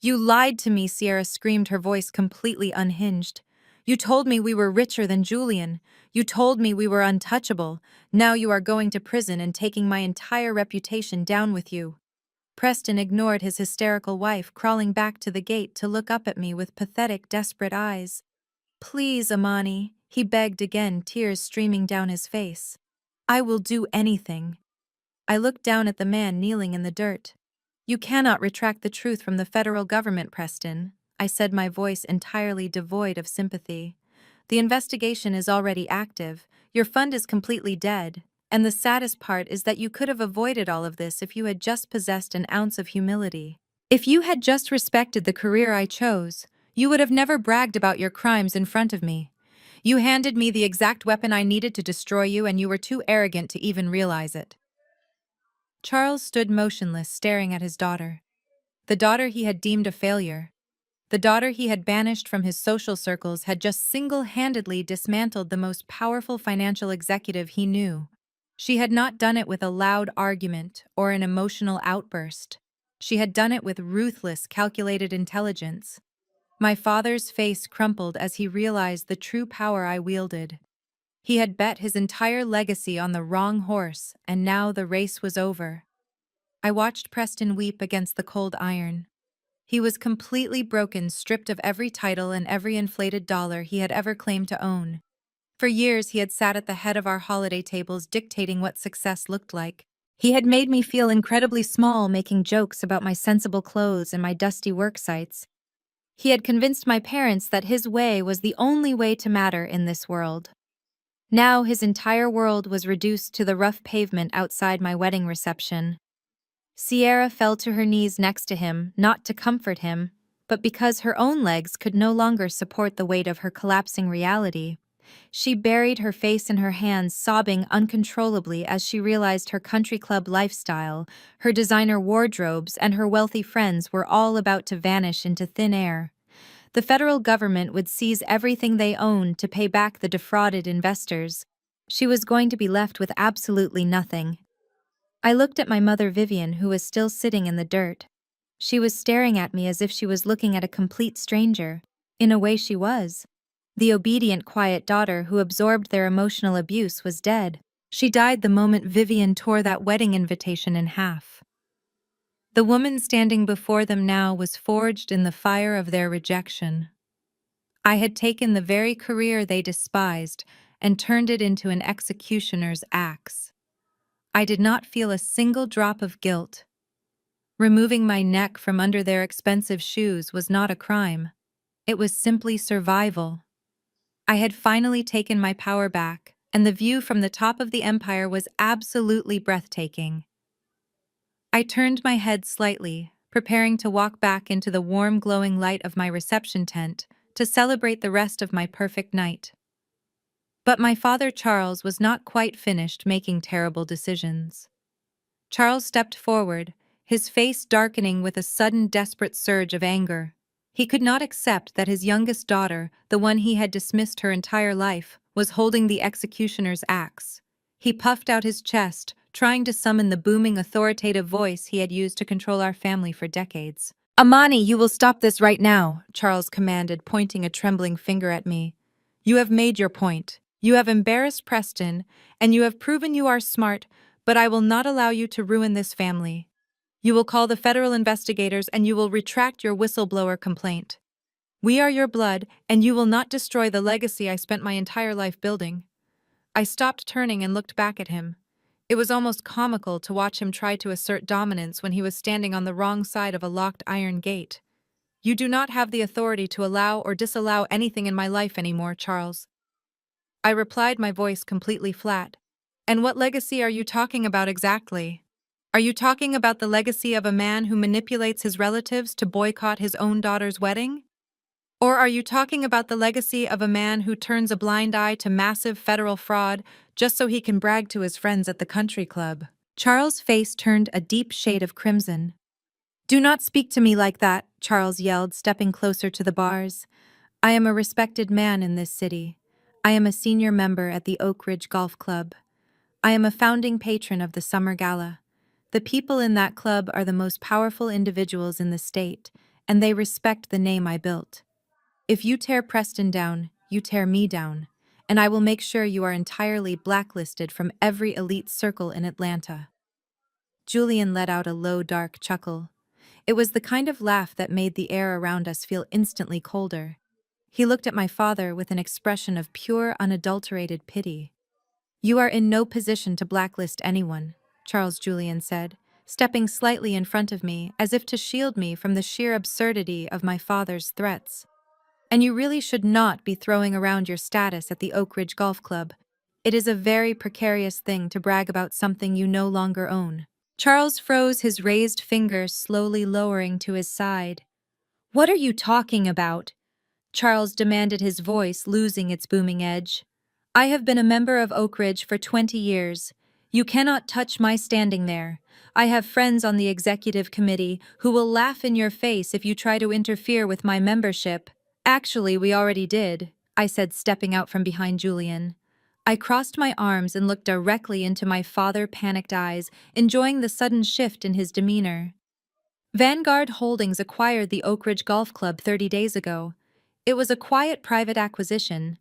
"You lied to me," Sierra screamed, her voice completely unhinged. "You told me we were richer than Julian. You told me we were untouchable. Now you are going to prison and taking my entire reputation down with you." Preston ignored his hysterical wife, crawling back to the gate to look up at me with pathetic, desperate eyes. "Please, Amani," he begged again, tears streaming down his face. "I will do anything." I looked down at the man kneeling in the dirt. "You cannot retract the truth from the federal government, Preston," I said, my voice entirely devoid of sympathy. "The investigation is already active, your fund is completely dead, and the saddest part is that you could have avoided all of this if you had just possessed an ounce of humility. If you had just respected the career I chose, you would have never bragged about your crimes in front of me. You handed me the exact weapon I needed to destroy you, and you were too arrogant to even realize it." Charles stood motionless, staring at his daughter. The daughter he had deemed a failure. The daughter he had banished from his social circles had just single-handedly dismantled the most powerful financial executive he knew. She had not done it with a loud argument or an emotional outburst. She had done it with ruthless, calculated intelligence. My father's face crumpled as he realized the true power I wielded. He had bet his entire legacy on the wrong horse, and now the race was over. I watched Preston weep against the cold iron. He was completely broken, stripped of every title and every inflated dollar he had ever claimed to own. For years he had sat at the head of our holiday tables dictating what success looked like. He had made me feel incredibly small, making jokes about my sensible clothes and my dusty work sites. He had convinced my parents that his way was the only way to matter in this world. Now his entire world was reduced to the rough pavement outside my wedding reception. Sierra fell to her knees next to him, not to comfort him, but because her own legs could no longer support the weight of her collapsing reality. She buried her face in her hands, sobbing uncontrollably as she realized her country club lifestyle, her designer wardrobes, and her wealthy friends were all about to vanish into thin air. The federal government would seize everything they owned to pay back the defrauded investors. She was going to be left with absolutely nothing. I looked at my mother Vivian, who was still sitting in the dirt. She was staring at me as if she was looking at a complete stranger. In a way she was. The obedient, quiet daughter who absorbed their emotional abuse was dead. She died the moment Vivian tore that wedding invitation in half. The woman standing before them now was forged in the fire of their rejection. I had taken the very career they despised and turned it into an executioner's axe. I did not feel a single drop of guilt. Removing my neck from under their expensive shoes was not a crime. It was simply survival. I had finally taken my power back, and the view from the top of the empire was absolutely breathtaking. I turned my head slightly, preparing to walk back into the warm, glowing light of my reception tent to celebrate the rest of my perfect night. But my father Charles was not quite finished making terrible decisions. Charles stepped forward, his face darkening with a sudden desperate surge of anger. He could not accept that his youngest daughter, the one he had dismissed her entire life, was holding the executioner's axe. He puffed out his chest, trying to summon the booming, authoritative voice he had used to control our family for decades. "Amani, you will stop this right now," Charles commanded, pointing a trembling finger at me. "You have made your point. You have embarrassed Preston, and you have proven you are smart, but I will not allow you to ruin this family. You will call the federal investigators and you will retract your whistleblower complaint. We are your blood, and you will not destroy the legacy I spent my entire life building." I stopped turning and looked back at him. It was almost comical to watch him try to assert dominance when he was standing on the wrong side of a locked iron gate. "You do not have the authority to allow or disallow anything in my life anymore, Charles." I replied, my voice completely flat. "And what legacy are you talking about exactly? Are you talking about the legacy of a man who manipulates his relatives to boycott his own daughter's wedding? Or are you talking about the legacy of a man who turns a blind eye to massive federal fraud just so he can brag to his friends at the country club?" Charles' face turned a deep shade of crimson. "Do not speak to me like that," Charles yelled, stepping closer to the bars. "I am a respected man in this city. I am a senior member at the Oak Ridge Golf Club. I am a founding patron of the Summer Gala. The people in that club are the most powerful individuals in the state, and they respect the name I built. If you tear Preston down, you tear me down, and I will make sure you are entirely blacklisted from every elite circle in Atlanta. Julian let out a low, dark chuckle. It was the kind of laugh that made the air around us feel instantly colder. He looked at my father with an expression of pure, unadulterated pity. "You are in no position to blacklist anyone," Charles Julian said, stepping slightly in front of me as if to shield me from the sheer absurdity of my father's threats. "And you really should not be throwing around your status at the Oak Ridge Golf Club. It is a very precarious thing to brag about something you no longer own." Charles froze, his raised finger slowly lowering to his side. "What are you talking about?" Charles demanded, his voice losing its booming edge. "I have been a member of Oak Ridge for 20 years. You cannot touch my standing there. I have friends on the executive committee who will laugh in your face if you try to interfere with my membership." "Actually, we already did," I said, stepping out from behind Julian. I crossed my arms and looked directly into my father's panicked eyes, enjoying the sudden shift in his demeanor. "Vanguard Holdings acquired the Oak Ridge Golf Club 30 days ago. It was a quiet private acquisition.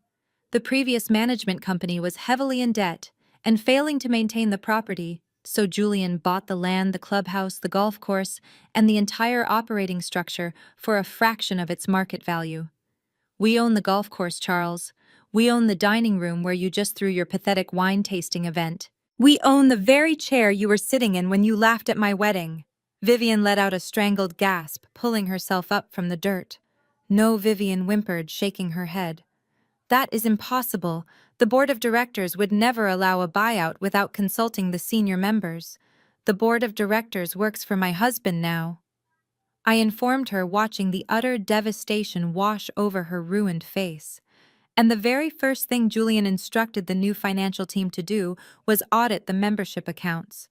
The previous management company was heavily in debt and failing to maintain the property, so Julian bought the land, the clubhouse, the golf course, and the entire operating structure for a fraction of its market value. We own the golf course, Charles. We own the dining room where you just threw your pathetic wine tasting event. We own the very chair you were sitting in when you laughed at my wedding." Vivian let out a strangled gasp, pulling herself up from the dirt. "No," Vivian whimpered, shaking her head. "That is impossible. The board of directors would never allow a buyout without consulting the senior members. The board of directors works for my husband now." I informed her, watching the utter devastation wash over her ruined face. And the very first thing Julian instructed the new financial team to do was audit the membership accounts.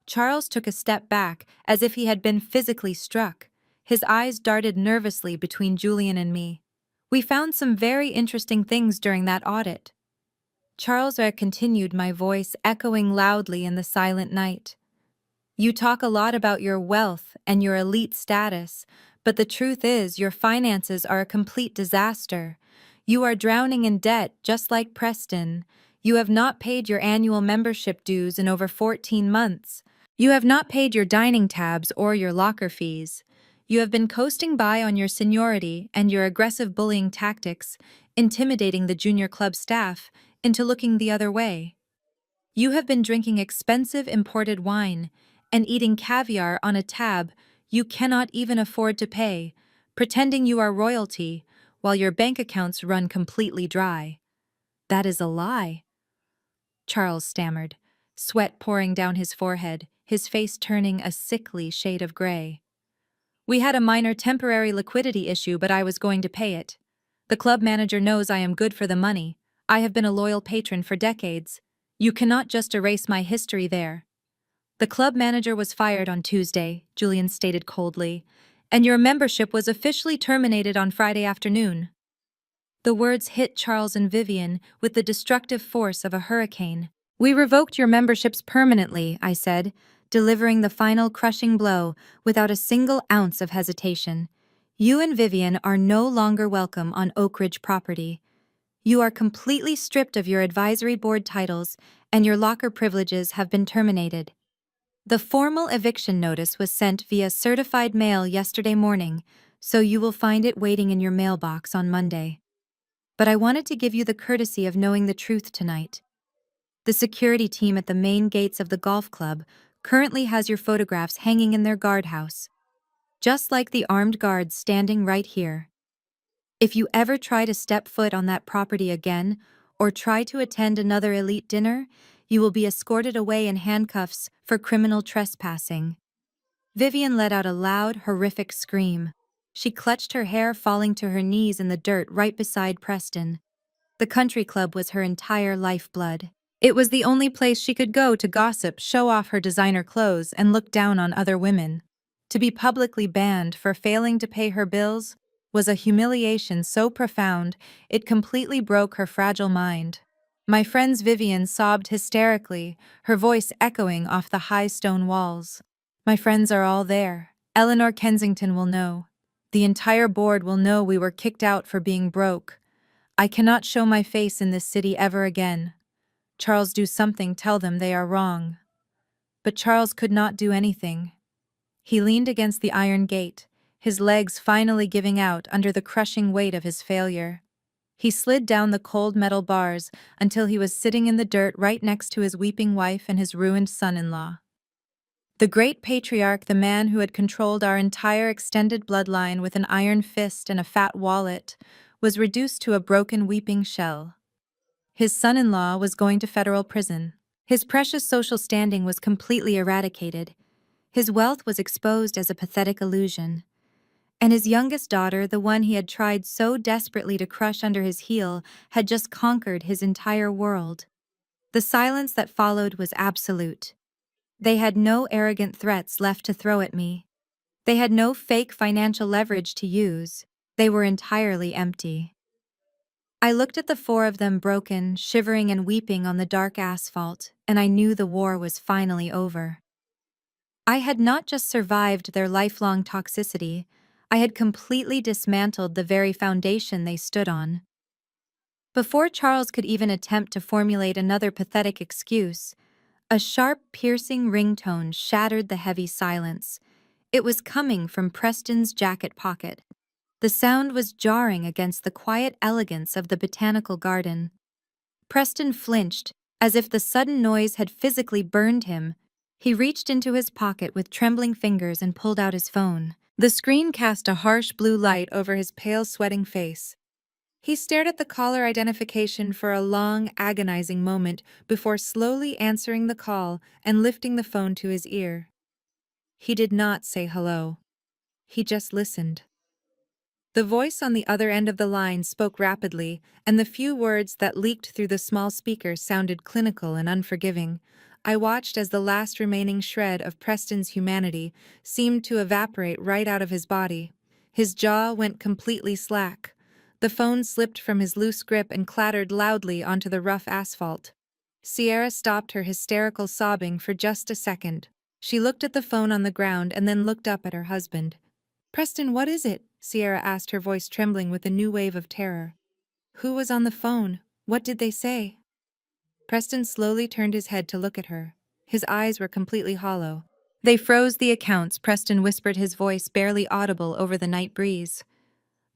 Charles took a step back, as if he had been physically struck. His eyes darted nervously between Julian and me. "We found some very interesting things during that audit." Charles continued, my voice echoing loudly in the silent night. "You talk a lot about your wealth and your elite status, but the truth is your finances are a complete disaster. You are drowning in debt, just like Preston. You have not paid your annual membership dues in over 14 months. You have not paid your dining tabs or your locker fees. You have been coasting by on your seniority and your aggressive bullying tactics, intimidating the junior club staff into looking the other way. You have been drinking expensive imported wine and eating caviar on a tab you cannot even afford to pay, pretending you are royalty while your bank accounts run completely dry." "That is a lie," Charles stammered, sweat pouring down his forehead, his face turning a sickly shade of gray. "We had a minor temporary liquidity issue, but I was going to pay it. The club manager knows I am good for the money. I have been a loyal patron for decades. You cannot just erase my history there." "The club manager was fired on Tuesday," Julian stated coldly, "and your membership was officially terminated on Friday afternoon." The words hit Charles and Vivian with the destructive force of a hurricane. "We revoked your memberships permanently," I said, delivering the final crushing blow without a single ounce of hesitation. "You and Vivian are no longer welcome on Oak Ridge property. You are completely stripped of your advisory board titles, and your locker privileges have been terminated." The formal eviction notice was sent via certified mail yesterday morning, so you will find it waiting in your mailbox on Monday. But I wanted to give you the courtesy of knowing the truth tonight. The security team at the main gates of the golf club currently has your photographs hanging in their guardhouse, just like the armed guards standing right here. If you ever try to step foot on that property again, or try to attend another elite dinner, you will be escorted away in handcuffs for criminal trespassing." Vivian let out a loud, horrific scream. She clutched her hair, falling to her knees in the dirt right beside Preston. The country club was her entire lifeblood. It was the only place she could go to gossip, show off her designer clothes, and look down on other women. To be publicly banned for failing to pay her bills was a humiliation so profound it completely broke her fragile mind. My friend's Vivian sobbed hysterically, her voice echoing off the high stone walls. My friends are all there. Eleanor Kensington will know. The entire board will know we were kicked out for being broke. I cannot show my face in this city ever again. Charles, do something, tell them they are wrong. But Charles could not do anything. He leaned against the iron gate, his legs finally giving out under the crushing weight of his failure. He slid down the cold metal bars until he was sitting in the dirt right next to his weeping wife and his ruined son-in-law. The great patriarch, the man who had controlled our entire extended bloodline with an iron fist and a fat wallet, was reduced to a broken weeping shell. His son-in-law was going to federal prison. His precious social standing was completely eradicated. His wealth was exposed as a pathetic illusion. And his youngest daughter, the one he had tried so desperately to crush under his heel, had just conquered his entire world. The silence that followed was absolute. They had no arrogant threats left to throw at me. They had no fake financial leverage to use. They were entirely empty. I looked at the four of them broken, shivering and weeping on the dark asphalt, and I knew the war was finally over. I had not just survived their lifelong toxicity, I had completely dismantled the very foundation they stood on. Before Charles could even attempt to formulate another pathetic excuse, a sharp, piercing ringtone shattered the heavy silence. It was coming from Preston's jacket pocket. The sound was jarring against the quiet elegance of the botanical garden. Preston flinched, as if the sudden noise had physically burned him. He reached into his pocket with trembling fingers and pulled out his phone. The screen cast a harsh blue light over his pale, sweating face. He stared at the caller identification for a long, agonizing moment before slowly answering the call and lifting the phone to his ear. He did not say hello. He just listened. The voice on the other end of the line spoke rapidly, and the few words that leaked through the small speaker sounded clinical and unforgiving. I watched as the last remaining shred of Preston's humanity seemed to evaporate right out of his body. His jaw went completely slack. The phone slipped from his loose grip and clattered loudly onto the rough asphalt. Sierra stopped her hysterical sobbing for just a second. She looked at the phone on the ground and then looked up at her husband. "Preston, what is it?" Sierra asked, her voice trembling with a new wave of terror. "Who was on the phone? What did they say?" Preston slowly turned his head to look at her. His eyes were completely hollow. "They froze the accounts," Preston whispered, his voice barely audible over the night breeze.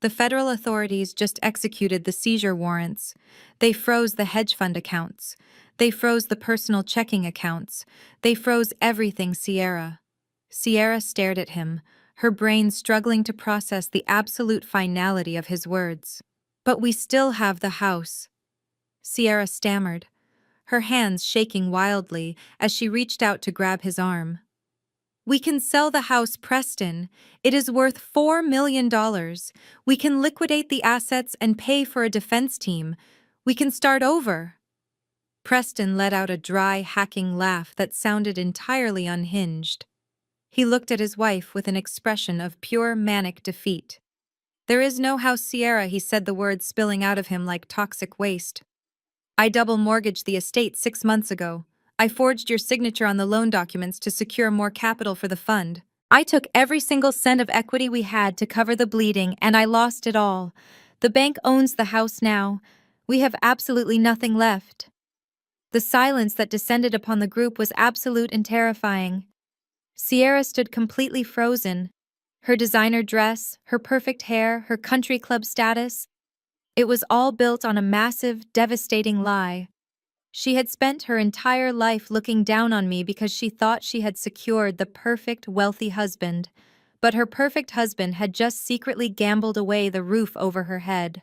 "The federal authorities just executed the seizure warrants. They froze the hedge fund accounts. They froze the personal checking accounts. They froze everything, Sierra." Sierra stared at him, her brain struggling to process the absolute finality of his words. "But we still have the house," Sierra stammered, her hands shaking wildly as she reached out to grab his arm. "We can sell the house, Preston. It is worth $4 million. We can liquidate the assets and pay for a defense team. We can start over." Preston let out a dry, hacking laugh that sounded entirely unhinged. He looked at his wife with an expression of pure manic defeat. "There is no house, Sierra," he said, the words spilling out of him like toxic waste. "I double mortgaged the estate 6 months ago. I forged your signature on the loan documents to secure more capital for the fund. I took every single cent of equity we had to cover the bleeding, and I lost it all. The bank owns the house now. We have absolutely nothing left." The silence that descended upon the group was absolute and terrifying. Sierra stood completely frozen. Her designer dress, her perfect hair, her country club status. It was all built on a massive, devastating lie. She had spent her entire life looking down on me because she thought she had secured the perfect, wealthy husband. But her perfect husband had just secretly gambled away the roof over her head.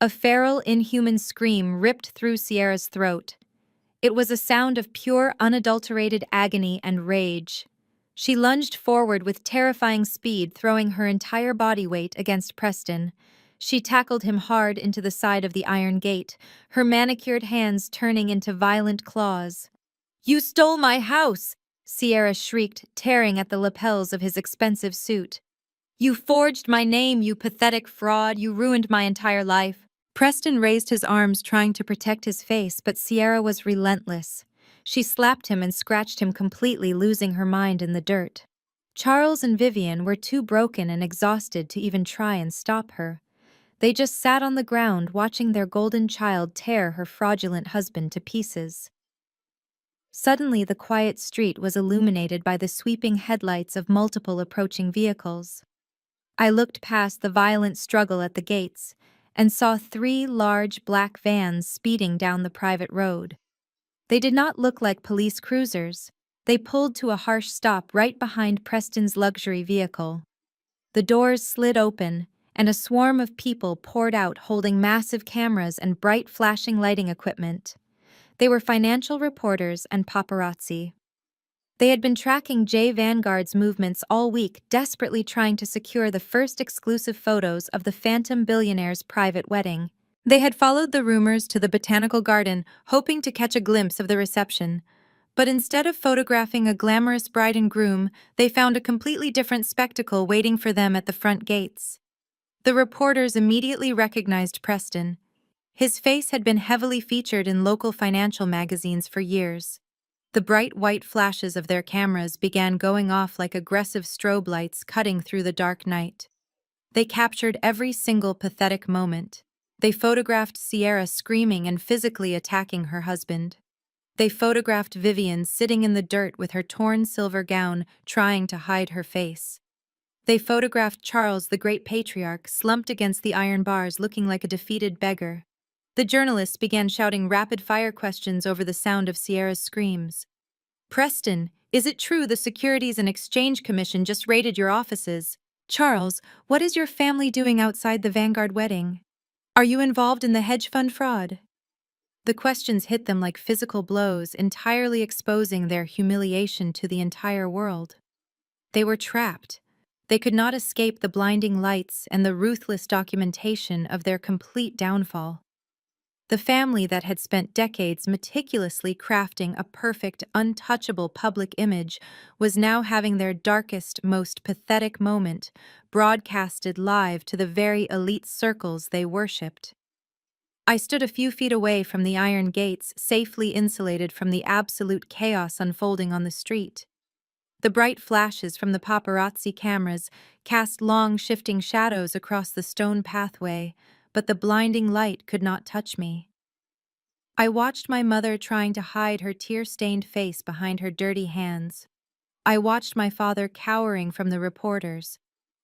A feral, inhuman scream ripped through Sierra's throat. It was a sound of pure, unadulterated agony and rage. She lunged forward with terrifying speed, throwing her entire body weight against Preston. She tackled him hard into the side of the iron gate, her manicured hands turning into violent claws. "You stole my house!" Sierra shrieked, tearing at the lapels of his expensive suit. "You forged my name, you pathetic fraud. You ruined my entire life." Preston raised his arms trying to protect his face, but Sierra was relentless. She slapped him and scratched him completely, losing her mind in the dirt. Charles and Vivian were too broken and exhausted to even try and stop her. They just sat on the ground watching their golden child tear her fraudulent husband to pieces. Suddenly, the quiet street was illuminated by the sweeping headlights of multiple approaching vehicles. I looked past the violent struggle at the gates and saw 3 large black vans speeding down the private road. They did not look like police cruisers. They pulled to a harsh stop right behind Preston's luxury vehicle. The doors slid open, and a swarm of people poured out holding massive cameras and bright flashing lighting equipment. They were financial reporters and paparazzi. They had been tracking J Vanguard's movements all week, desperately trying to secure the first exclusive photos of the phantom billionaire's private wedding. They had followed the rumors to the botanical garden, hoping to catch a glimpse of the reception. But instead of photographing a glamorous bride and groom, they found a completely different spectacle waiting for them at the front gates. The reporters immediately recognized Preston. His face had been heavily featured in local financial magazines for years. The bright white flashes of their cameras began going off like aggressive strobe lights cutting through the dark night. They captured every single pathetic moment. They photographed Sierra screaming and physically attacking her husband. They photographed Vivian sitting in the dirt with her torn silver gown, trying to hide her face. They photographed Charles, the great patriarch, slumped against the iron bars looking like a defeated beggar. The journalists began shouting rapid-fire questions over the sound of Sierra's screams. Preston, is it true the Securities and Exchange Commission just raided your offices? Charles, what is your family doing outside the Vanguard wedding? Are you involved in the hedge fund fraud? The questions hit them like physical blows, entirely exposing their humiliation to the entire world. They were trapped. They could not escape the blinding lights and the ruthless documentation of their complete downfall. The family that had spent decades meticulously crafting a perfect, untouchable public image was now having their darkest, most pathetic moment broadcasted live to the very elite circles they worshipped. I stood a few feet away from the iron gates, safely insulated from the absolute chaos unfolding on the street. The bright flashes from the paparazzi cameras cast long, shifting shadows across the stone pathway, but the blinding light could not touch me. I watched my mother trying to hide her tear-stained face behind her dirty hands. I watched my father cowering from the reporters.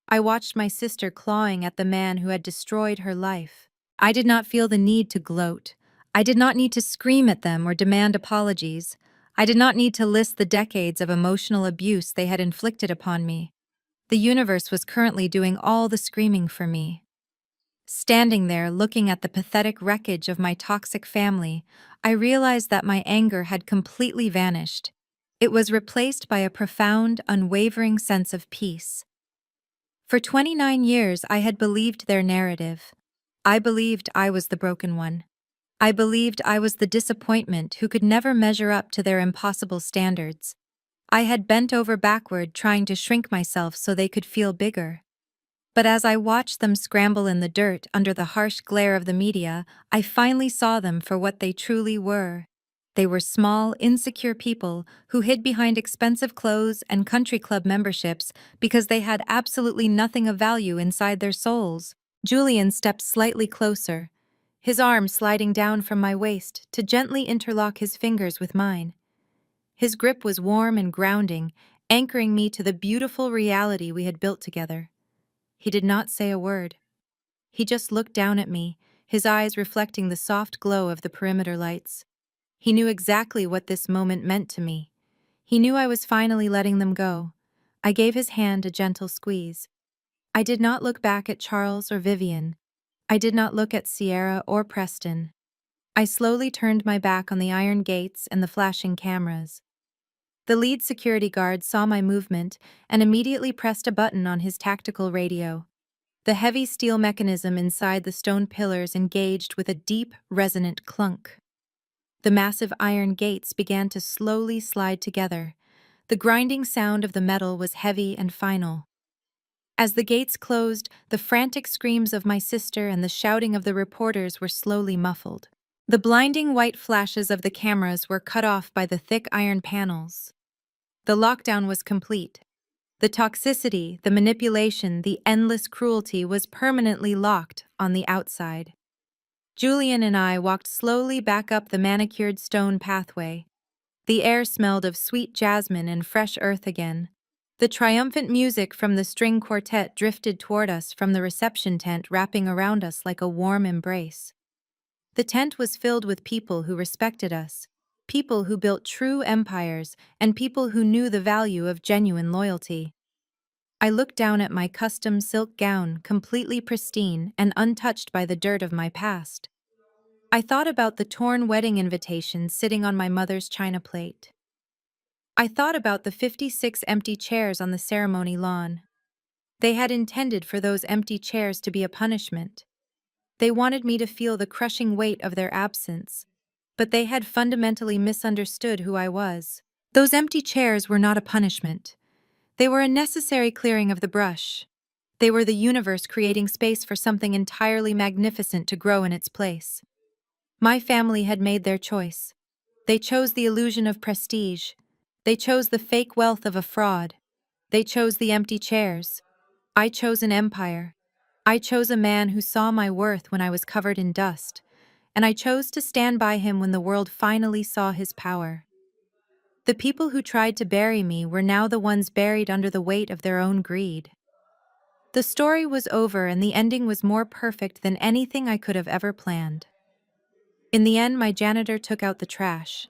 I watched my sister clawing at the man who had destroyed her life. I did not feel the need to gloat. I did not need to scream at them or demand apologies. I did not need to list the decades of emotional abuse they had inflicted upon me. The universe was currently doing all the screaming for me. Standing there, looking at the pathetic wreckage of my toxic family, I realized that my anger had completely vanished. It was replaced by a profound, unwavering sense of peace. For 29 years, I had believed their narrative. I believed I was the broken one. I believed I was the disappointment who could never measure up to their impossible standards. I had bent over backward trying to shrink myself so they could feel bigger. But as I watched them scramble in the dirt under the harsh glare of the media, I finally saw them for what they truly were. They were small, insecure people who hid behind expensive clothes and country club memberships because they had absolutely nothing of value inside their souls. Julian stepped slightly closer, his arm sliding down from my waist to gently interlock his fingers with mine. His grip was warm and grounding, anchoring me to the beautiful reality we had built together. He did not say a word. He just looked down at me, his eyes reflecting the soft glow of the perimeter lights. He knew exactly what this moment meant to me. He knew I was finally letting them go. I gave his hand a gentle squeeze. I did not look back at Charles or Vivian. I did not look at Sierra or Preston. I slowly turned my back on the iron gates and the flashing cameras. The lead security guard saw my movement and immediately pressed a button on his tactical radio. The heavy steel mechanism inside the stone pillars engaged with a deep, resonant clunk. The massive iron gates began to slowly slide together. The grinding sound of the metal was heavy and final. As the gates closed, the frantic screams of my sister and the shouting of the reporters were slowly muffled. The blinding white flashes of the cameras were cut off by the thick iron panels. The lockdown was complete. The toxicity, the manipulation, the endless cruelty was permanently locked on the outside. Julian and I walked slowly back up the manicured stone pathway. The air smelled of sweet jasmine and fresh earth again. The triumphant music from the string quartet drifted toward us from the reception tent, wrapping around us like a warm embrace. The tent was filled with people who respected us, people who built true empires, and people who knew the value of genuine loyalty. I looked down at my custom silk gown, completely pristine and untouched by the dirt of my past. I thought about the torn wedding invitations sitting on my mother's china plate. I thought about the 56 empty chairs on the ceremony lawn. They had intended for those empty chairs to be a punishment. They wanted me to feel the crushing weight of their absence, but they had fundamentally misunderstood who I was. Those empty chairs were not a punishment. They were a necessary clearing of the brush. They were the universe creating space for something entirely magnificent to grow in its place. My family had made their choice. They chose the illusion of prestige. They chose the fake wealth of a fraud. They chose the empty chairs. I chose an empire. I chose a man who saw my worth when I was covered in dust, and I chose to stand by him when the world finally saw his power. The people who tried to bury me were now the ones buried under the weight of their own greed. The story was over, and the ending was more perfect than anything I could have ever planned. In the end, my janitor took out the trash.